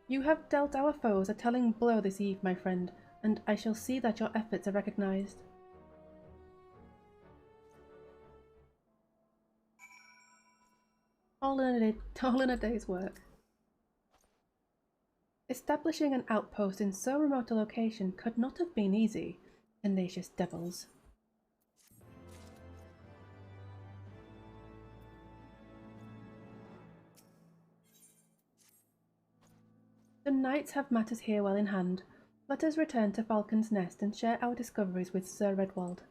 [SPEAKER 1] You have dealt our foes a telling blow this eve, my friend, and I shall see that your efforts are recognized. All in a day's work. Establishing an outpost in so remote a location could not have been easy. Tenacious devils. The knights have matters here well in hand. Let us return to Falcon's Nest and share our discoveries with Sir Redwald.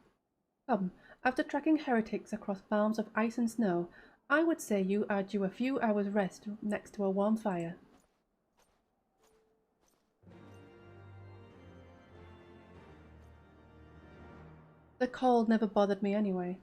[SPEAKER 1] Come, after tracking heretics across farms of ice and snow, I would say you are due a few hours' rest next to a warm fire. The cold never bothered me anyway.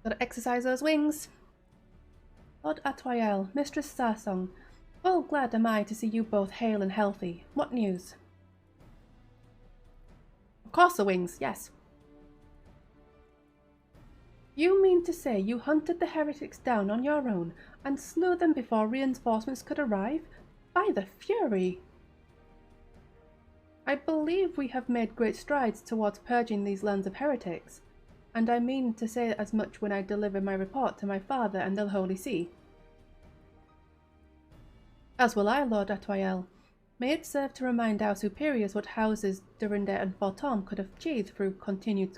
[SPEAKER 1] Gotta exercise those wings. Lord Atwayel, Mistress Starsong, full glad am I to see you both hale and healthy. What news? Of course the wings, yes. You mean to say you hunted the heretics down on your own and slew them before reinforcements could arrive? By the Fury! I believe we have made great strides towards purging these lands of heretics, and I mean to say as much when I deliver my report to my father and the Holy See. As will I, Lord Atwayel. May it serve to remind our superiors what houses Durinde and Fortom could have achieved through continued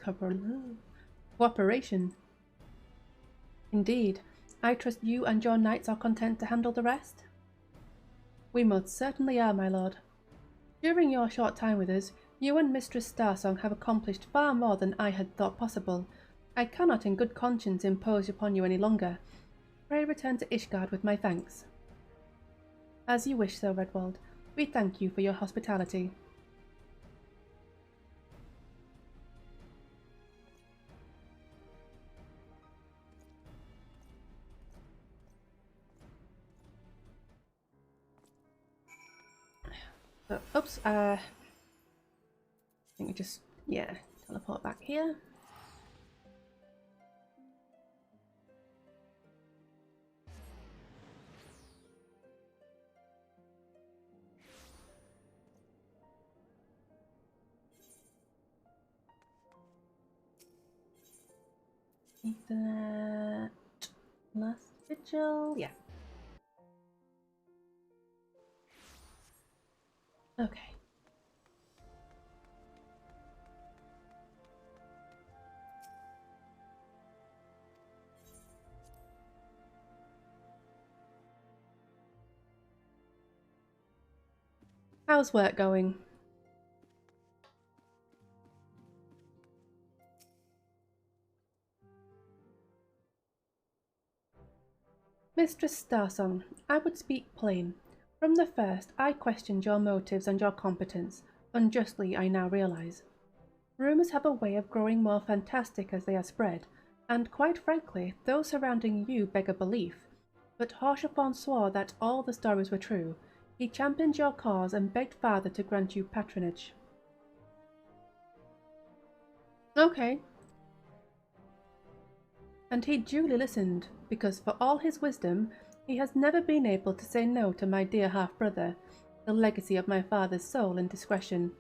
[SPEAKER 1] cooperation. Indeed, I trust you and your knights are content to handle the rest? We most certainly are, my lord. During your short time with us, you and Mistress Starsong have accomplished far more than I had thought possible. I cannot in good conscience impose upon you any longer. Pray return to Ishgard with my thanks. As you wish, Sir Redwald. We thank you for your hospitality. So, oops, I think we just, yeah, teleport back here. Ethernet, last vigil, yeah. Okay. How's work going? Mistress Starsong, I would speak plain. From the first, I questioned your motives and your competence. Unjustly, I now realize. Rumors have a way of growing more fantastic as they are spread, and quite frankly, those surrounding you beg a belief. But Harshathorn swore that all the stories were true. He championed your cause and begged Father to grant you patronage. Okay. And he duly listened, because for all his wisdom, he has never been able to say no to my dear half-brother, the legacy of my father's soul and discretion.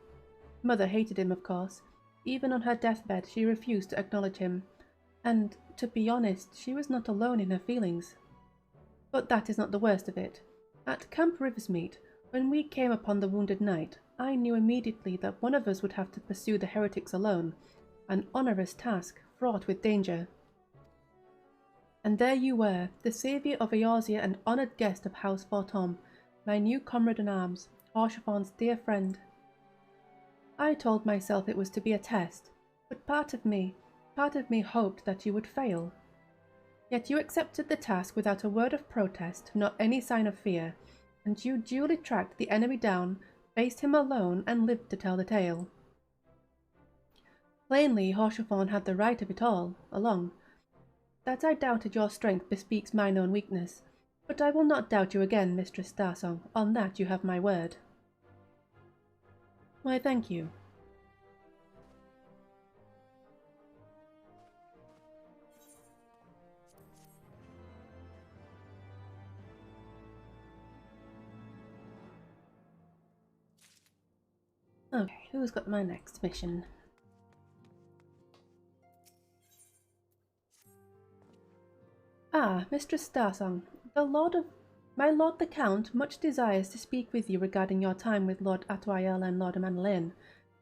[SPEAKER 1] Mother hated him, of course. Even on her deathbed, she refused to acknowledge him. And, to be honest, she was not alone in her feelings. But that is not the worst of it. At Camp Riversmeet, when we came upon the wounded knight, I knew immediately that one of us would have to pursue the heretics alone, an onerous task, fraught with danger. And there you were, the saviour of Eorzea and honoured guest of House Fortom, my new comrade in arms, Harshathorn's dear friend. I told myself it was to be a test, but part of me hoped that you would fail. Yet you accepted the task without a word of protest, nor any sign of fear, and you duly tracked the enemy down, faced him alone, and lived to tell the tale. Plainly, Harshathorn had the right of it all, along. That I doubted your strength bespeaks mine own weakness, but I will not doubt you again, Mistress Starsong. On that you have my word. Why, thank you. Okay, who's got my next mission? Ah, Mistress Starsong, my lord the Count much desires to speak with you regarding your time with Lord Atwael and Lord Manolin.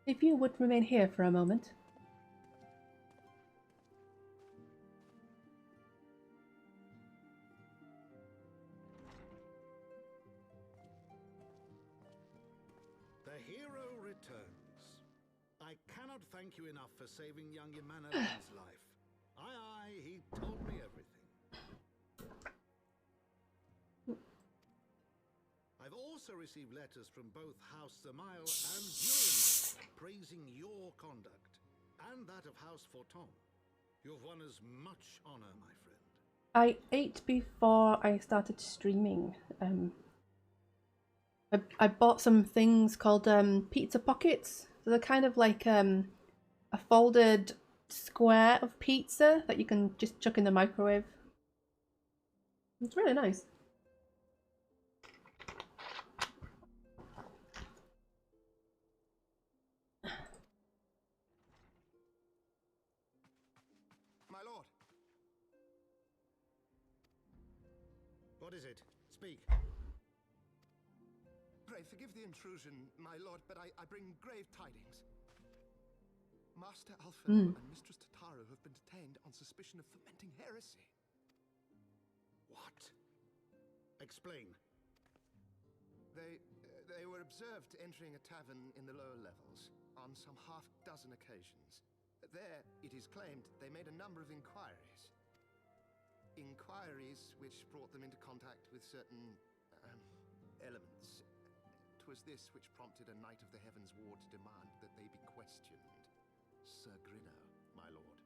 [SPEAKER 1] If you would remain here for a moment.
[SPEAKER 7] The hero returns. I cannot thank you enough for saving young Emanolin's life. Aye, he told me everything. I've also received letters from both House Zamail and Durand praising your conduct, and that of House Fortom. You've won as much honor, my friend.
[SPEAKER 1] I ate before I started streaming. I bought some things called pizza pockets. So they're kind of like a folded square of pizza that you can just chuck in the microwave. It's really nice.
[SPEAKER 9] My lord.
[SPEAKER 7] What is it? Speak.
[SPEAKER 9] Pray forgive the intrusion, my lord, but I bring grave tidings. Master Alphino and Mistress Tataru have been detained on suspicion of fomenting heresy.
[SPEAKER 7] What? Explain.
[SPEAKER 9] They were observed entering a tavern in the lower levels on some half-dozen occasions. There, it is claimed, they made a number of inquiries. Inquiries which brought them into contact with certain elements. 'Twas this which prompted a Knight of the Heavens Ward to demand that they be questioned. Sir Grinno, my lord.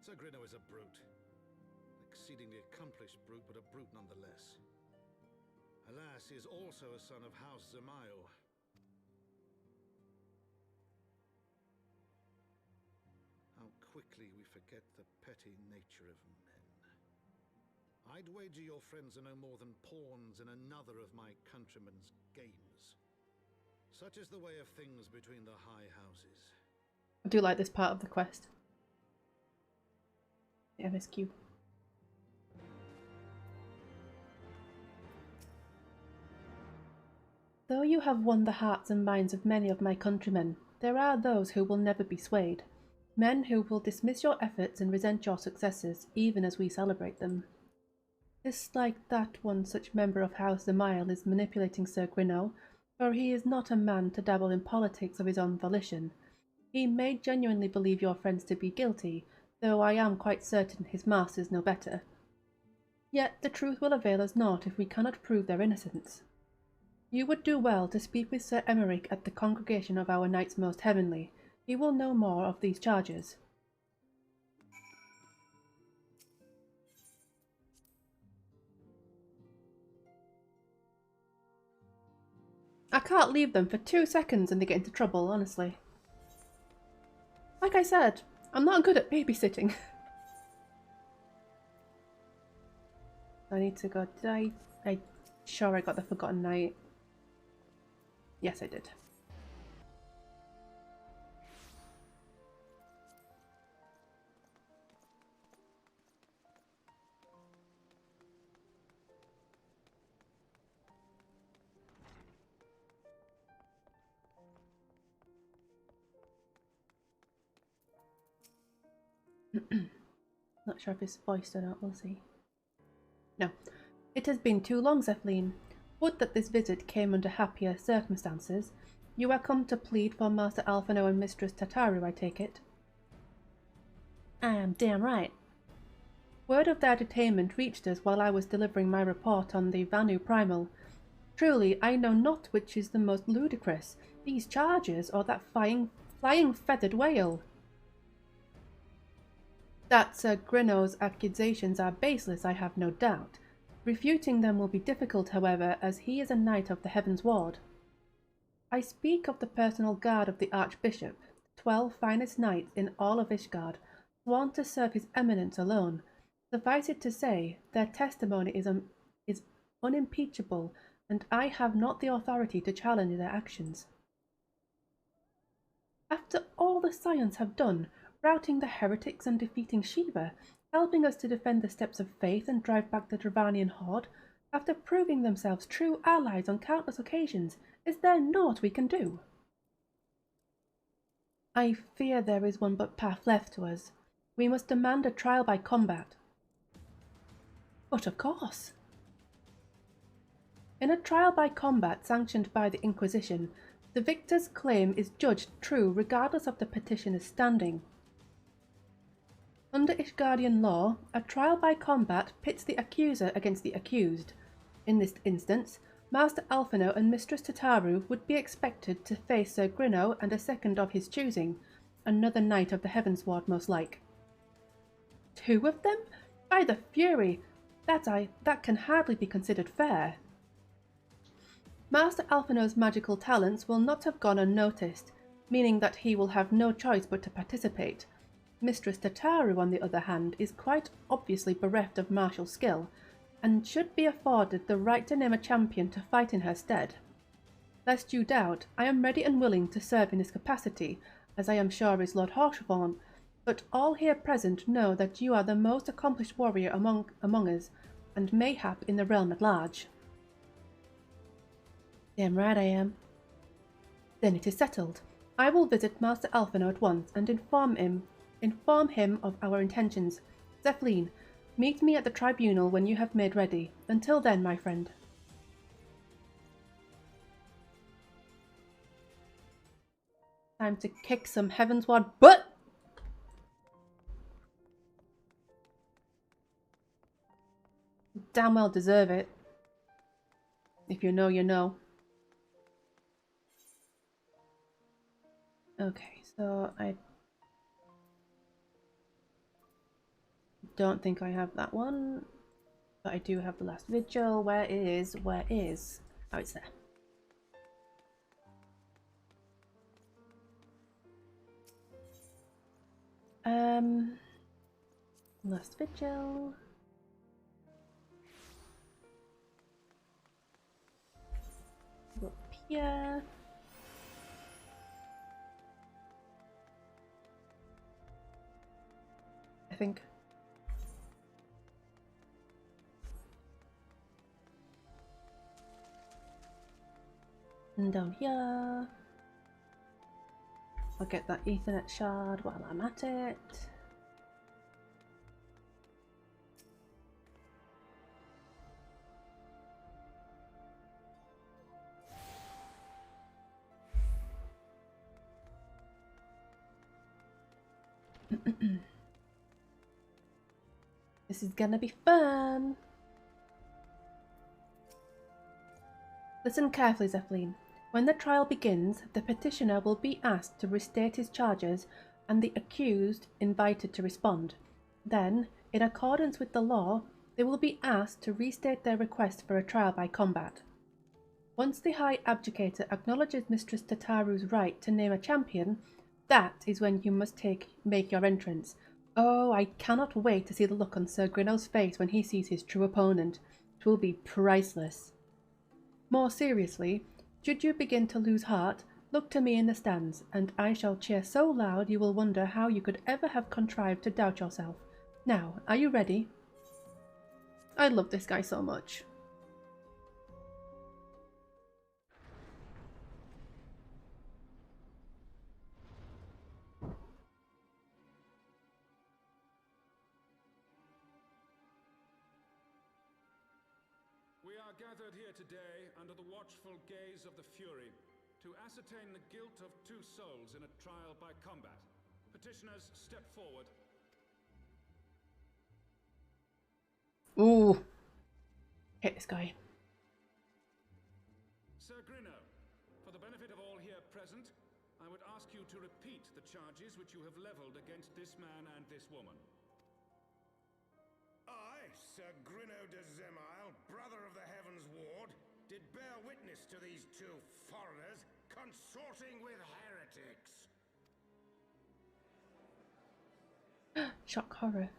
[SPEAKER 7] Sir Grinno is a brute. An exceedingly accomplished brute, but a brute nonetheless. alas, is also a son of House Zamayo. How quickly we forget the petty nature of men. I'd wager your friends are no more than pawns in another of my countrymen's games. Such is the way of things between the high houses.
[SPEAKER 1] I do like this part of the quest. The MSQ. Though you have won the hearts and minds of many of my countrymen, there are those who will never be swayed. Men who will dismiss your efforts and resent your successes, even as we celebrate them. 'Tis like that one such member of House Zamail is manipulating Sir Grinnell, for he is not a man to dabble in politics of his own volition. He may genuinely believe your friends to be guilty, though I am quite certain his masters know better. Yet the truth will avail us naught if we cannot prove their innocence. You would do well to speak with Sir Emmerich at the congregation of our Knights Most Heavenly. He will know more of these charges. I can't leave them for 2 seconds and they get into trouble, honestly. Like I said, I'm not good at babysitting. I need to go. Did I sure I got the Forgotten Knight. Yes, I did. Not sure if it's voiced or not, we'll see. No. It has been too long, Zephyline. Would that this visit came under happier circumstances. You are come to plead for Master Alphino and Mistress Tataru, I take it. I am damn right. Word of their detainment reached us while I was delivering my report on the Vanu Primal. Truly, I know not which is the most ludicrous, these charges or that flying feathered whale. That Sir Grinnell's accusations are baseless, I have no doubt. Refuting them will be difficult, however, as he is a knight of the Heaven's Ward. I speak of the personal guard of the Archbishop, 12 finest knights in all of Ishgard, sworn to serve his eminence alone. Suffice it to say, their testimony is unimpeachable, and I have not the authority to challenge their actions. After all the Scions have done, routing the heretics and defeating Shiva, helping us to defend the steps of faith and drive back the Dravanian horde, after proving themselves true allies on countless occasions, is there naught we can do? I fear there is one but path left to us. We must demand a trial by combat. But of course. In a trial by combat sanctioned by the Inquisition, the victor's claim is judged true regardless of the petitioner's standing. Under Ishgardian law, a trial by combat pits the accuser against the accused. In this instance, Master Alphino and Mistress Tataru would be expected to face Sir Grinno and a second of his choosing, another knight of the Heaven's Ward most like. 2 of them? By the Fury! That can hardly be considered fair. Master Alphino's magical talents will not have gone unnoticed, meaning that he will have no choice but to participate. Mistress Tataru, on the other hand, is quite obviously bereft of martial skill, and should be afforded the right to name a champion to fight in her stead. Lest you doubt, I am ready and willing to serve in this capacity, as I am sure is Lord Harshavorn, but all here present know that you are the most accomplished warrior among us, and mayhap in the realm at large. Damn right I am. Then it is settled. I will visit Master Alphino at once and inform him of our intentions. Zephyline, meet me at the tribunal when you have made ready. Until then, my friend. Time to kick some Heavensward butt! Damn well deserve it. If you know, you know. Okay, so I don't think I have that one. But I do have the last vigil. Where is? Oh, it's there. Last vigil. Go up here. I think. And down here. I'll get that Ethernet shard while I'm at it. This is gonna be fun! Listen carefully, Zephyline. When the trial begins, the petitioner will be asked to restate his charges and the accused invited to respond. Then, in accordance with the law, they will be asked to restate their request for a trial by combat. Once the High Abjugator acknowledges Mistress Tataru's right to name a champion, that is when you must make your entrance. Oh, I cannot wait to see the look on Sir Grinnell's face when he sees his true opponent. It will be priceless. More seriously, should you begin to lose heart, look to me in the stands, and I shall cheer so loud you will wonder how you could ever have contrived to doubt yourself. Now, are you ready? I love this guy so much.
[SPEAKER 10] We are gathered here today under the watchful gaze of the Fury to ascertain the guilt of 2 souls in a trial by combat. Petitioners, step forward.
[SPEAKER 1] Ooh. Hit this guy.
[SPEAKER 10] Sir Grinno, for the benefit of all here present, I would ask you to repeat the charges which you have leveled against this man and this woman.
[SPEAKER 5] I, Sir Grinno de Zemile, brother of the Heavens Ward, did bear witness to these 2 foreigners consorting with heretics.
[SPEAKER 1] Shock horror.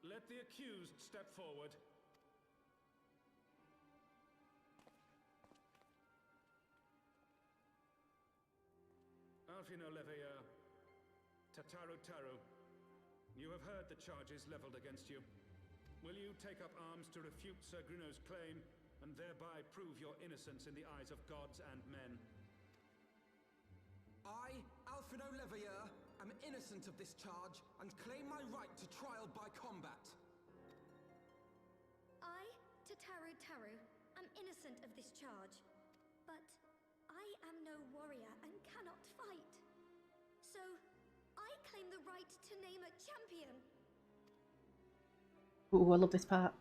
[SPEAKER 10] Let the accused step forward. Alfino Leveilleur, Tataru Taru, you have heard the charges leveled against you. Will you take up arms to refute Sir Grinno's claim, and thereby prove your innocence in the eyes of gods and men?
[SPEAKER 6] I, Alfino Leveilleur, am innocent of this charge, and claim my right to trial by combat.
[SPEAKER 4] I, Tataru Taru, am innocent of this charge, but I am no warrior and cannot fight. So, I claim the right to name a champion.
[SPEAKER 1] Ooh, I love this part.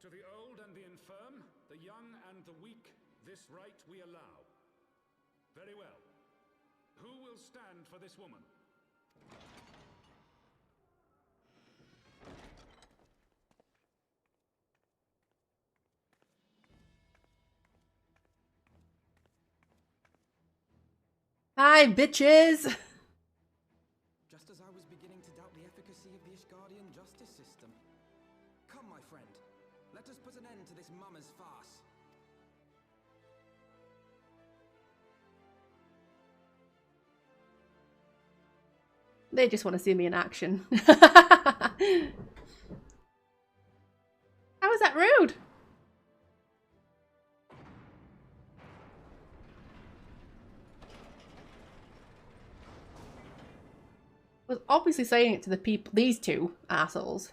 [SPEAKER 10] To the old and the infirm, the young and the weak, this right we allow. Very well. Who will stand for this woman?
[SPEAKER 1] Hi, bitches!
[SPEAKER 6] Just as I was beginning to doubt the efficacy of the Ishgardian justice system. Come, my friend. Let us put an end to this mummer's farce.
[SPEAKER 1] They just want to see me in action. How is that rude? Was obviously saying it to the people, these 2 assholes.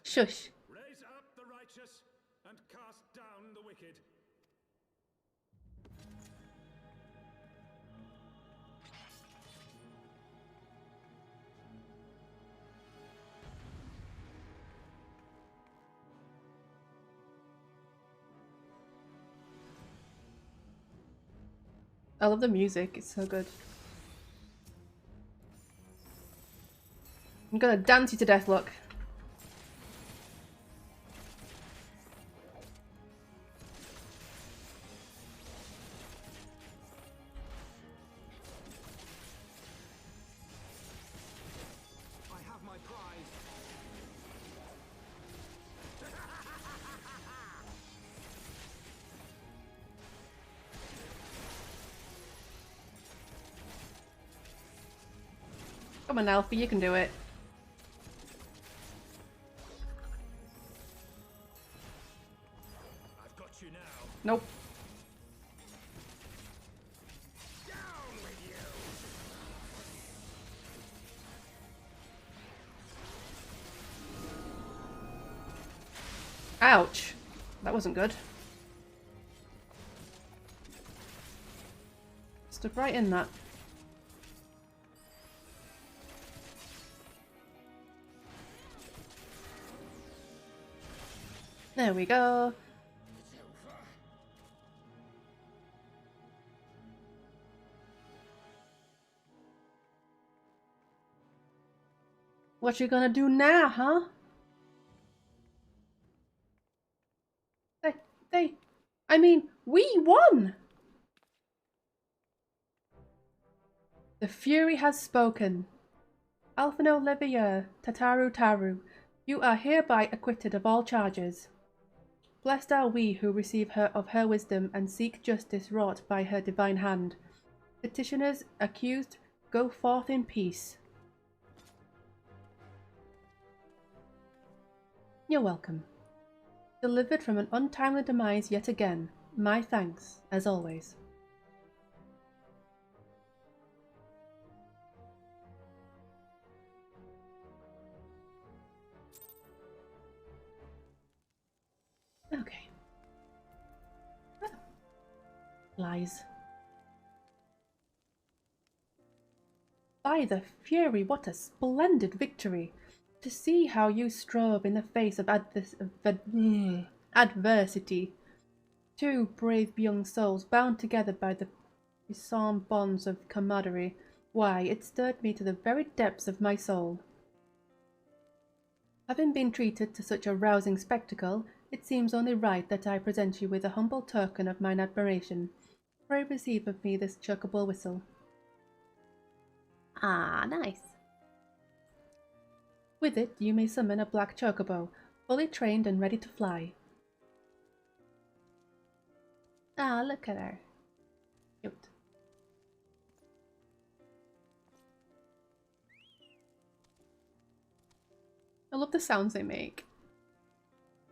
[SPEAKER 1] Shush.
[SPEAKER 10] Raise up the righteous and cast down the wicked.
[SPEAKER 1] I love the music, it's so good. I'm gonna dance you to death, look.
[SPEAKER 6] I have my prize.
[SPEAKER 1] Come on, Alfie, you can do it.
[SPEAKER 10] I've got you now.
[SPEAKER 1] Nope.
[SPEAKER 5] Down with you!
[SPEAKER 1] Ouch. That wasn't good. Stood right in that. There we go. What you gonna do now, huh? I mean, we won! The Fury has spoken. Alphino Levier, Tataru Taru, you are hereby acquitted of all charges. Blessed are we who receive her of her wisdom and seek justice wrought by her divine hand. Petitioners, accused, go forth in peace. You're welcome. Delivered from an untimely demise yet again. My thanks, as always. Okay. Oh. Lies. By the Fury, what a splendid victory! To see how you strove in the face of adversity. Two brave young souls bound together by the puissant bonds of camaraderie. Why, it stirred me to the very depths of my soul. Having been treated to such a rousing spectacle, it seems only right that I present you with a humble token of mine admiration. Pray receive of me this chocobo whistle. Ah, nice. With it, you may summon a black chocobo, fully trained and ready to fly. Ah, look at her. Cute. I love the sounds they make.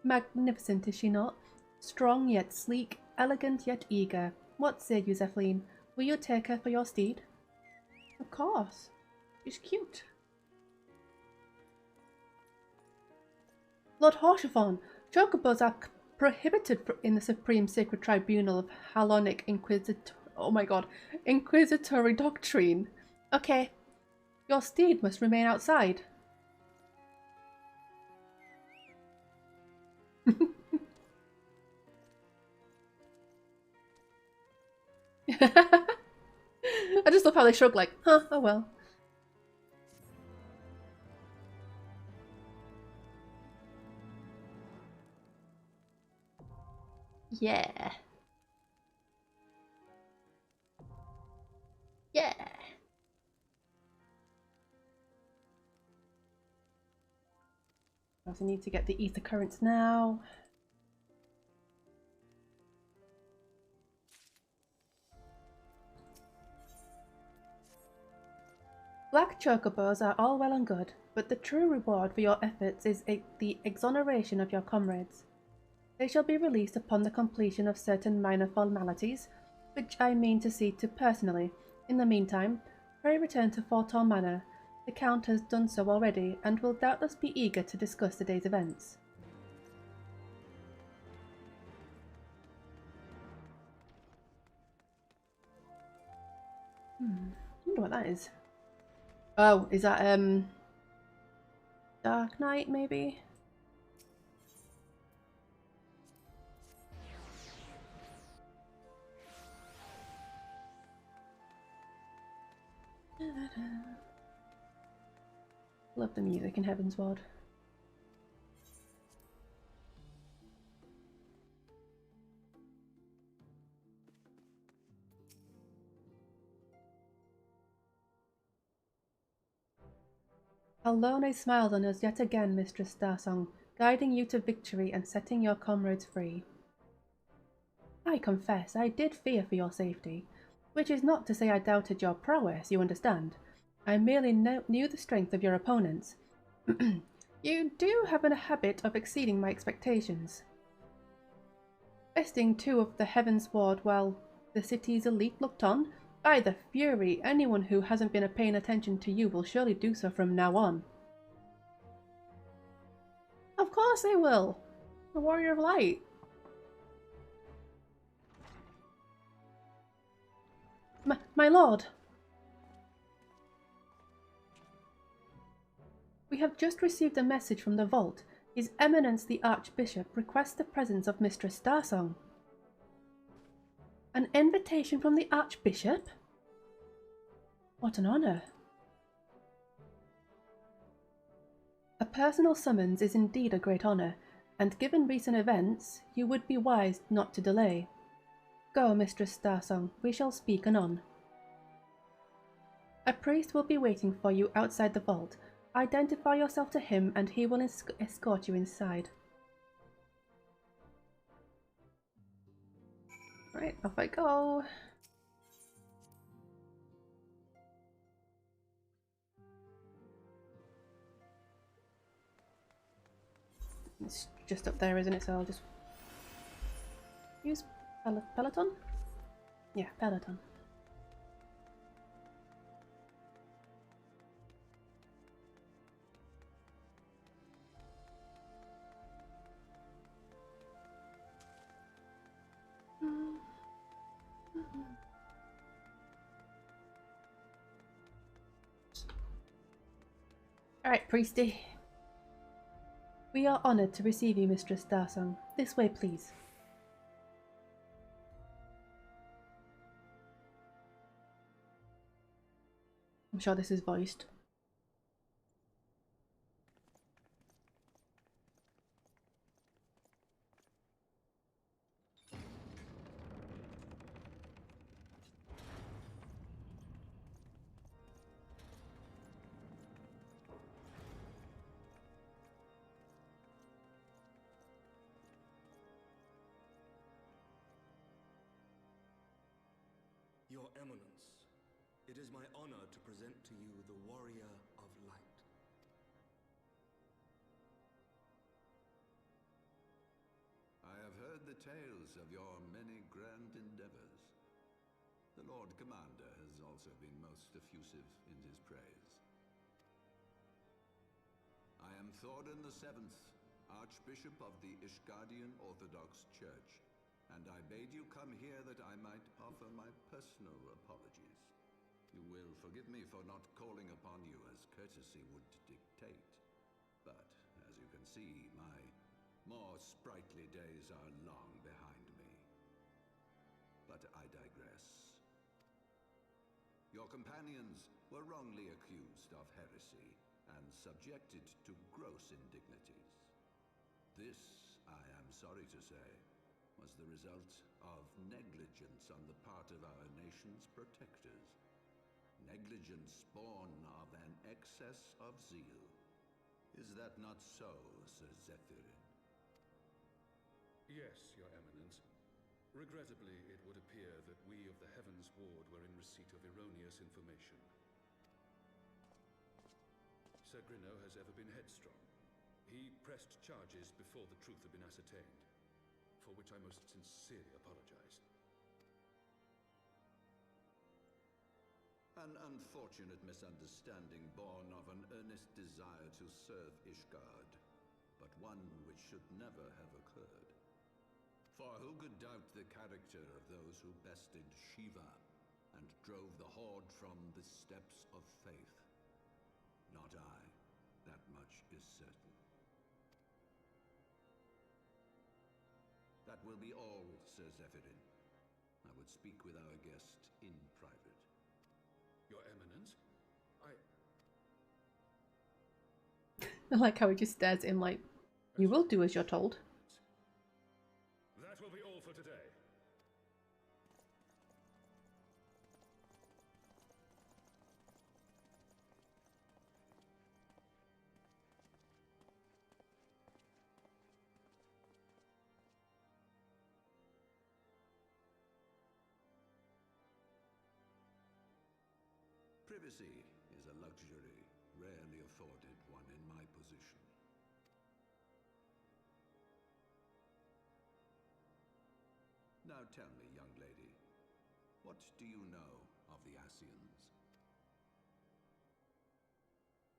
[SPEAKER 1] Magnificent, is she not? Strong yet sleek, elegant yet eager. What say you, Zephyline? Will you take her for your steed? Of course. She's cute. Lord Haurchefort, chocobos are prohibited in the Supreme Sacred Tribunal of Halonic Inquisitory Doctrine. Okay. Your steed must remain outside. I just love how they shrug like, huh, oh well. Yeah. Yeah. I also need to get the ether currents now. Black chocobos are all well and good, but the true reward for your efforts is the exoneration of your comrades. They shall be released upon the completion of certain minor formalities, which I mean to see to personally. In the meantime, pray return to Fortor Manor. The Count has done so already, and will doubtless be eager to discuss the day's events. I wonder what that is. Oh, is that, Dark Knight, maybe? Love the music in Heaven's Ward. Alone smiled on us yet again, Mistress Starsong, guiding you to victory and setting your comrades free. I confess I did fear for your safety, which is not to say I doubted your prowess, you understand. I merely knew the strength of your opponents. You do have a habit of exceeding my expectations. Besting two of the Heaven's Ward while the city's elite looked on? By the Fury, anyone who hasn't been paying attention to you will surely do so from now on. Of course they will! The Warrior of Light. My lord! We have just received a message from the vault. His Eminence the Archbishop requests the presence of Mistress Starsong. An invitation from the Archbishop? What an honour. A personal summons is indeed a great honour, and given recent events, you would be wise not to delay. Go, Mistress Starsong, we shall speak anon. A priest will be waiting for you outside the vault. Identify yourself to him and he will escort you inside. Right, off I go. It's just up there, isn't it? So I'll just use Peloton? Yeah, Peloton. Alright, Priesty. We are honoured to receive you, Mistress Starsong. This way, please. I'm sure this is voiced.
[SPEAKER 11] Your Eminence, it is my honor to present to you the Warrior of Light.
[SPEAKER 12] I have heard the tales of your many grand endeavors. The Lord Commander has also been most effusive in his praise. I am Thordan VII, Archbishop of the Ishgardian Orthodox Church, and I bade you come here that I might offer my personal apologies. You will forgive me for not calling upon you as courtesy would dictate. But, as you can see, my more sprightly days are long behind me. But I digress. Your companions were wrongly accused of heresy and subjected to gross indignities. This, I am sorry to say, was the result of negligence on the part of our nation's protectors. Negligence born of an excess of zeal. Is that not so, Sir Zephyrin?
[SPEAKER 10] Yes, Your Eminence. Regrettably, it would appear that we of the Heavens Ward were in receipt of erroneous information. Sir Grinno has ever been headstrong. He pressed charges before the truth had been ascertained, for which I most sincerely apologize.
[SPEAKER 12] An unfortunate misunderstanding born of an earnest desire to serve Ishgard, but one which should never have occurred. For who could doubt the character of those who bested Shiva and drove the Horde from the steps of faith? Not I. That much is certain. That will be all, Sir Zephyrin. I would speak with our guest in private.
[SPEAKER 10] Your Eminence,
[SPEAKER 1] I like how he just stares at him like, you will do as you're told.
[SPEAKER 10] That will be all for today.
[SPEAKER 12] Privacy is a luxury rarely afforded one in my position. Now tell me, young lady, what do you know of the Asians?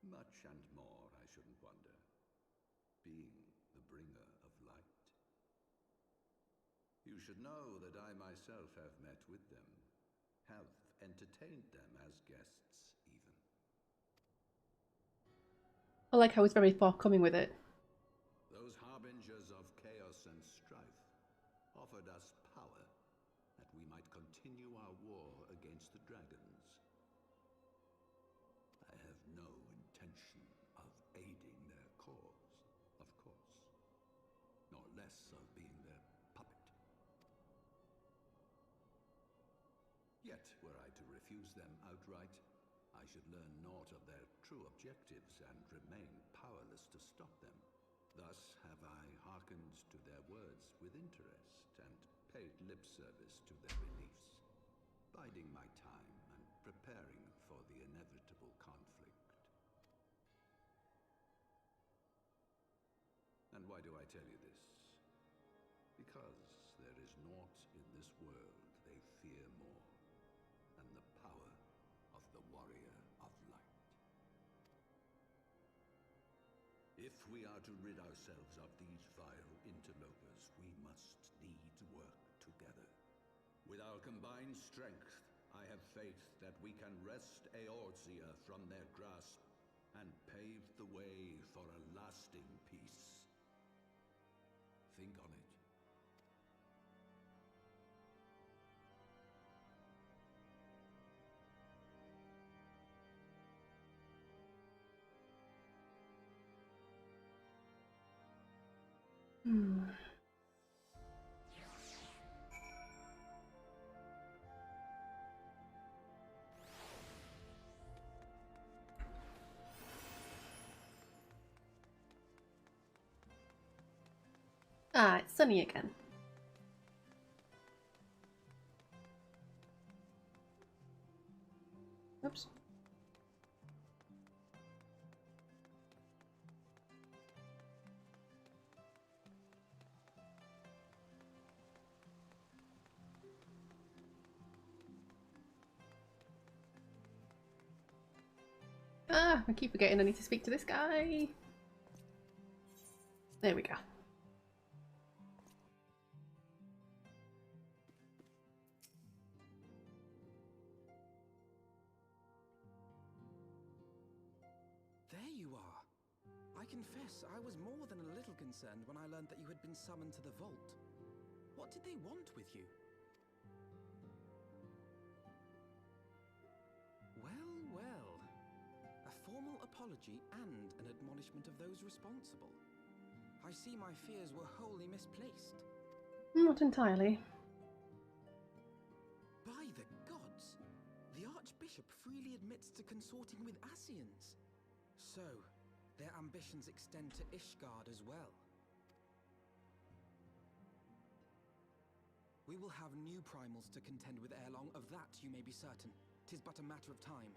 [SPEAKER 12] Much and more, I shouldn't wonder, being the bringer of light. You should know that I myself have met with them, have entertained them as guests, even.
[SPEAKER 1] I like how he's very forthcoming with it.
[SPEAKER 12] Those harbingers of chaos and strife offered us power that we might continue our war against the dragons. I have no intention of aiding their cause, of course, nor less of being their puppet. Yet, were I to refuse them outright, I should learn naught of their true objectives and remain powerless to stop them. Thus have I hearkened to their words with interest and paid lip service to their beliefs, biding my time and preparing for the inevitable conflict. And why do I tell you this? Because there is naught in this world they fear more than the power of the warrior of light. If we are to rid ourselves of these vile interlopers, we must needs work together. With our combined strength, I have faith that we can wrest Eorzea from their grasp and pave the way for a lasting peace. Think on it.
[SPEAKER 1] Ah, it's sunny again. Oops. Ah, I keep forgetting I need to speak to this guy. There we go.
[SPEAKER 6] There you are. I confess, I was more than a little concerned when I learned that you had been summoned to the vault. What did they want with you? Well, well. A formal apology and an admonishment of those responsible. I see my fears were wholly misplaced.
[SPEAKER 1] Not entirely.
[SPEAKER 6] By the gods! The Archbishop freely admits to consorting with Asians. So, their ambitions extend to Ishgard as well. We will have new primals to contend with ere long, of that you may be certain. 'Tis but a matter of time.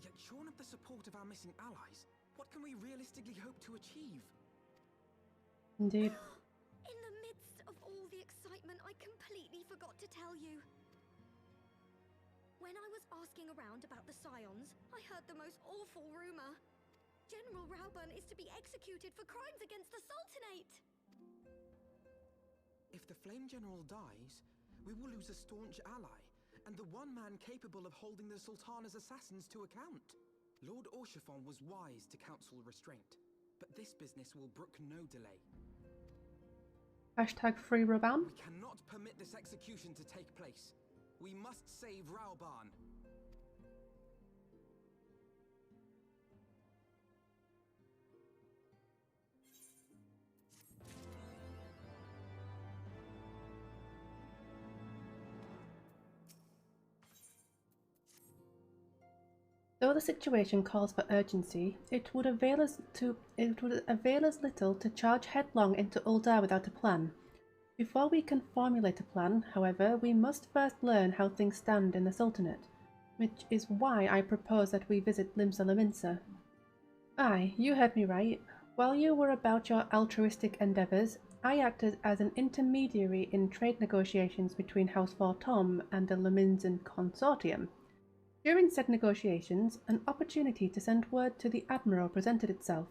[SPEAKER 6] Yet shorn of the support of our missing allies, what can we realistically hope to achieve?
[SPEAKER 1] Indeed.
[SPEAKER 4] In the midst of all the excitement, I completely forgot to tell you. When I was asking around about the Scions, I heard the most awful rumor. General Rauburn is to be executed for crimes against the Sultanate!
[SPEAKER 6] If the Flame General dies, we will lose a staunch ally, and the one man capable of holding the Sultana's assassins to account. Lord Orshifon was wise to counsel restraint, but this business will brook no delay.
[SPEAKER 1] Hashtag free Raban.
[SPEAKER 6] We cannot permit this execution to take place. We must save Rauburn.
[SPEAKER 1] Though the situation calls for urgency, it would avail us little to charge headlong into Uldar without a plan. Before we can formulate a plan, however, we must first learn how things stand in the Sultanate, which is why I propose that we visit Limsa Lominsa. Aye, you heard me right. While you were about your altruistic endeavours, I acted as an intermediary in trade negotiations between House Tom and the Lominsan Consortium. During said negotiations, an opportunity to send word to the Admiral presented itself,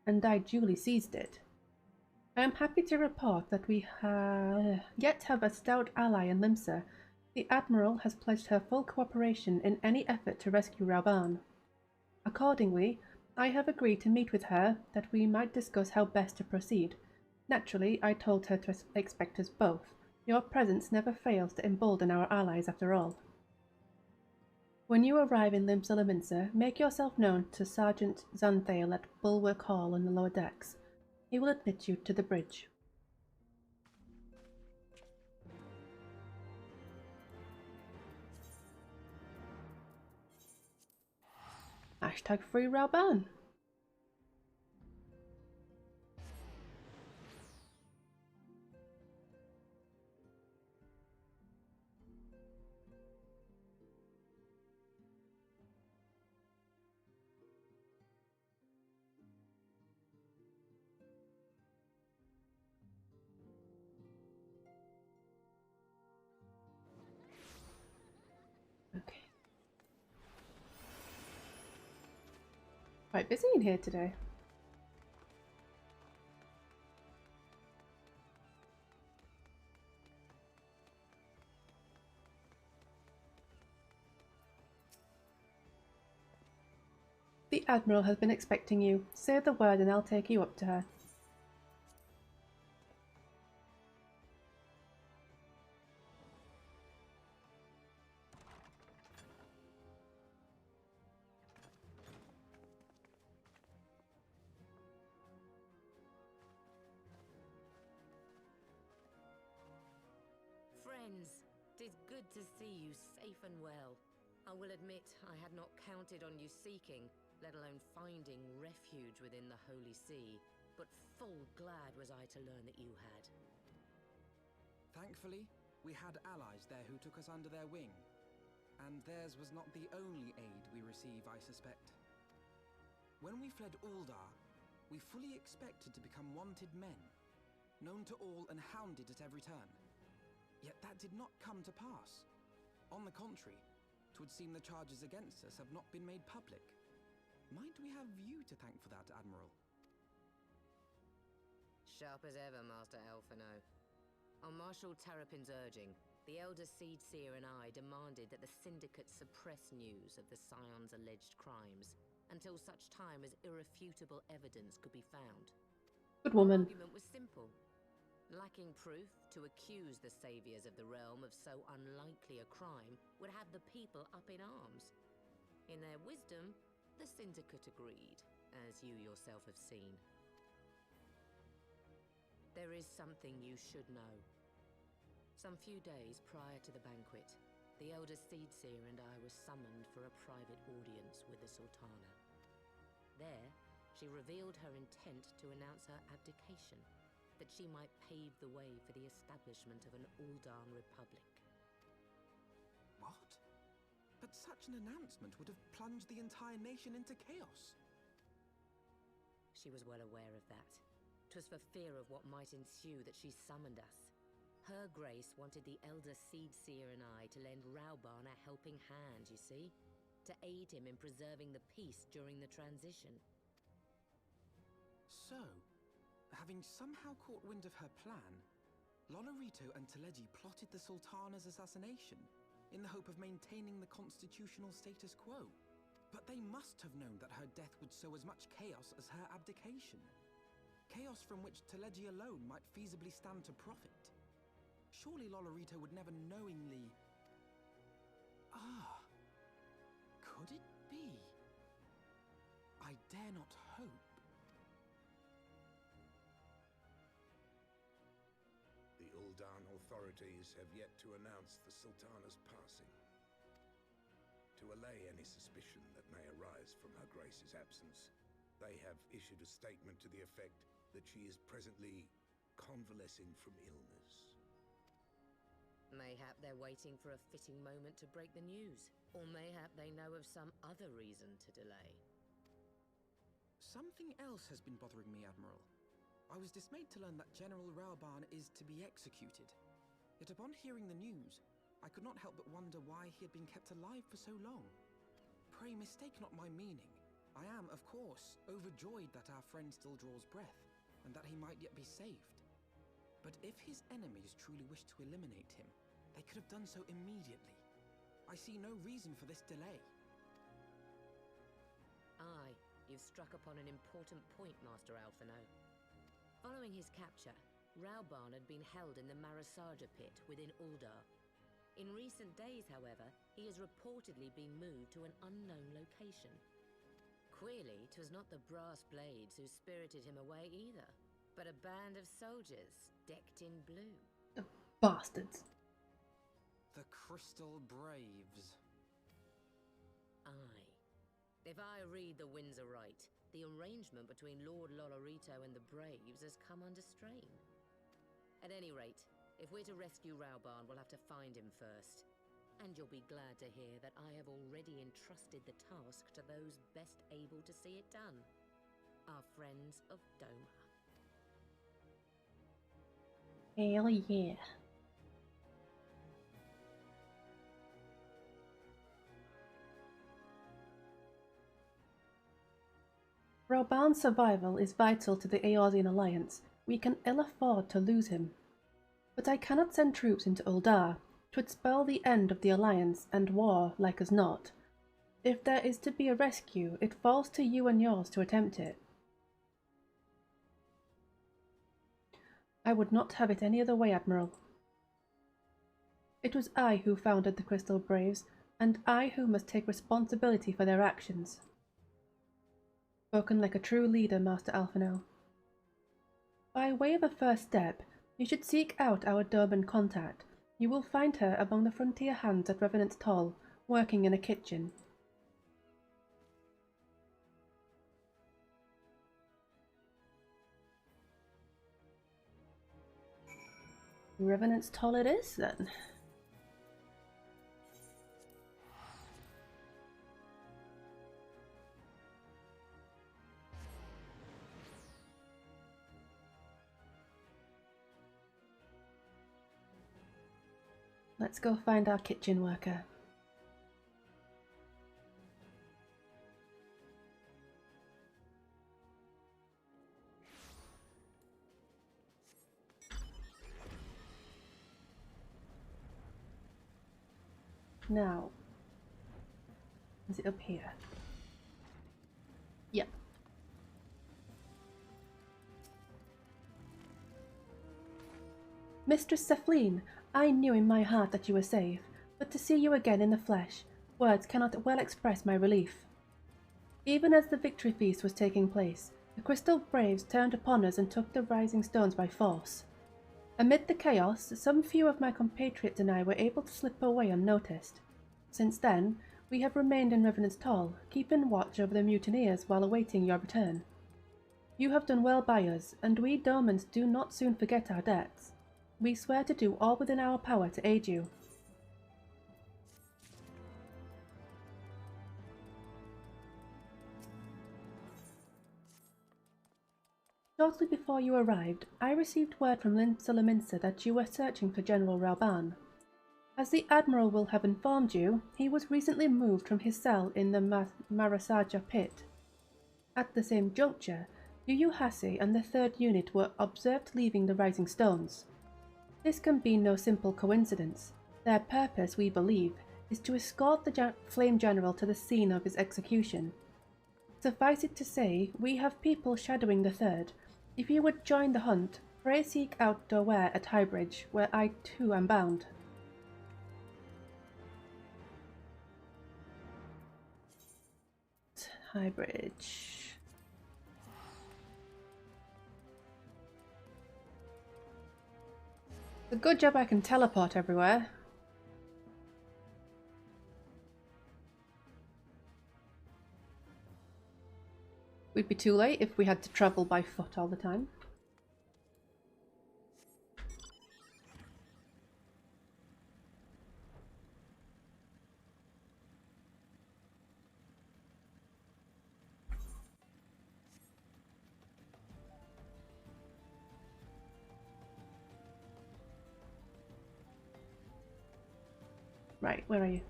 [SPEAKER 1] and I duly seized it. I am happy to report that we yet have a stout ally in Limsa. The Admiral has pledged her full cooperation in any effort to rescue Rauban. Accordingly, I have agreed to meet with her that we might discuss how best to proceed. Naturally, I told her to expect us both. Your presence never fails to embolden our allies after all. When you arrive in Limsa Lominsa, make yourself known to Sergeant Xanthale at Bulwark Hall on the lower decks. He will admit you to the bridge. Hashtag free Rauban. Okay. Quite busy in here today. The Admiral has been expecting you. Say the word and I'll take you up to her.
[SPEAKER 13] Friends, 'tis good to see you safe and well. I will admit I had not counted on you seeking, let alone finding refuge within the Holy See, but full glad was I to learn that you had.
[SPEAKER 6] Thankfully, we had allies there who took us under their wing. And theirs was not the only aid we receive, I suspect. When we fled Uldar, we fully expected to become wanted men, known to all and hounded at every turn. Yet that did not come to pass. On the contrary, 'twould seem the charges against us have not been made public. Might we have you to thank for that, Admiral?
[SPEAKER 13] Sharp as ever, Master Alphino. On Marshal Terrapin's urging, the Elder Seedseer and I demanded that the Syndicate suppress news of the Scion's alleged crimes, until such time as irrefutable evidence could be found.
[SPEAKER 1] Good woman.
[SPEAKER 13] Our argument was simple. Lacking proof, to accuse the saviors of the realm of so unlikely a crime would have the people up in arms. In their wisdom, the Syndicate agreed, as you yourself have seen. There is something you should know. Some few days prior to the banquet, the Elder Seedseer and I were summoned for a private audience with the Sultana. There, she revealed her intent to announce her abdication, that she might pave the way for the establishment of an Uldan Republic.
[SPEAKER 6] What? But such an announcement would have plunged the entire nation into chaos.
[SPEAKER 13] She was well aware of that. 'Twas for fear of what might ensue that she summoned us. Her Grace wanted the Elder Seedseer and I to lend Rauban a helping hand, you see? To aid him in preserving the peace during the transition.
[SPEAKER 6] So, having somehow caught wind of her plan, Lolorito and Teleji plotted the Sultana's assassination in the hope of maintaining the constitutional status quo. But they must have known that her death would sow as much chaos as her abdication. Chaos from which Teleji alone might feasibly stand to profit. Surely Lolorito would never knowingly... Ah, could it be? I dare not hope.
[SPEAKER 5] The Uldan authorities have yet to announce the Sultana's passing. To To allay any suspicion that may arise from Her Grace's absence, they have issued a statement to the effect that she is presently convalescing from illness.
[SPEAKER 13] Mayhap they're waiting for a fitting moment to break the news. Or mayhap they know of some other reason to delay.
[SPEAKER 6] Something else has been bothering me, Admiral. I was dismayed to learn that General Raoban is to be executed. Yet upon hearing the news, I could not help but wonder why he had been kept alive for so long. Pray mistake not my meaning. I am, of course, overjoyed that our friend still draws breath, and that he might yet be saved. But if his enemies truly wished to eliminate him, they could have done so immediately. I see no reason for this delay.
[SPEAKER 13] Aye, you've struck upon an important point, Master Alphino. Following his capture, Raoban had been held in the Marasaja pit within Uldar. In recent days, however, he has reportedly been moved to an unknown location. Queerly, 'twas not the brass blades who spirited him away either, but a band of soldiers decked in blue.
[SPEAKER 1] The bastards.
[SPEAKER 6] The Crystal Braves.
[SPEAKER 13] Aye. If I read the winds aright, the arrangement between Lord Lolorito and the Braves has come under strain. At any rate, if we're to rescue Raoban, we'll have to find him first. And you'll be glad to hear that I have already entrusted the task to those best able to see it done. Our friends of Doma.
[SPEAKER 1] Hell yeah. Raoban's survival is vital to the Eorzean Alliance. We can ill afford to lose him. But I cannot send troops into Uldar. 'Twould spell the end of the Alliance, and war, like as not. If there is to be a rescue, it falls to you and yours to attempt it. I would not have it any other way, Admiral. It was I who founded the Crystal Braves, and I who must take responsibility for their actions. Spoken like a true leader, Master Alphino. By way of a first step, you should seek out our Durban contact. You will find her among the frontier hands at Revenant's Toll, working in a kitchen. Revenant's Toll it is, then. Let's go find our kitchen worker. Now, is it up here? Yep. Mistress Cephaline, I knew in my heart that you were safe, but to see you again in the flesh, words cannot well express my relief. Even as the victory feast was taking place, the Crystal Braves turned upon us and took the rising stones by force. Amid the chaos, some few of my compatriots and I were able to slip away unnoticed. Since then, we have remained in Revenant's Toll, keeping watch over the mutineers while awaiting your return. You have done well by us, and we Domans do not soon forget our debts. We swear to do all within our power to aid you. Shortly before you arrived, I received word from Linsalaminsa that you were searching for General Raoban. As the Admiral will have informed you, he was recently moved from his cell in the Marasaja pit. At the same juncture, Yuyuhase and the 3rd Unit were observed leaving the Rising Stones. This can be no simple coincidence. Their purpose, we believe, is to escort the Flame General to the scene of his execution. Suffice it to say, we have people shadowing the 3rd. If you would join the hunt, pray seek out Dower at Highbridge, where I too am bound. Highbridge. A good job I can teleport everywhere. We'd be too late if we had to travel by foot all the time. Right, where are you?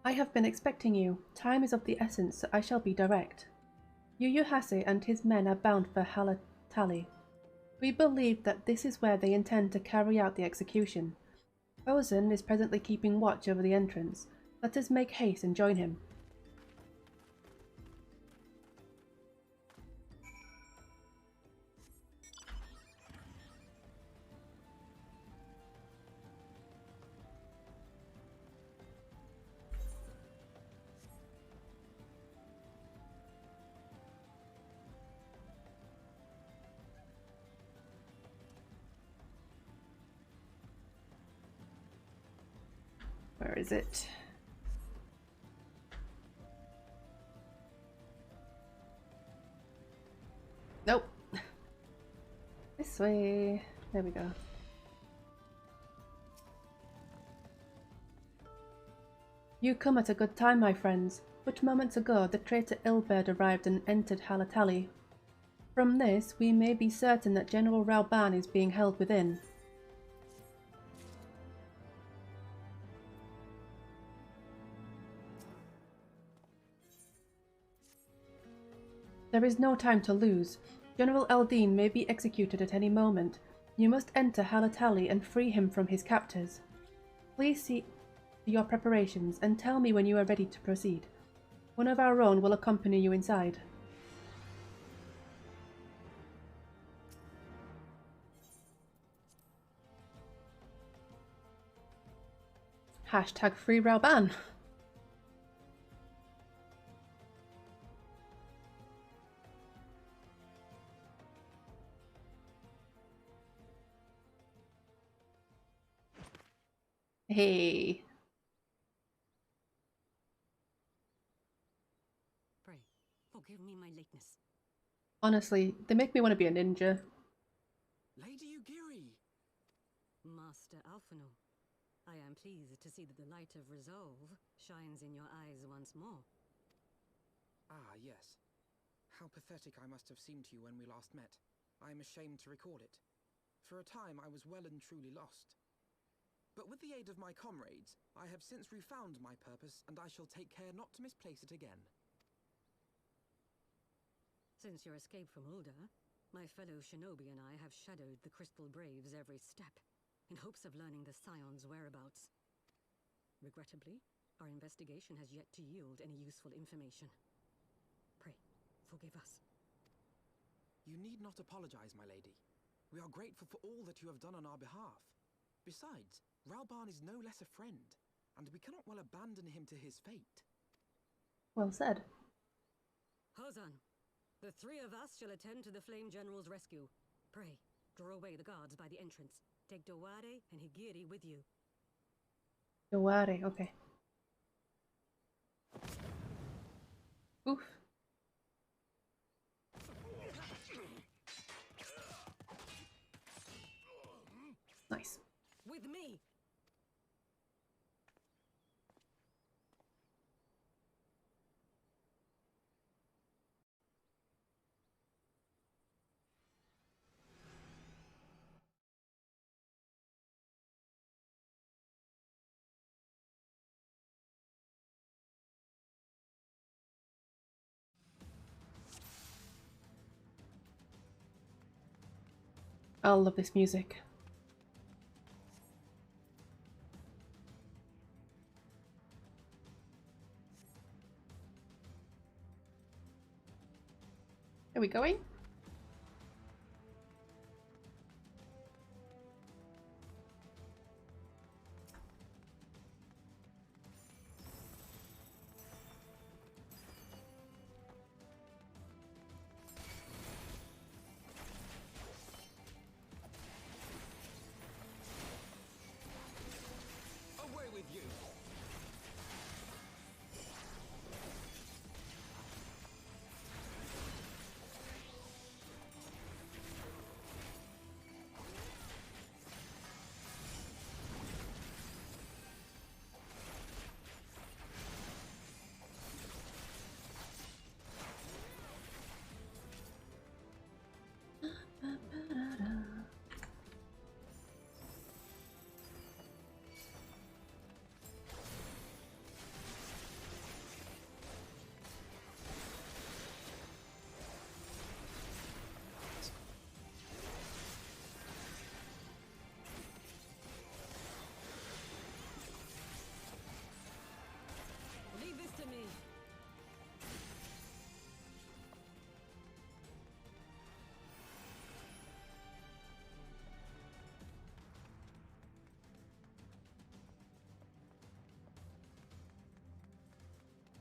[SPEAKER 1] I have been expecting you. Time is of the essence, so I shall be direct. Yuyuhase and his men are bound for Halatali. We believe that this is where they intend to carry out the execution. Ozen is presently keeping watch over the entrance. Let us make haste and join him. Where is it? Nope. This way. There we go. You come at a good time, my friends. But moments ago, the traitor Ilberd arrived and entered Halatali. From this, we may be certain that General Rauban is being held within. There is no time to lose. General Eldine may be executed at any moment. You must enter Halatali and free him from his captors. Please see to your preparations and tell me when you are ready to proceed. One of our own will accompany you inside. Hashtag free Rauban. Hey.
[SPEAKER 14] Pray, forgive me my lateness.
[SPEAKER 1] Honestly, they make me want to be a ninja.
[SPEAKER 6] Lady Ugiri!
[SPEAKER 14] Master Alphino, I am pleased to see that the light of resolve shines in your eyes once more.
[SPEAKER 6] Ah, yes. How pathetic I must have seemed to you when we last met. I am ashamed to recall it. For a time I was well and truly lost. But with the aid of my comrades, I have since refound my purpose, and I shall take care not to misplace it again.
[SPEAKER 14] Since your escape from Ulda, my fellow shinobi and I have shadowed the Crystal Braves every step, in hopes of learning the Scion's whereabouts. Regrettably, our investigation has yet to yield any useful information. Pray, forgive us.
[SPEAKER 6] You need not apologize, my lady. We are grateful for all that you have done on our behalf. Besides, Rauban is no less a friend, and we cannot well abandon him to his fate.
[SPEAKER 1] Well said.
[SPEAKER 14] Hozan, the three of us shall attend to the Flame General's rescue. Pray, draw away the guards by the entrance. Take Doware and Higiri with you.
[SPEAKER 1] Doware, okay. Oof. Nice.
[SPEAKER 14] With me!
[SPEAKER 1] I love this music. Are we going?
[SPEAKER 6] Away with you!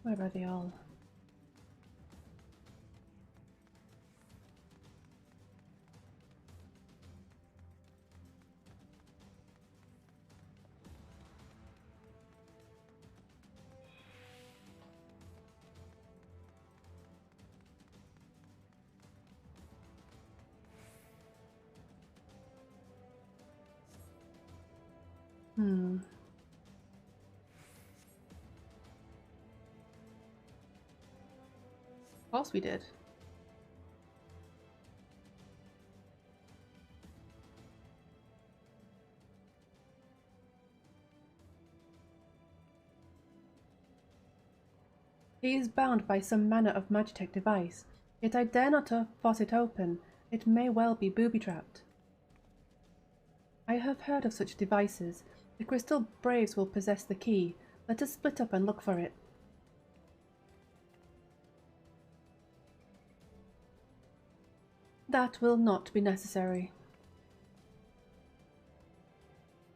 [SPEAKER 1] Where are they all? Of course we did. He is bound by some manner of magitech device, yet I dare not force it open. It may well be booby-trapped. I have heard of such devices. The Crystal Braves will possess the key. Let us split up and look for it. That will not be necessary.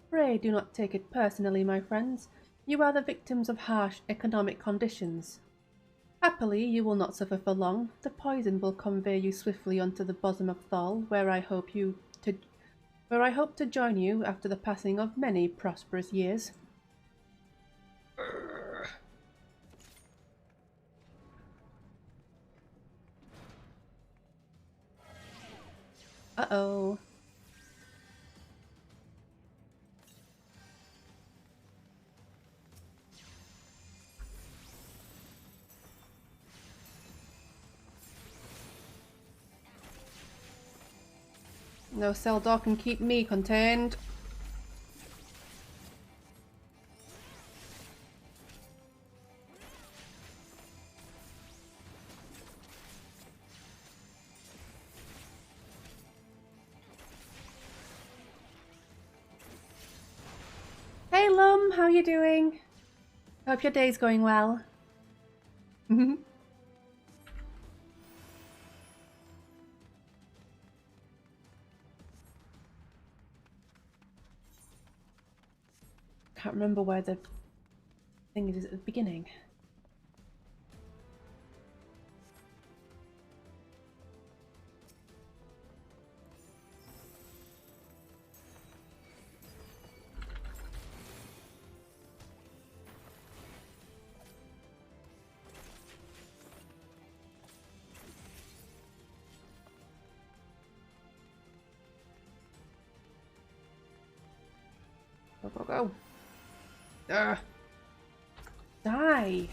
[SPEAKER 1] Pray do not take it personally, my friends. You are the victims of harsh economic conditions. Happily, you will not suffer for long. The poison will convey you swiftly onto the bosom of Thal, where I hope to join you after the passing of many prosperous years. Uh-oh. No cell door can keep me contained. Hey Lum, how you doing? Hope your day's going well. Can't remember where the thing is at the beginning. Go, go, go. Ugh. Die.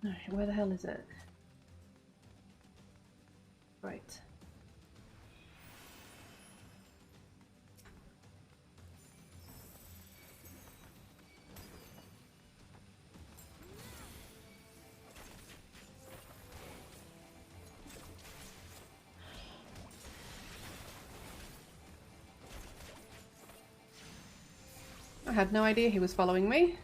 [SPEAKER 1] Alright, where the hell is it? Right. I had no idea he was following me.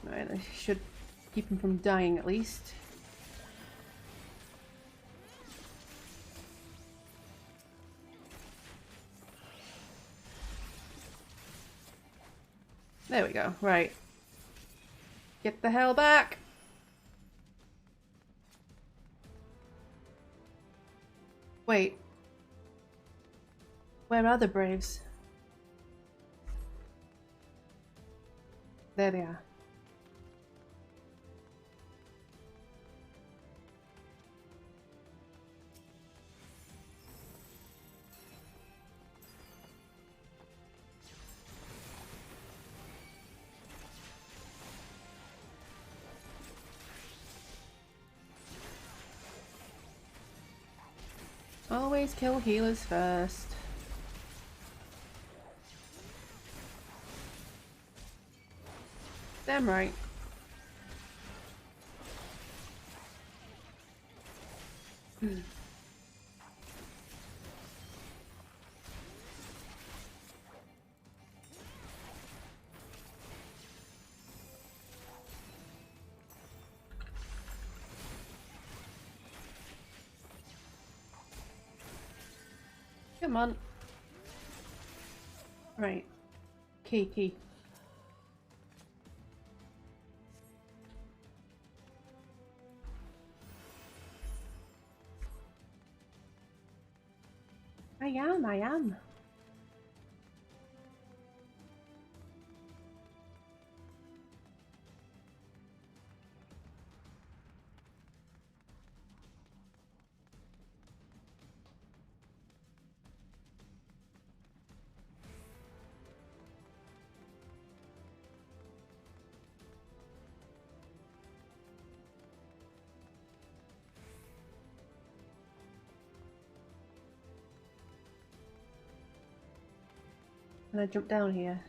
[SPEAKER 1] Right, I should keep him from dying at least. There we go, right. Get the hell back! Wait. Where are the Braves? There they are. Always kill healers first. Damn right. Come on. Right. Key. I am. Can I jump down here?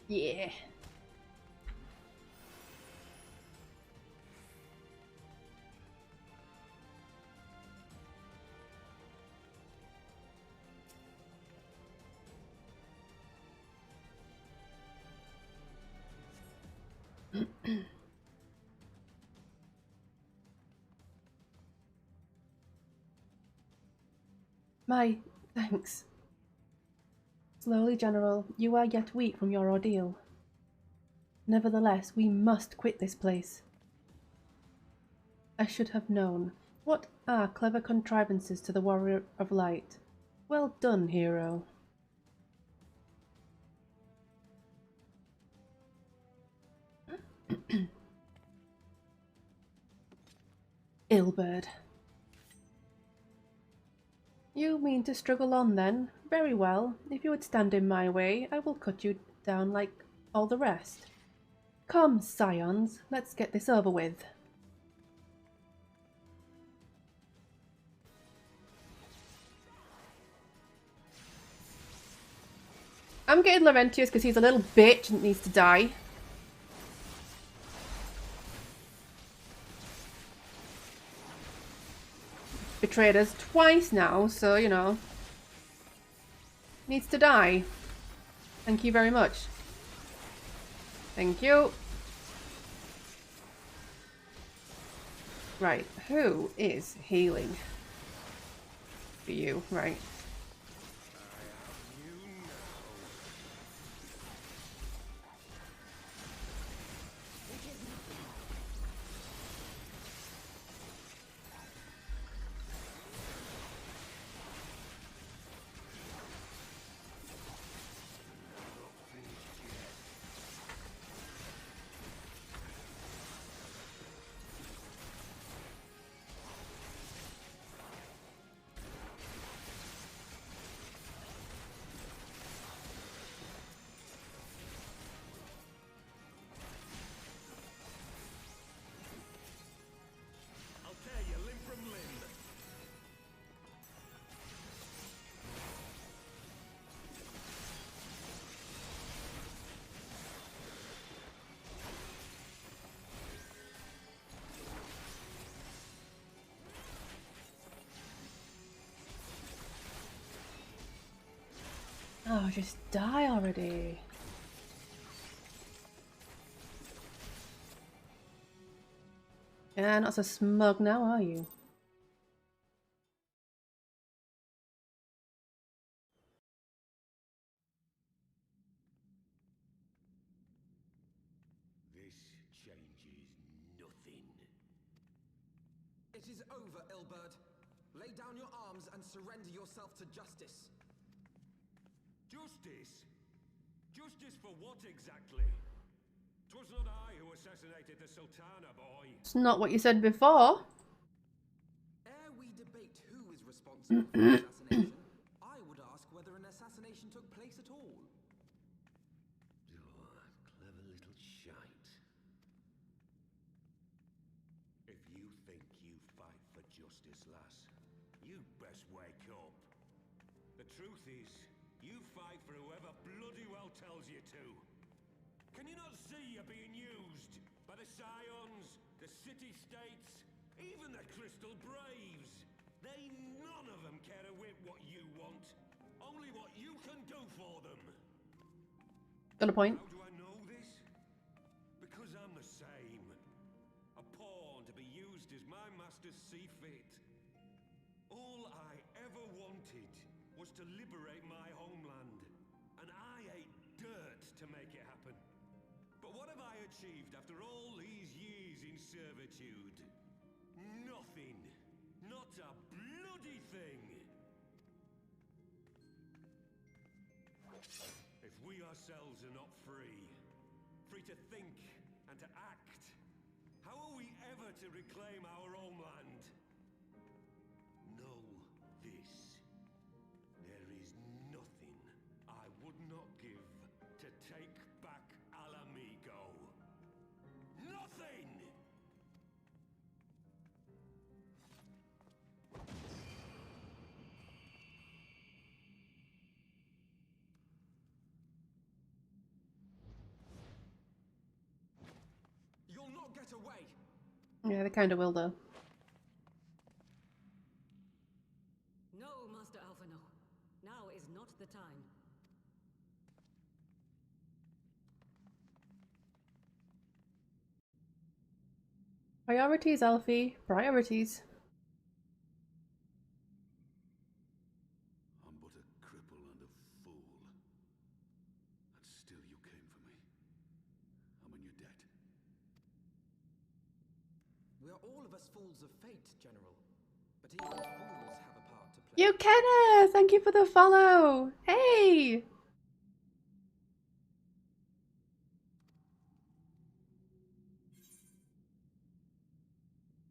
[SPEAKER 1] Yeah. My thanks. Slowly, General, you are yet weak from your ordeal. Nevertheless, we must quit this place. I should have known. What are clever contrivances to the Warrior of Light? Well done, hero. Illbird. You mean to struggle on then? Very well. If you would stand in my way, I will cut you down like all the rest. Come, scions, let's get this over with. I'm getting Laurentius because he's a little bitch and needs to die. Betrayed us twice now, so, you know. Needs to die. Thank you very much. Thank you. Right, who is healing? For you, right. Oh, just die already. Yeah, not so smug now, are you?
[SPEAKER 10] This changes nothing.
[SPEAKER 6] It is over, Illbird. Lay down your arms and surrender yourself to justice.
[SPEAKER 10] Justice? Justice for what exactly? 'Twas not I who assassinated the Sultana, boy.
[SPEAKER 1] It's not what you said before.
[SPEAKER 6] Ere we debate who is responsible for the assassination, I would ask whether an assassination took place at all.
[SPEAKER 10] Clever little shite. If you think you fight for justice, lass, you'd best wake up. The truth is, you fight for whoever bloody well tells you to. Can you not see you're being used by the Scions, the City-States, even the Crystal Braves? They none of them care a whit what you want, only what you can do for them.
[SPEAKER 1] Got a point.
[SPEAKER 10] How do I know this? Because I'm the same. A pawn to be used as my masters see fit.
[SPEAKER 11] All I ever wanted was to liberate my homeland, and I ate dirt to make it happen. But what have I achieved after all these years in servitude? Nothing. Not a bloody thing. If we ourselves are not free, free to think and to act, how are we ever to reclaim our homeland? Know this. There is nothing I would not give to take back Alamigo. Nothing! You'll not get away!
[SPEAKER 1] Yeah, they kind of will though.
[SPEAKER 14] No, Master Alphino. Now is not the time.
[SPEAKER 1] Priorities, Alfie. Priorities.
[SPEAKER 12] I'm but a cripple and a fool. And still you came for me. I'm in your debt.
[SPEAKER 6] We are all of us fools of fate, General. But even fools have a part to play.
[SPEAKER 1] You Kenna! Thank you for the follow! Hey!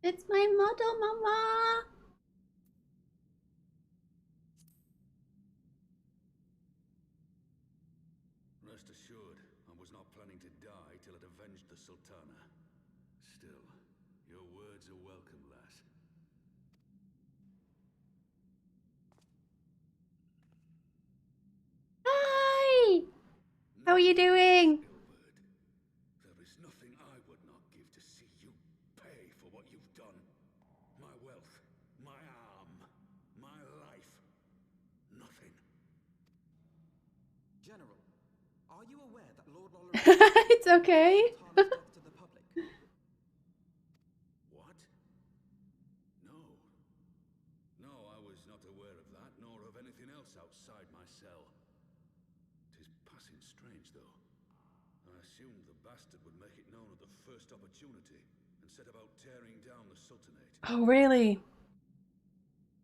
[SPEAKER 1] It's my model, Mama!
[SPEAKER 12] Rest assured, I was not planning to die till it avenged the Sultana. Still, your words are welcome, lass.
[SPEAKER 1] Hi! How are you doing?
[SPEAKER 12] There is nothing I would not give to see you pay for what you've done. My wealth, my arm, my life. Nothing.
[SPEAKER 6] General, are you aware that Lord Lollard
[SPEAKER 1] It's okay.
[SPEAKER 6] to the public?
[SPEAKER 12] What? No. No, I was not aware of that, nor of anything else outside my cell. 'Tis passing strange, though. I assumed the bastard would make it known at the first opportunity, and set about tearing down the Sultanate.
[SPEAKER 1] Oh, really?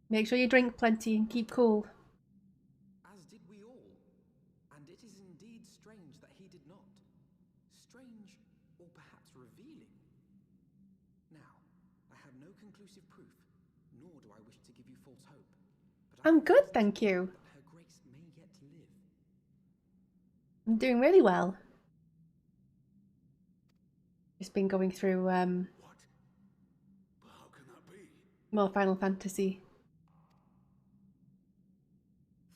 [SPEAKER 1] Make sure you drink plenty and keep cool.
[SPEAKER 6] As did we all. And it is indeed strange that he did not. Strange, or perhaps revealing. Now, I have no conclusive proof, nor do I wish to give you false hope. But
[SPEAKER 1] I'm good, thank you.
[SPEAKER 6] Her Grace may yet live.
[SPEAKER 1] I'm doing really well. Just been going through
[SPEAKER 12] What? But how can that be?
[SPEAKER 1] more Final Fantasy.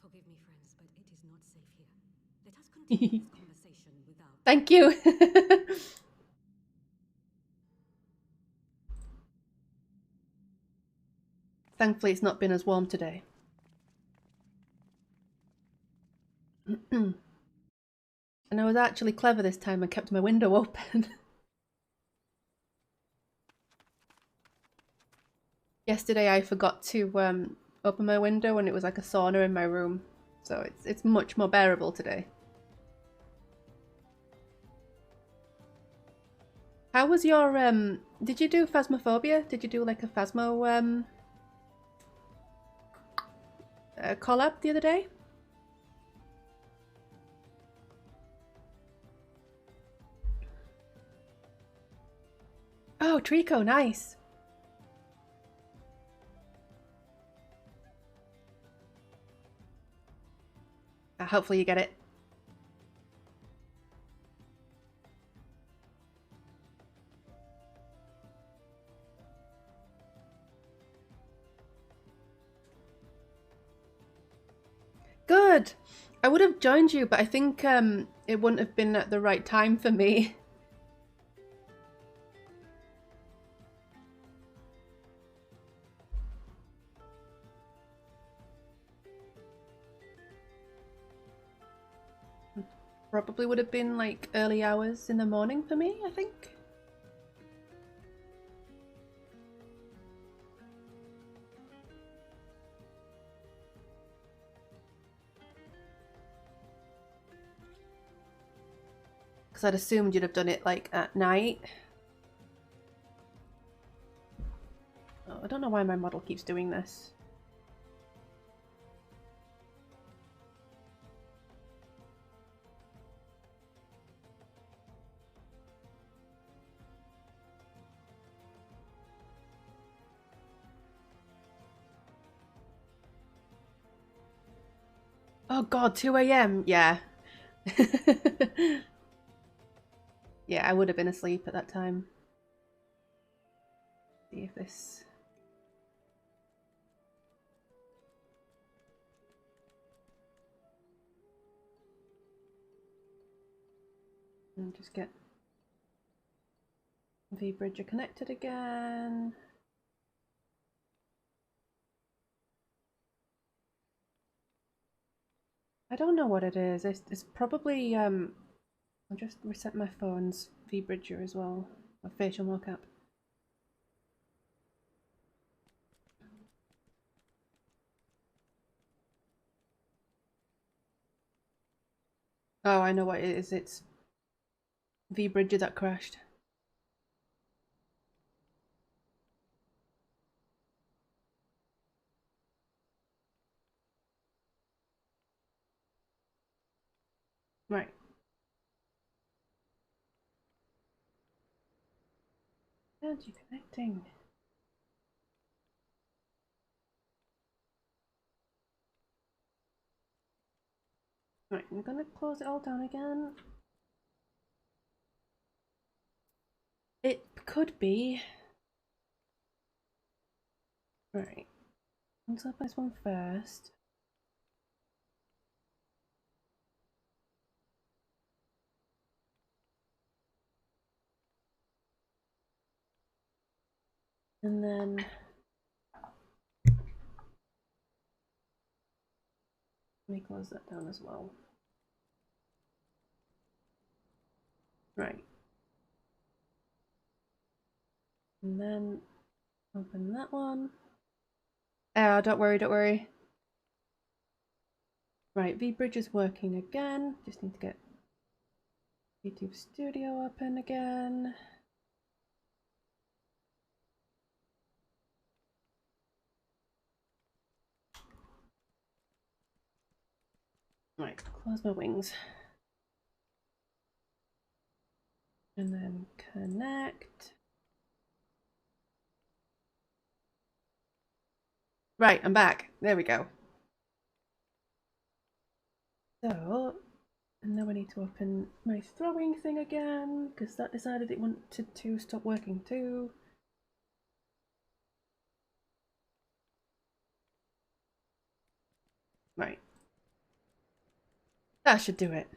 [SPEAKER 14] Forgive me, friends, but it is not safe here. Let us continue this conversation without...
[SPEAKER 1] Thank you. Thankfully, it's not been as warm today. And I was actually clever this time and kept my window open. Yesterday I forgot to open my window and it was like a sauna in my room. So it's much more bearable today. How was your did you do Phasmophobia? Did you do like a Phasmo collab the other day? Oh, Trico, nice. Hopefully you get it. Good. I would have joined you, but I think it wouldn't have been at the right time for me. Probably would have been like early hours in the morning for me, I think. Because I'd assumed you'd have done it like at night. Oh, I don't know why my model keeps doing this. Oh god, 2 AM? Yeah. Yeah, I would have been asleep at that time. See if this... And just get VBridger connected again. I don't know what it is. It's probably I'll just reset my phone's VBridger as well. A facial mockup. Oh, I know what it is. It's VBridger that crashed. Right. And you connecting. Right, I'm gonna close it all down again. It could be. Right. Let's open this one first. And then let me close that down as well. Right. And then open that one. Oh, don't worry, don't worry. Right, VBridge is working again. Just need to get YouTube Studio open again. Right, close my wings. And then connect. Right, I'm back. There we go. So, now I need to open my throwing thing again, because that decided it wanted to stop working too. Right. That should do it.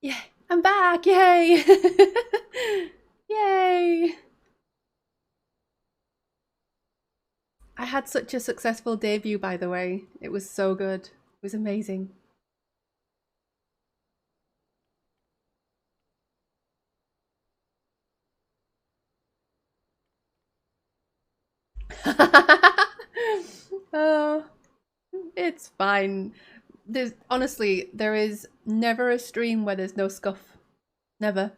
[SPEAKER 1] Yeah, I'm back! Yay! Yay! I had such a successful debut, by the way. It was so good. It was amazing. Oh, it's fine. Honestly, there is never a stream where there's no scuff. Never.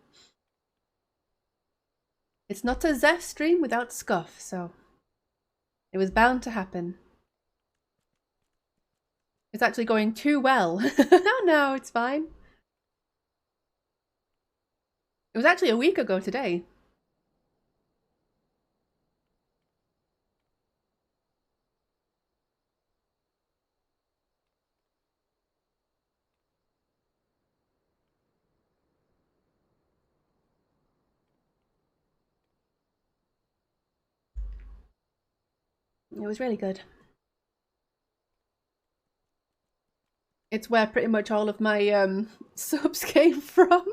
[SPEAKER 1] It's not a Zeph stream without scuff, so it was bound to happen. It's actually going too well. Oh no, it's fine. It was actually a week ago today. It was really good. It's where pretty much all of my subs came from.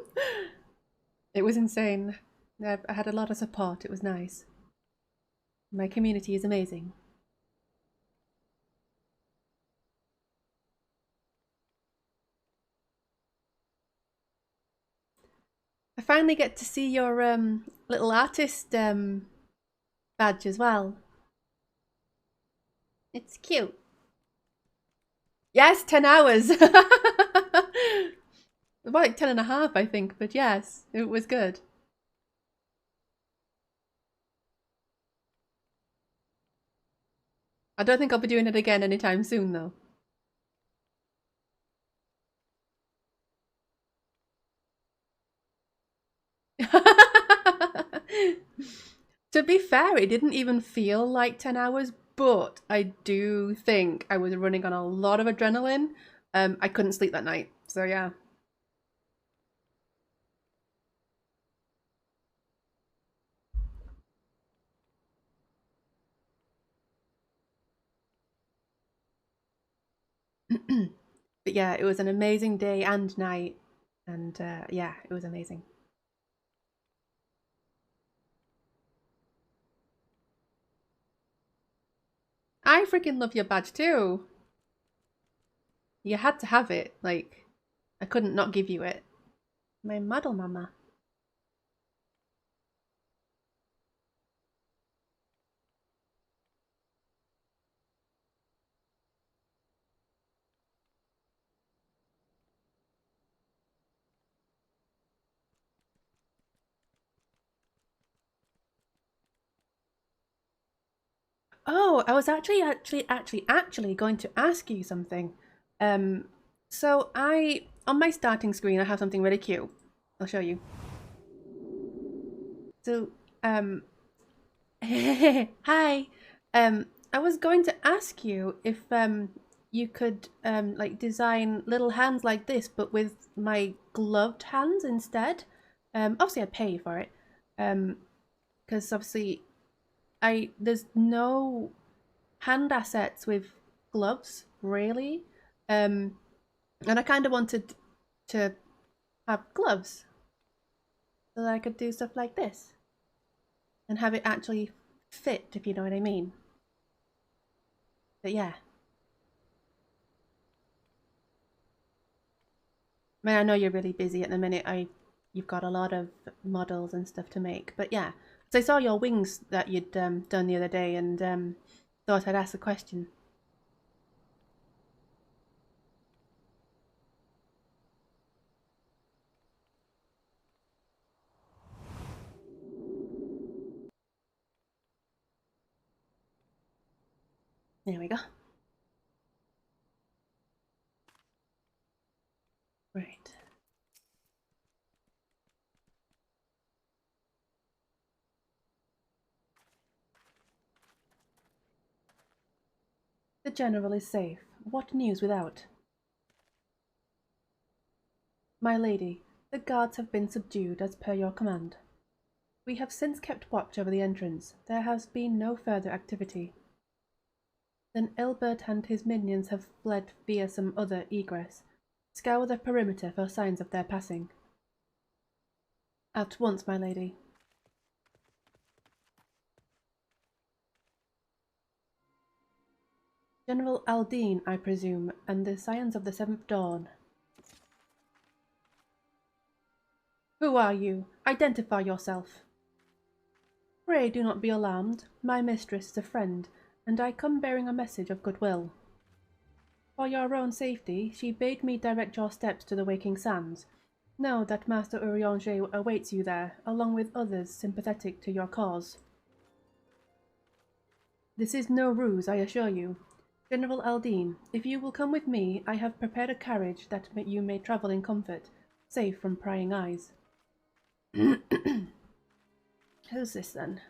[SPEAKER 1] It was insane. I had a lot of support. It was nice. My community is amazing. I finally get to see your little artist badge as well. It's cute. Yes, 10 hours. About like 10 and a half, I think, but yes, it was good. I don't think I'll be doing it again anytime soon, though. To be fair, it didn't even feel like 10 hours, but I do think I was running on a lot of adrenaline. I couldn't sleep that night, so yeah. But yeah, it was an amazing day and night, and yeah, it was amazing. I freaking love your badge too. You had to have it, like, I couldn't not give you it. My model mama. Oh, I was actually going to ask you something. So on my starting screen, I have something really cute. I'll show you. So, hi. I was going to ask you if you could like design little hands like this, but with my gloved hands instead. Obviously I'd pay you for it. Because obviously there's no hand assets with gloves really. And I kind of wanted to have gloves so that I could do stuff like this and have it actually fit, if you know what I mean. But yeah. I mean, I know you're really busy at the minute. You've got a lot of models and stuff to make, but yeah. So I saw your wings that you'd done the other day, and thought I'd ask a question. There we go. Right. The general is safe. What news without? My lady, the guards have been subdued as per your command. We have since kept watch over the entrance. There has been no further activity. Then Ilbert and his minions have fled via some other egress. Scour the perimeter for signs of their passing. At once, my lady. General Aldine, I presume, and the Scions of the Seventh Dawn. Who are you? Identify yourself. Pray do not be alarmed. My mistress is a friend, and I come bearing a message of goodwill. For your own safety, she bade me direct your steps to the Waking Sands. Know that Master Urianger awaits you there, along with others sympathetic to your cause. This is no ruse, I assure you. General Aldine, if you will come with me, I have prepared a carriage that you may travel in comfort, safe from prying eyes. Who's this then?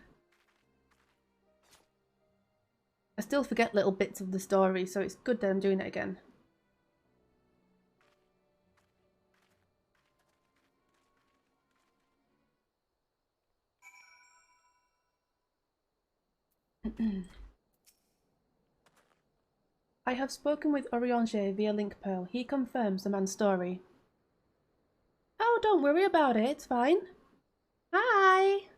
[SPEAKER 1] I still forget little bits of the story, so it's good that I'm doing it again. I have spoken with Urianger via link pearl. He confirms the man's story. Oh, don't worry about it. It's fine. Hi!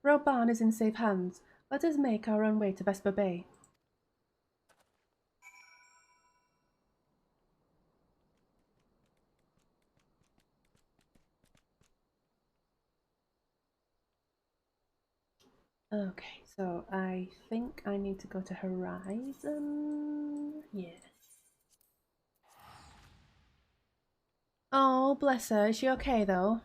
[SPEAKER 1] Roban is in safe hands. Let us make our own way to Vesper Bay. Okay, so I think I need to go to Horizon. Yeah. Oh, bless her. Is she okay though?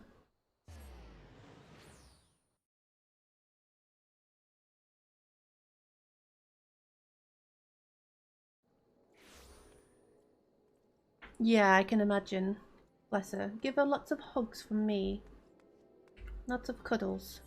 [SPEAKER 1] Yeah, I can imagine. Bless her. Give her lots of hugs from me. Lots of cuddles.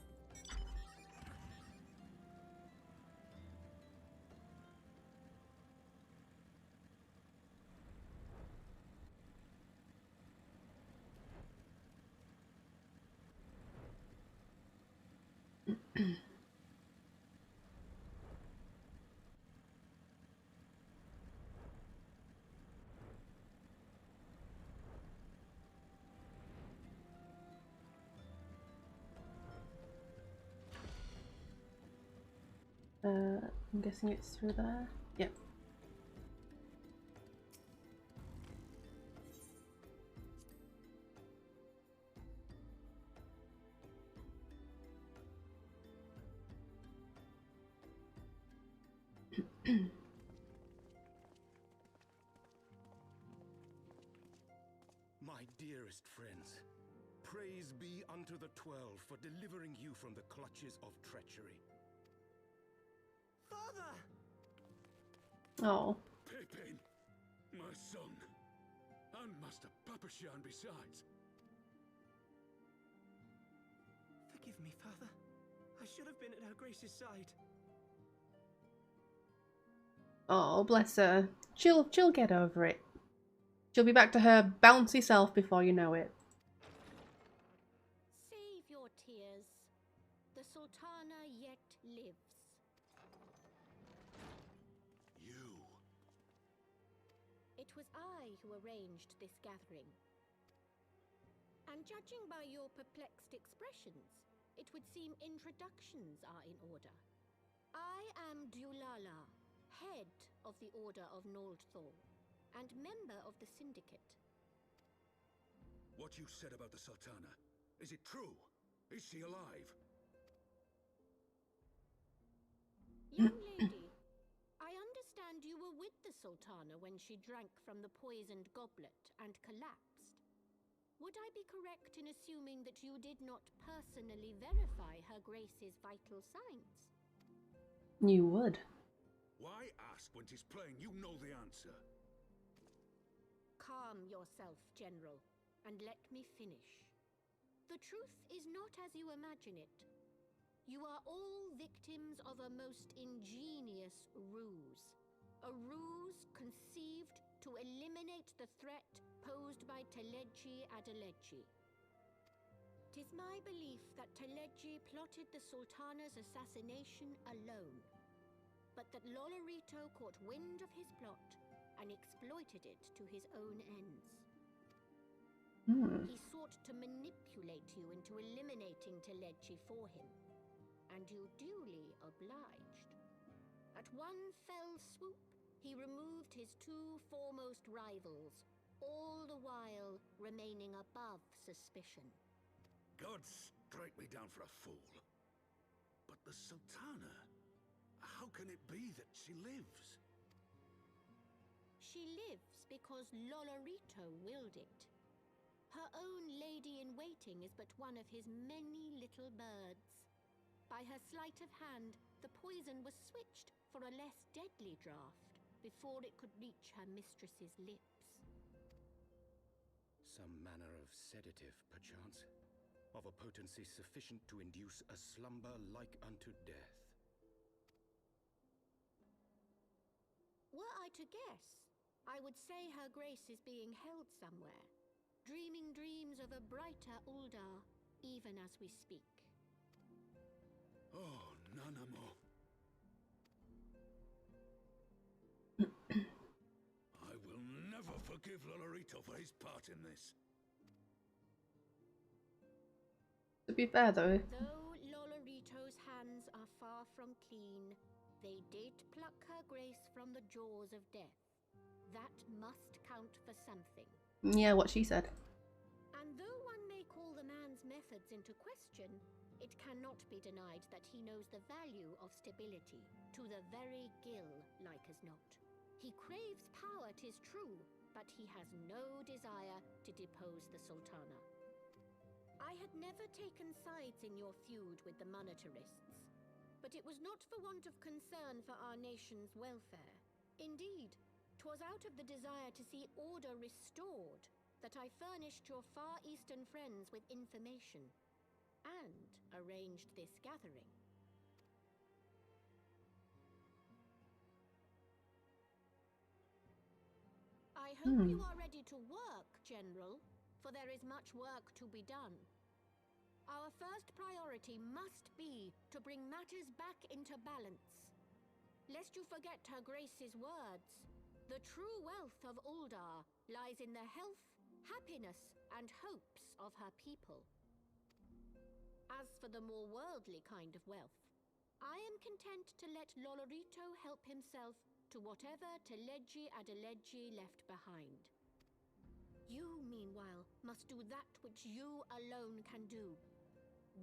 [SPEAKER 1] I'm guessing it's through there. Yep.
[SPEAKER 2] My dearest friends, praise be unto the 12 for delivering you from the clutches of treachery.
[SPEAKER 6] Father!
[SPEAKER 1] Oh.
[SPEAKER 10] Pippin, my son, and Master Papashan besides.
[SPEAKER 6] Forgive me, Father. I should have been at Her Grace's side.
[SPEAKER 1] Oh, bless her. She'll get over it. She'll be back to her bouncy self before you know it.
[SPEAKER 4] Save your tears. The Sultana yet lives.
[SPEAKER 2] You.
[SPEAKER 4] It was I who arranged this gathering. And judging by your perplexed expressions, it would seem introductions are in order. I am Dulala, head of the Order of Noldthor, and member of the Syndicate.
[SPEAKER 10] What you said about the Sultana, is it true? Is she alive?
[SPEAKER 4] Young lady, I understand you were with the Sultana when she drank from the poisoned goblet and collapsed. Would I be correct in assuming that you did not personally verify Her Grace's vital signs?
[SPEAKER 1] You would.
[SPEAKER 10] Why ask when 'tis plain you know the answer?
[SPEAKER 4] Calm yourself, General, and let me finish. The truth is not as you imagine it. You are all victims of a most ingenious ruse. A ruse conceived to eliminate the threat posed by Teleji Adeleji. 'Tis my belief that Teleji plotted the Sultana's assassination alone, but that Lolorito caught wind of his plot and exploited it to his own ends. He sought to manipulate you into eliminating Teleji for him, and you duly obliged. At one fell swoop, he removed his two foremost rivals, all the while remaining above suspicion.
[SPEAKER 10] God strike me down for a fool. But the Sultana, how can it be that she lives?
[SPEAKER 4] She lives because Lolorito willed it. Her own lady-in-waiting is but one of his many little birds. By her sleight of hand, the poison was switched for a less deadly draught before it could reach her mistress's lips.
[SPEAKER 2] Some manner of sedative, perchance, of a potency sufficient to induce a slumber like unto death.
[SPEAKER 4] Were I to guess, I would say Her Grace is being held somewhere, dreaming dreams of a brighter Uldar, even as we speak.
[SPEAKER 10] Oh, Nanamo. I will never forgive Lolorito for his part in this.
[SPEAKER 1] To be fair though,
[SPEAKER 4] Though Lolorito's hands are far from clean, they did pluck Her Grace from the jaws of death. That must count for something.
[SPEAKER 1] yeah, what she said.
[SPEAKER 4] And though one may call the man's methods into question,
[SPEAKER 15] It cannot be denied that he knows the value of stability, to the very gill, like as not. He craves power, 'tis true, but he has no desire to depose the Sultana. I had never taken sides in your feud with the monetarists, but it was not for want of concern for our nation's welfare. Indeed, 'twas out of the desire to see order restored that I furnished your Far Eastern friends with information and arranged this gathering. I hope you are ready to work, General, for there is much work to be done. Our first priority must be to bring matters back into balance. Lest you forget Her Grace's words, the true wealth of Uldar lies in the health, happiness, and hopes of her people. As for the more worldly kind of wealth, I am content to let Lolorito help himself to whatever Teledji Adeledji left behind. You, meanwhile, must do that which you alone can do.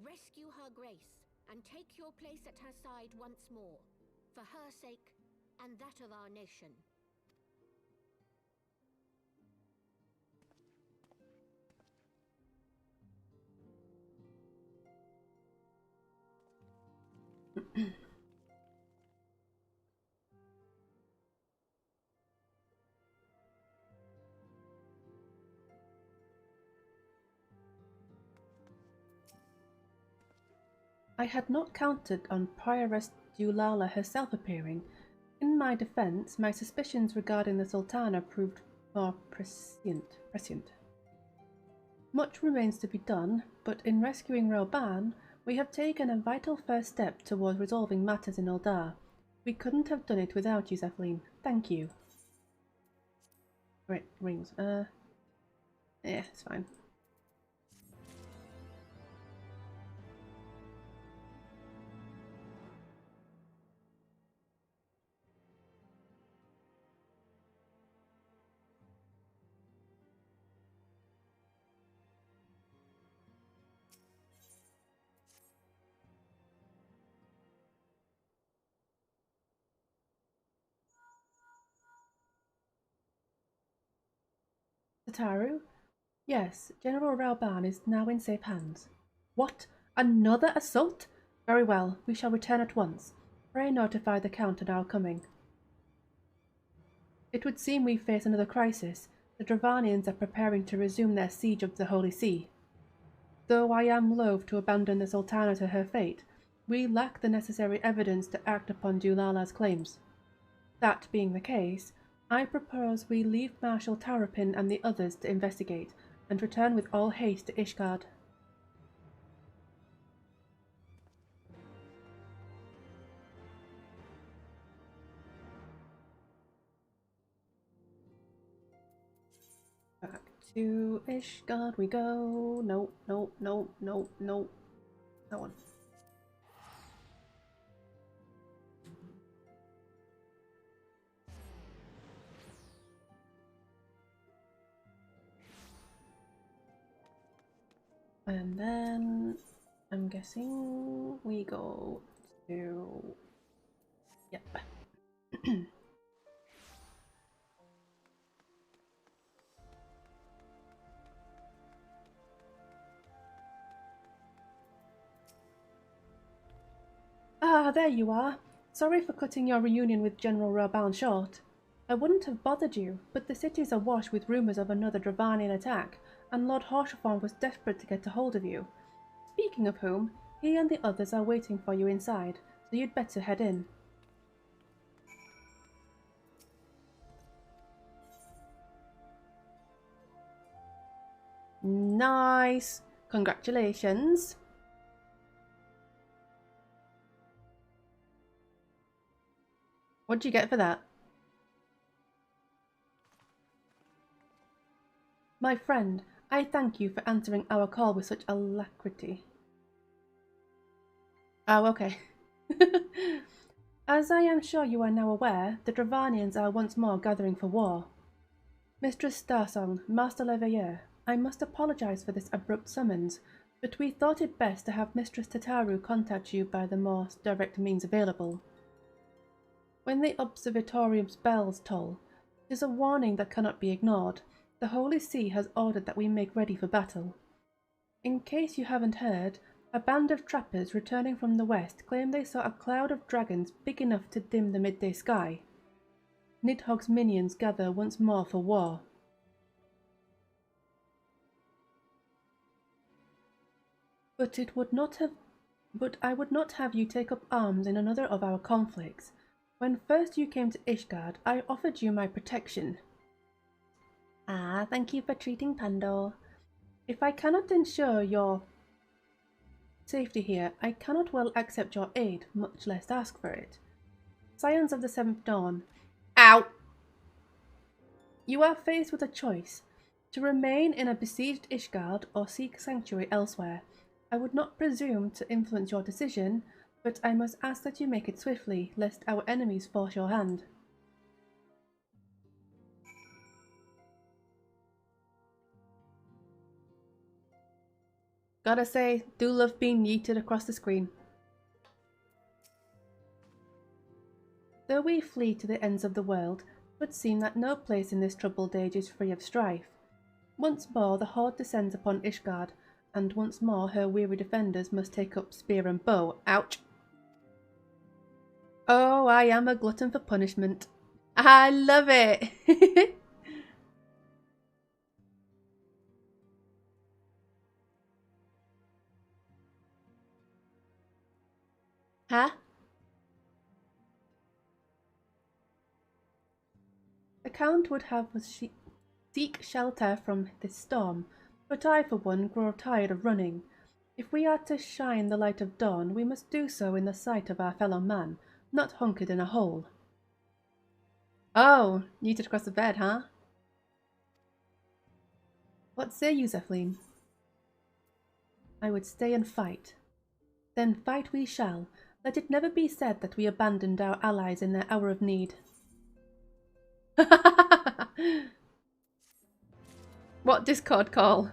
[SPEAKER 15] Rescue Her Grace and take your place at her side once more, for her sake and that of our nation.
[SPEAKER 1] I had not counted on Prioress Dulala herself appearing. In my defense, my suspicions regarding the Sultana proved more prescient. Much remains to be done, but in rescuing Roban, we have taken a vital first step towards resolving matters in Uldar. We couldn't have done it without you, Zephyline. Thank you. Right, rings. Yeah, it's fine. Tataru? Yes, General Rauban is now in safe hands. What? Another assault? Very well, we shall return at once. Pray notify the Count of our coming. It would seem we face another crisis. The Dravanians are preparing to resume their siege of the Holy See. Though I am loath to abandon the Sultana to her fate, we lack the necessary evidence to act upon Dulala's claims. That being the case, I propose we leave Marshal Tarapin and the others to investigate, and return with all haste to Ishgard. Back to Ishgard we go. No. That one. And then I'm guessing we go to... Yep. Ah, there you are. Sorry for cutting your reunion with General Rauban short. I wouldn't have bothered you, but the city's awash with rumours of another Dravanian attack, and Lord Haurchefort was desperate to get a hold of you. Speaking of whom, he and the others are waiting for you inside, so you'd better head in. Nice! Congratulations! What'd you get for that? My friend, I thank you for answering our call with such alacrity. Oh, okay. As I am sure you are now aware, the Dravanians are once more gathering for war. Mistress Starsong, Master Leveilleur, I must apologize for this abrupt summons, but we thought it best to have Mistress Tataru contact you by the more direct means available. When the observatorium's bells toll, it is a warning that cannot be ignored. The Holy See has ordered that we make ready for battle. In case you haven't heard, a band of trappers returning from the west claim they saw a cloud of dragons big enough to dim the midday sky. Nidhogg's minions gather once more for war. But I would not have you take up arms in another of our conflicts. When first you came to Ishgard, I offered you my protection. Ah, thank you for treating Pandor. If I cannot ensure your safety here, I cannot well accept your aid, much less ask for it. Scions of the Seventh Dawn. Ow! You are faced with a choice, to remain in a besieged Ishgard or seek sanctuary elsewhere. I would not presume to influence your decision, but I must ask that you make it swiftly, lest our enemies force your hand. Gotta say, do love being yeeted across the screen. Though we flee to the ends of the world, it would seem that no place in this troubled age is free of strife. Once more the horde descends upon Ishgard, and once more her weary defenders must take up spear and bow. Ouch! Oh, I am a glutton for punishment. I love it! Huh? The Count would have us seek shelter from this storm, but I for one grow tired of running. If we are to shine the light of dawn, we must do so in the sight of our fellow man, not hunkered in a hole. Oh, yeeted across the bed, huh? What say you, Zephlin? I would stay and fight. Then fight we shall. Let it never be said that we abandoned our allies in their hour of need. What Discord call?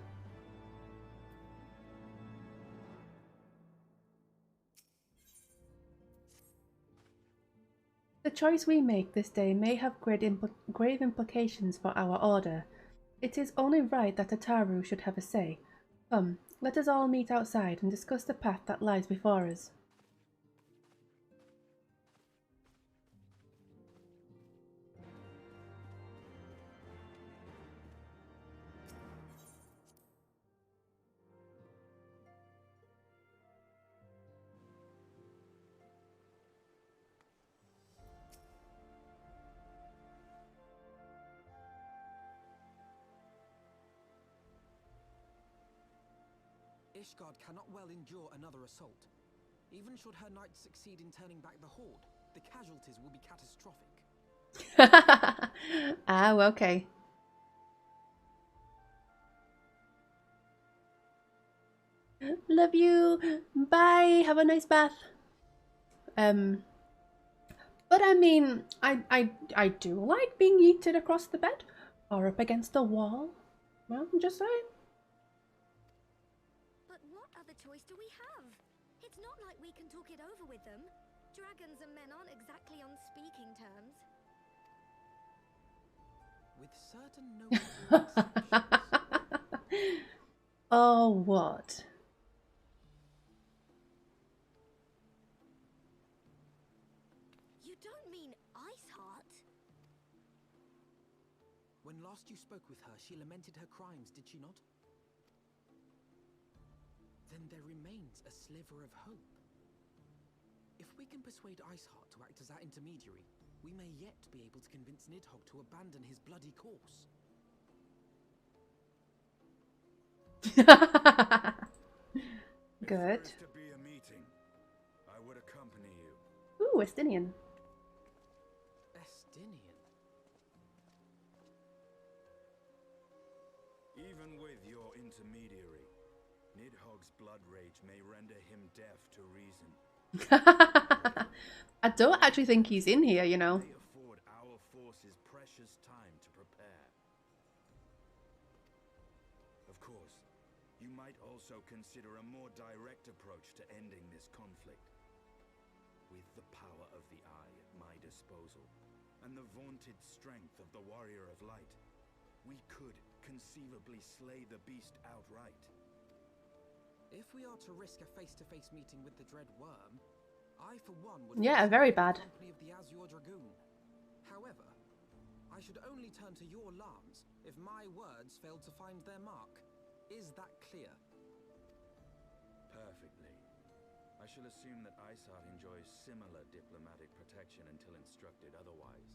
[SPEAKER 1] The choice we make this day may have grave implications for our order. It is only right that Tataru should have a say. Come, let us all meet outside and discuss the path that lies before us.
[SPEAKER 6] Ishgard cannot well endure another assault. Even should her knights succeed in turning back the horde, the casualties will be catastrophic.
[SPEAKER 1] Oh, okay. Love you. Bye. Have a nice bath. But I mean, I do like being yeeted across the bed or up against a wall. Well, I'm just saying.
[SPEAKER 4] But what other choice do we have? It's not like we can talk it over with them. Dragons and men aren't exactly on speaking terms.
[SPEAKER 6] With certain notable exceptions.
[SPEAKER 1] Oh, what?
[SPEAKER 4] You don't mean Iceheart?
[SPEAKER 6] When last you spoke with her, she lamented her crimes, did she not? Then there remains a sliver of hope. If we can persuade Iceheart to act as our intermediary, we may yet be able to convince Nidhogg to abandon his bloody course.
[SPEAKER 1] Good.
[SPEAKER 5] If there is to be a meeting, I would accompany you.
[SPEAKER 1] Ooh, Estinian.
[SPEAKER 6] Estinian?
[SPEAKER 5] Even with your intermediary, Nidhogg's blood rage may render him deaf to reason.
[SPEAKER 1] I don't actually think he's in here, you know.
[SPEAKER 5] They afford our forces precious time to prepare. Of course, you might also consider a
[SPEAKER 16] disposal, and the vaunted strength of the Warrior of Light, we could conceivably slay the beast outright.
[SPEAKER 6] If we are to risk a face-to-face meeting with the Dread Worm, I for one would
[SPEAKER 1] Yeah, very bad.
[SPEAKER 6] the company of the Azure Dragoon. However, I should only turn to your lance if my words failed to find their mark. Is that clear?
[SPEAKER 16] Perfectly. I shall assume that Isart enjoys similar diplomatic protection until instructed otherwise.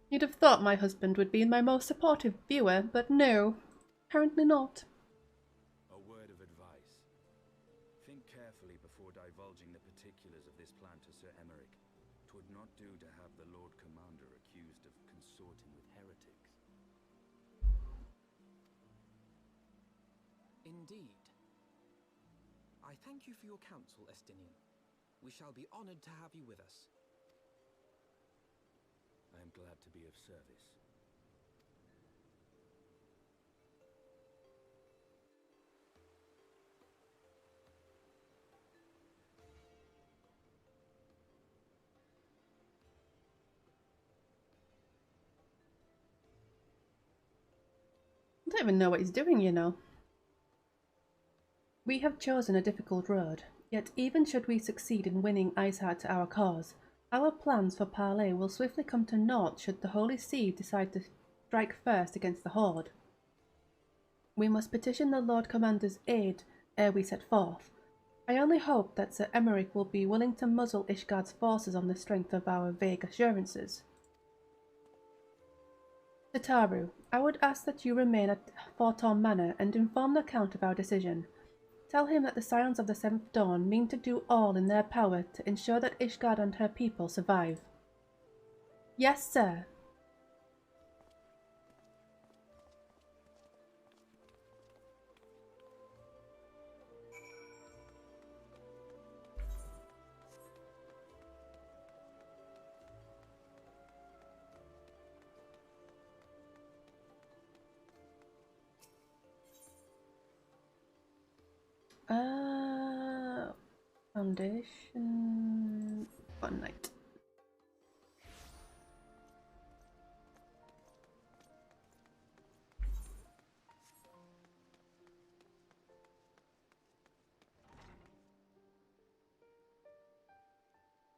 [SPEAKER 1] You'd have thought my husband would be my most supportive viewer, but no, apparently not.
[SPEAKER 16] A word of advice. Think carefully before divulging the particulars of this plan to Sir Emeric. 'Twould not do to have the Lord Commander accused of consorting with heretics.
[SPEAKER 6] Indeed. I thank you for your counsel, Estinian. We shall be honored to have you with us.
[SPEAKER 16] I am glad to be of service.
[SPEAKER 1] I don't even know what he's doing, you know. We have chosen a difficult road, yet even should we succeed in winning Isart to our cause, our plans for parley will swiftly come to naught should the Holy See decide to strike first against the Horde. We must petition the Lord Commander's aid ere we set forth. I only hope that Sir Emeric will be willing to muzzle Ishgard's forces on the strength of our vague assurances. Tataru, I would ask that you remain at Fortorn Manor and inform the Count of our decision. Tell him that the Scions of the Seventh Dawn mean to do all in their power to ensure that Ishgard and her people survive. Yes, sir. Foundation... One night.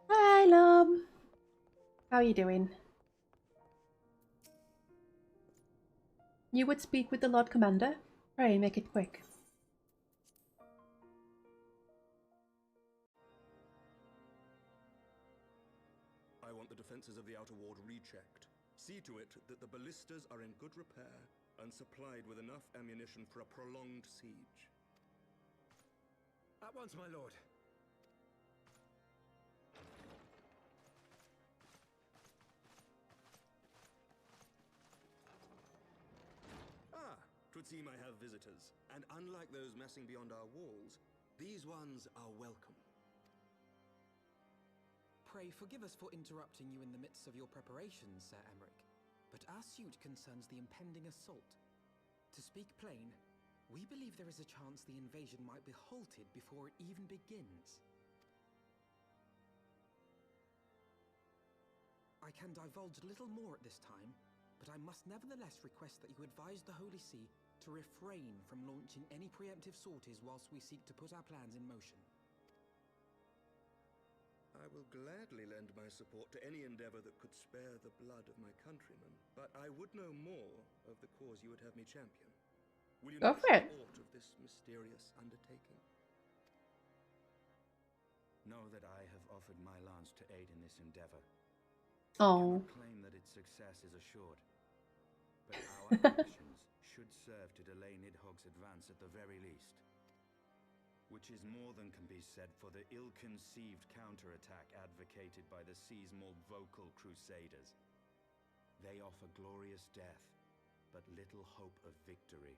[SPEAKER 1] Hi, Lum. How are you doing? You would speak with the Lord Commander? Pray, make it quick.
[SPEAKER 11] I want the defenses of the Outer Ward rechecked. See to it that the ballistas are in good repair and supplied with enough ammunition for a prolonged siege.
[SPEAKER 10] At once, my lord.
[SPEAKER 11] Ah, 'twould seem I have visitors, and unlike those messing beyond our walls, these ones are welcome.
[SPEAKER 6] Pray forgive us for interrupting you in the midst of your preparations, Sir Emeric, but our suit concerns the impending assault. To speak plain, we believe there is a chance the invasion might be halted before it even begins. I can divulge little more at this time, but I must nevertheless request that you advise the Holy See to refrain from launching any preemptive sorties whilst we seek to put our plans in motion.
[SPEAKER 11] I will gladly lend my support to any endeavor that could spare the blood of my countrymen, but I would know more of the cause you would have me champion. Will you
[SPEAKER 1] Go
[SPEAKER 11] not
[SPEAKER 1] for
[SPEAKER 11] share
[SPEAKER 1] it.
[SPEAKER 11] aught of this mysterious undertaking?
[SPEAKER 16] Know that I have offered my lance to aid in this endeavor.
[SPEAKER 1] Oh.
[SPEAKER 16] I cannot claim that its success is assured, but our actions should serve to delay Nidhogg's advance at the very least. Which is more than can be said for the ill-conceived counterattack advocated by the Sea's more vocal crusaders. They offer glorious death, but little hope of victory.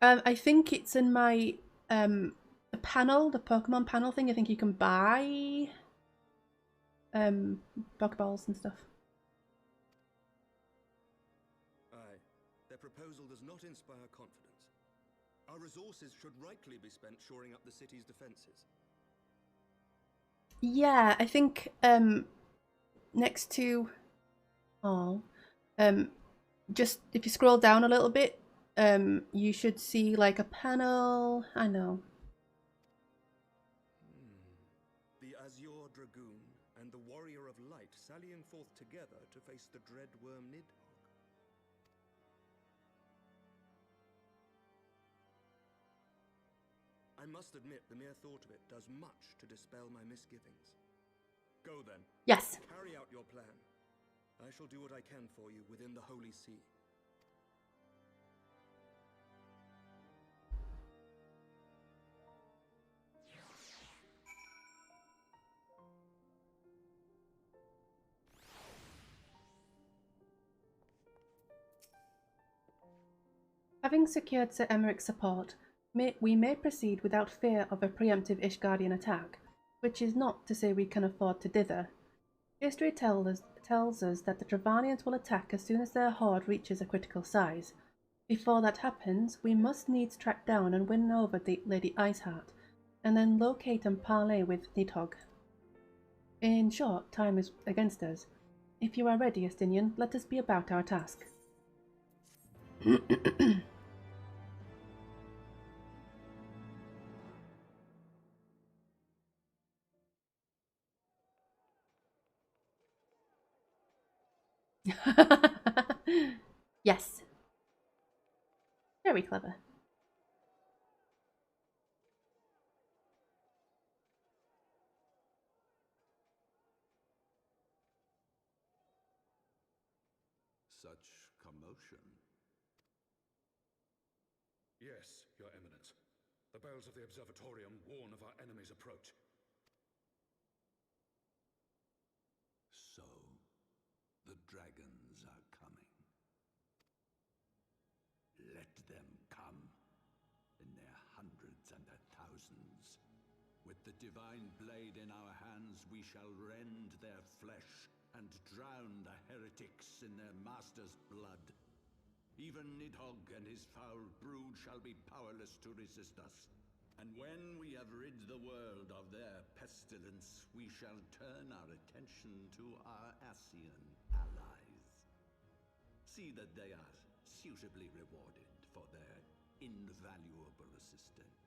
[SPEAKER 1] I think it's in my the panel, the Pokemon panel thing. I think you can buy Pokeballs and stuff.
[SPEAKER 11] Aye, their proposal does not inspire confidence. Our resources should rightly be spent shoring up the city's defenses.
[SPEAKER 1] Yeah, I think next to all, just if you scroll down a little bit, you should see like a panel. I know.
[SPEAKER 17] The Azure Dragoon and the Warrior of Light sallying forth together to face the dread worm Nidhogg. I must admit, the mere thought of it does much to dispel my misgivings. Go then.
[SPEAKER 1] Yes.
[SPEAKER 17] Carry out your plan. I shall do what I can for you within the Holy See.
[SPEAKER 1] Having secured Sir Emeric's support, we may proceed without fear of a preemptive Ishgardian attack, which is not to say we can afford to dither. History tells us that the Travanians will attack as soon as their horde reaches a critical size. Before that happens, we must needs track down and win over the Lady Iceheart, and then locate and parley with Nidhogg. In short, time is against us. If you are ready, Estinian, let us be about our task. Yes. Very clever.
[SPEAKER 12] Such commotion.
[SPEAKER 10] Yes, Your Eminence. The bells of the Observatorium warn of our enemy's approach.
[SPEAKER 12] So, the dragons are coming. Let them come, in their hundreds and their thousands. With the divine blade in our hands, we shall rend their flesh and drown the heretics in their master's blood. Even Nidhogg and his foul brood shall be powerless to resist us. And when we have rid the world of their pestilence, we shall turn our attention to our Ascian allies. See that they are suitably rewarded for their invaluable assistance.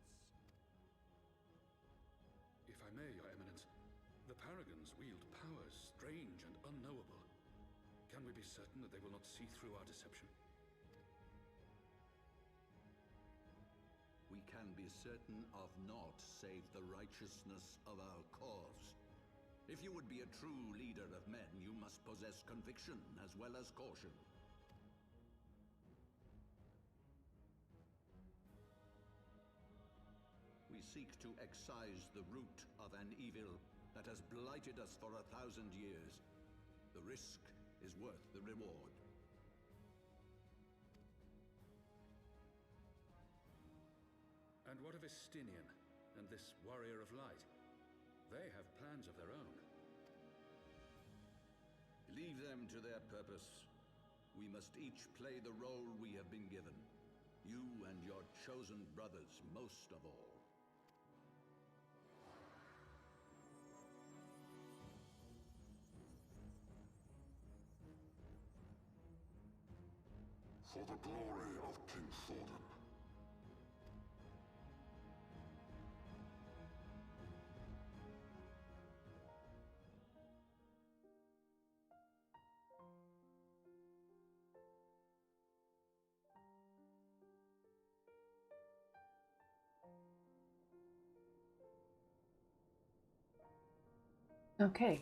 [SPEAKER 10] If I may, Your Eminence, the Paragons wield powers strange and unknowable. Can we be certain that they will not see through our deception?
[SPEAKER 12] We can be certain of naught save the righteousness of our cause. If you would be a true leader of men, you must possess conviction as well as caution. We seek to excise the root of an evil that has blighted us for 1,000 years. The risk is worth the reward.
[SPEAKER 10] And what of Estinian and this Warrior of Light? They have plans of their own.
[SPEAKER 12] Leave them to their purpose. We must each play the role we have been given. You and your chosen brothers most of all.
[SPEAKER 18] For the glory of King Thordan.
[SPEAKER 1] Okay.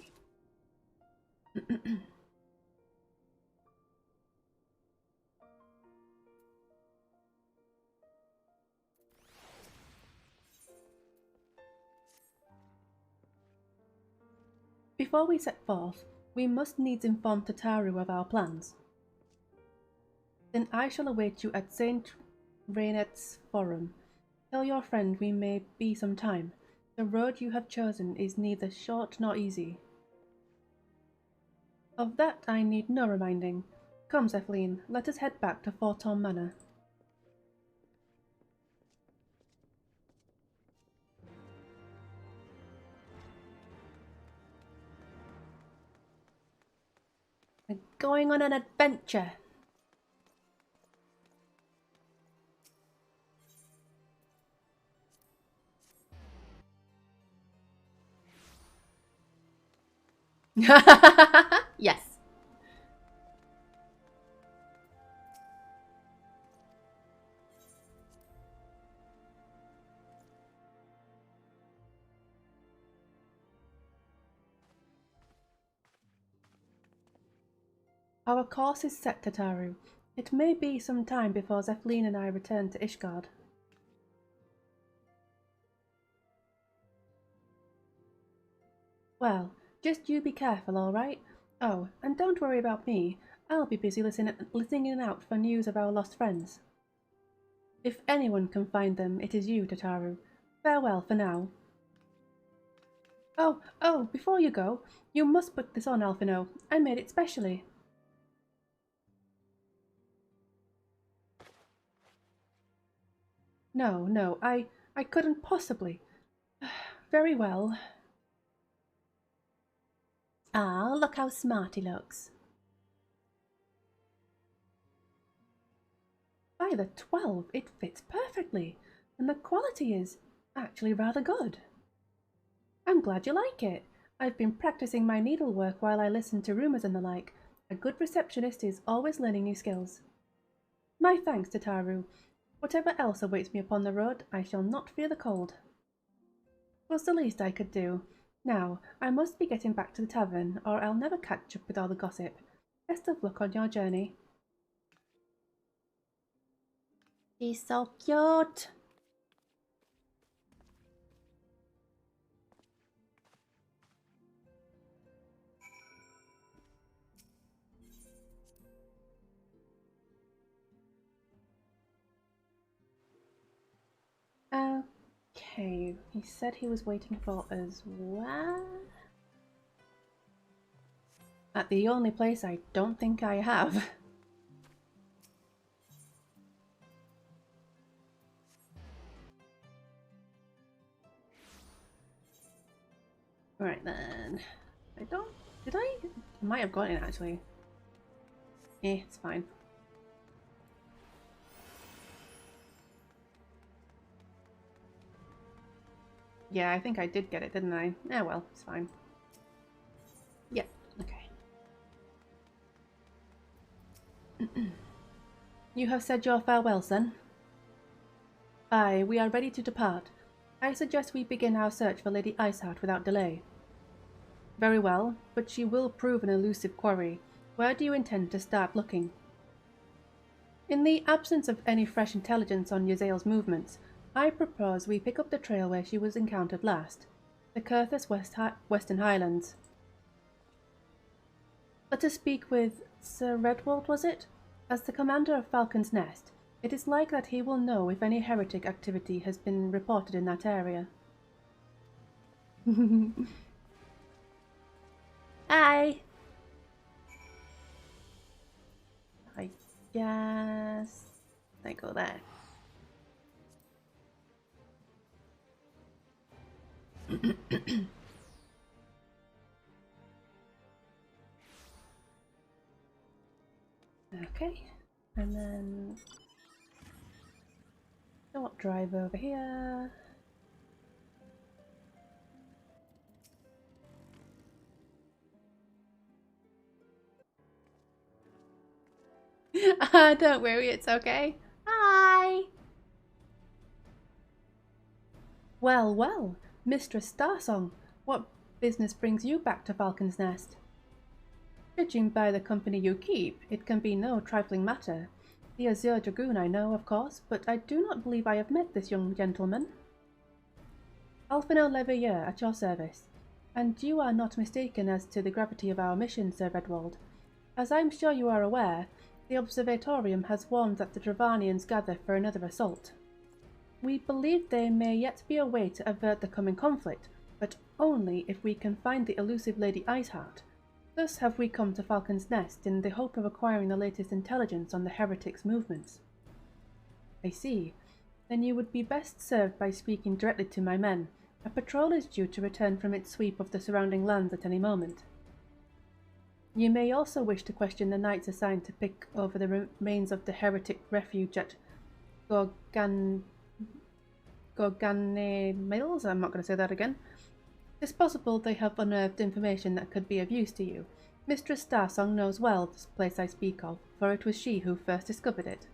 [SPEAKER 1] Before we set forth, we must needs inform Tataru of our plans. Then I shall await you at Saint Rainet's Forum. Tell your friend we may be some time. The road you have chosen is neither short nor easy. Of that I need no reminding. Come, Zephyline, let us head back to Fortorn Manor. We're going on an adventure. Yes. Our course is set, Tataru. It may be some time before Zephyline and I return to Ishgard. Well, just you be careful, alright? Oh, and don't worry about me. I'll be busy listening out for news of our lost friends. If anyone can find them, it is you, Tataru. Farewell for now. Oh, before you go, you must put this on, Alphino. I made it specially. No, I couldn't possibly. Very well. Ah, look how smart he looks. By the 12, it fits perfectly, and the quality is actually rather good. I'm glad you like it. I've been practicing my needlework while I listen to rumours and the like. A good receptionist is always learning new skills. My thanks, Tataru. Whatever else awaits me upon the road, I shall not fear the cold. Was the least I could do. Now, I must be getting back to the tavern, or I'll never catch up with all the gossip. Best of luck on your journey. She's so cute. Okay, he said he was waiting for us where? At the only place I don't think I have. Right then. Did I? Might have got it actually. It's fine. Yeah, I think I did get it, didn't I? Oh well, it's fine. Yeah, okay. You have said your farewells then? Aye, we are ready to depart. I suggest we begin our search for Lady Iceheart without delay. Very well, but she will prove an elusive quarry. Where do you intend to start looking? In the absence of any fresh intelligence on Yazael's movements, I propose we pick up the trail where she was encountered last, the Curthus Western Highlands. Let us speak with Sir Redwald, was it? As the commander of Falcon's Nest, it is like that he will know if any heretic activity has been reported in that area. Hi! I guess I go there. Okay, and then what, drive over here. Don't worry, it's okay. Hi! Well, Mistress Starsong, what business brings you back to Falcon's Nest? Judging by the company you keep, it can be no trifling matter. The Azure Dragoon I know, of course, but I do not believe I have met this young gentleman. Alphino Leveilleur, at your service. And you are not mistaken as to the gravity of our mission, Sir Redwald. As I am sure you are aware, the Observatorium has warned that the Dravanians gather for another assault. We believe there may yet be a way to avert the coming conflict, but only if we can find the elusive Lady Iceheart. Thus have we come to Falcon's Nest in the hope of acquiring the latest intelligence on the heretics' movements. I see. Then you would be best served by speaking directly to my men. A patrol is due to return from its sweep of the surrounding lands at any moment. You may also wish to question the knights assigned to pick over the remains of the heretic refuge at Gorgane Mills. I'm not going to say that again. It's possible they have unearthed information that could be of use to you. Mistress Starsong knows well this place I speak of, for it was she who first discovered it.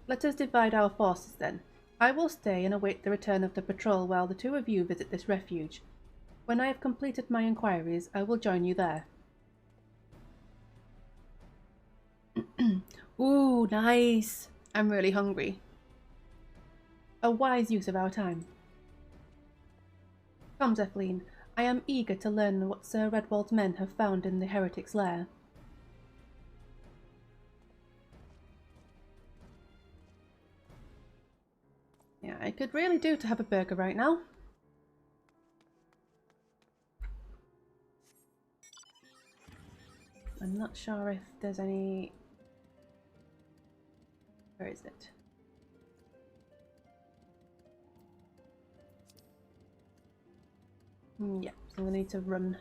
[SPEAKER 1] Let us divide our forces then. I will stay and await the return of the patrol while the two of you visit this refuge. When I have completed my inquiries, I will join you there. Ooh, nice! I'm really hungry. A wise use of our time. Come, Zephleen. I am eager to learn what Sir Redwald's men have found in the heretic's lair. Yeah, I could really do to have a burger right now. I'm not sure if there's any... Where is it? Yeah, so I'm gonna need to run.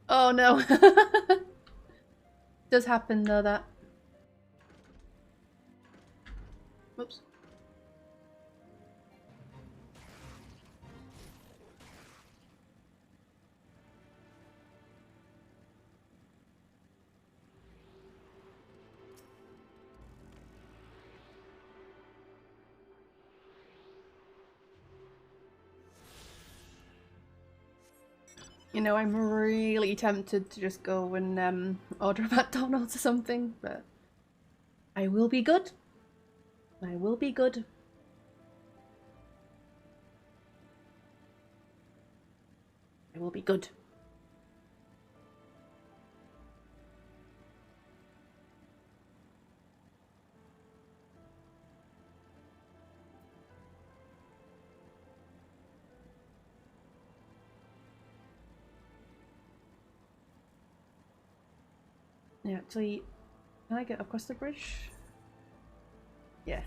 [SPEAKER 1] Oh no! Does happen though, that. Whoops. You know, I'm really tempted to just go and order a McDonald's or something, but I will be good. I will be good. I will be good. Yeah, actually, can I get across the bridge? Yeah.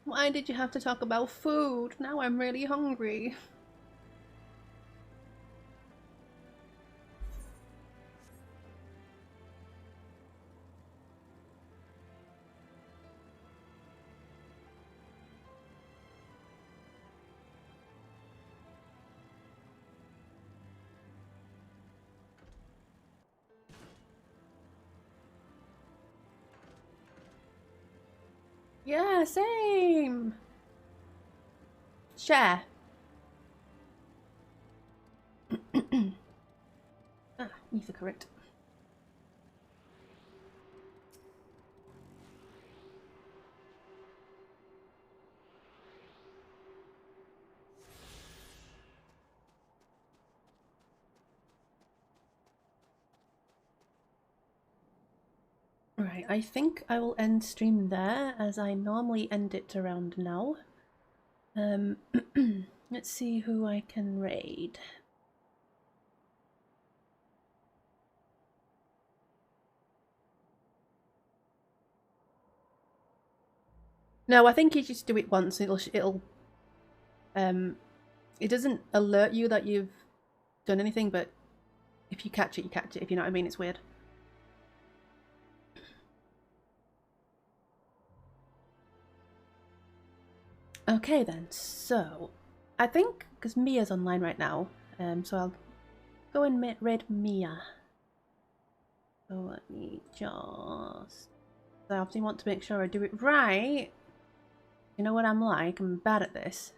[SPEAKER 1] Why did you have to talk about food? Now I'm really hungry. Yeah, same. Share. Ah, ether correct. Right, I think I will end stream there, as I normally end it around now. Let's see who I can raid. No, I think you just do it once. It doesn't alert you that you've done anything, but if you catch it, you catch it. If you know what I mean, it's weird. Okay then, so I think because Mia's online right now, so I'll go and raid Mia. So let me just. I obviously want to make sure I do it right. You know what I'm like? I'm bad at this.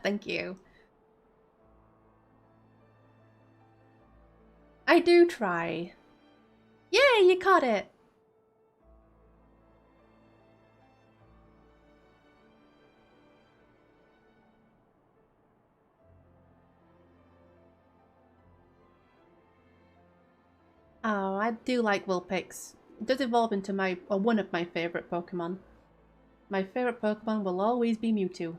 [SPEAKER 1] Thank you. I do try. Yay, you caught it! Oh, I do like Vulpix. It does evolve into one of my favourite Pokemon. My favourite Pokemon will always be Mewtwo.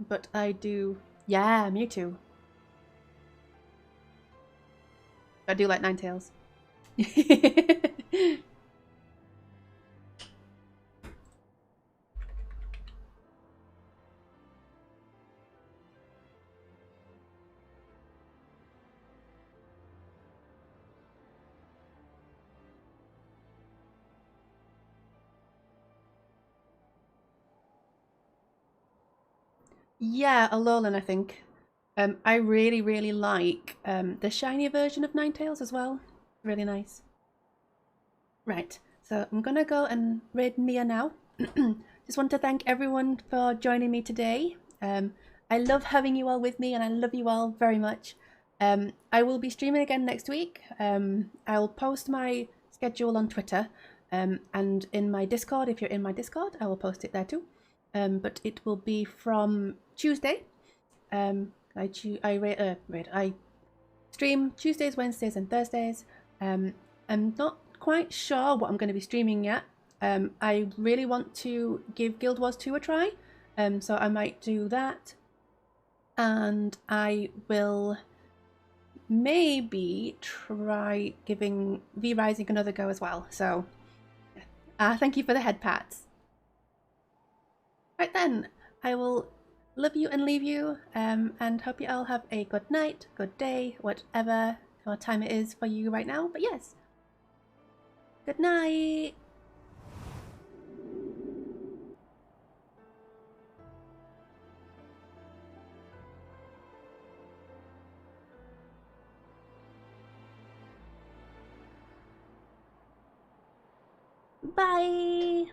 [SPEAKER 1] But I do... Yeah, Mewtwo. I do like Ninetales. Yeah, Alolan, I think. I really, really like the shiny version of Ninetales as well. Really nice. Right, so I'm gonna go and raid Mia now. Just want to thank everyone for joining me today. I love having you all with me and I love you all very much. I will be streaming again next week. I'll post my schedule on Twitter and in my Discord. If you're in my Discord, I will post it there too. But it will be from Tuesday. I stream Tuesdays, Wednesdays, and Thursdays. I'm not quite sure what I'm going to be streaming yet. I really want to give Guild Wars 2 a try, so I might do that. And I will maybe try giving V-Rising another go as well. So, thank you for the head pats. Right then, I will love you and leave you, and hope you all have a good night, good day, whatever time it is for you right now. But yes, good night. Bye.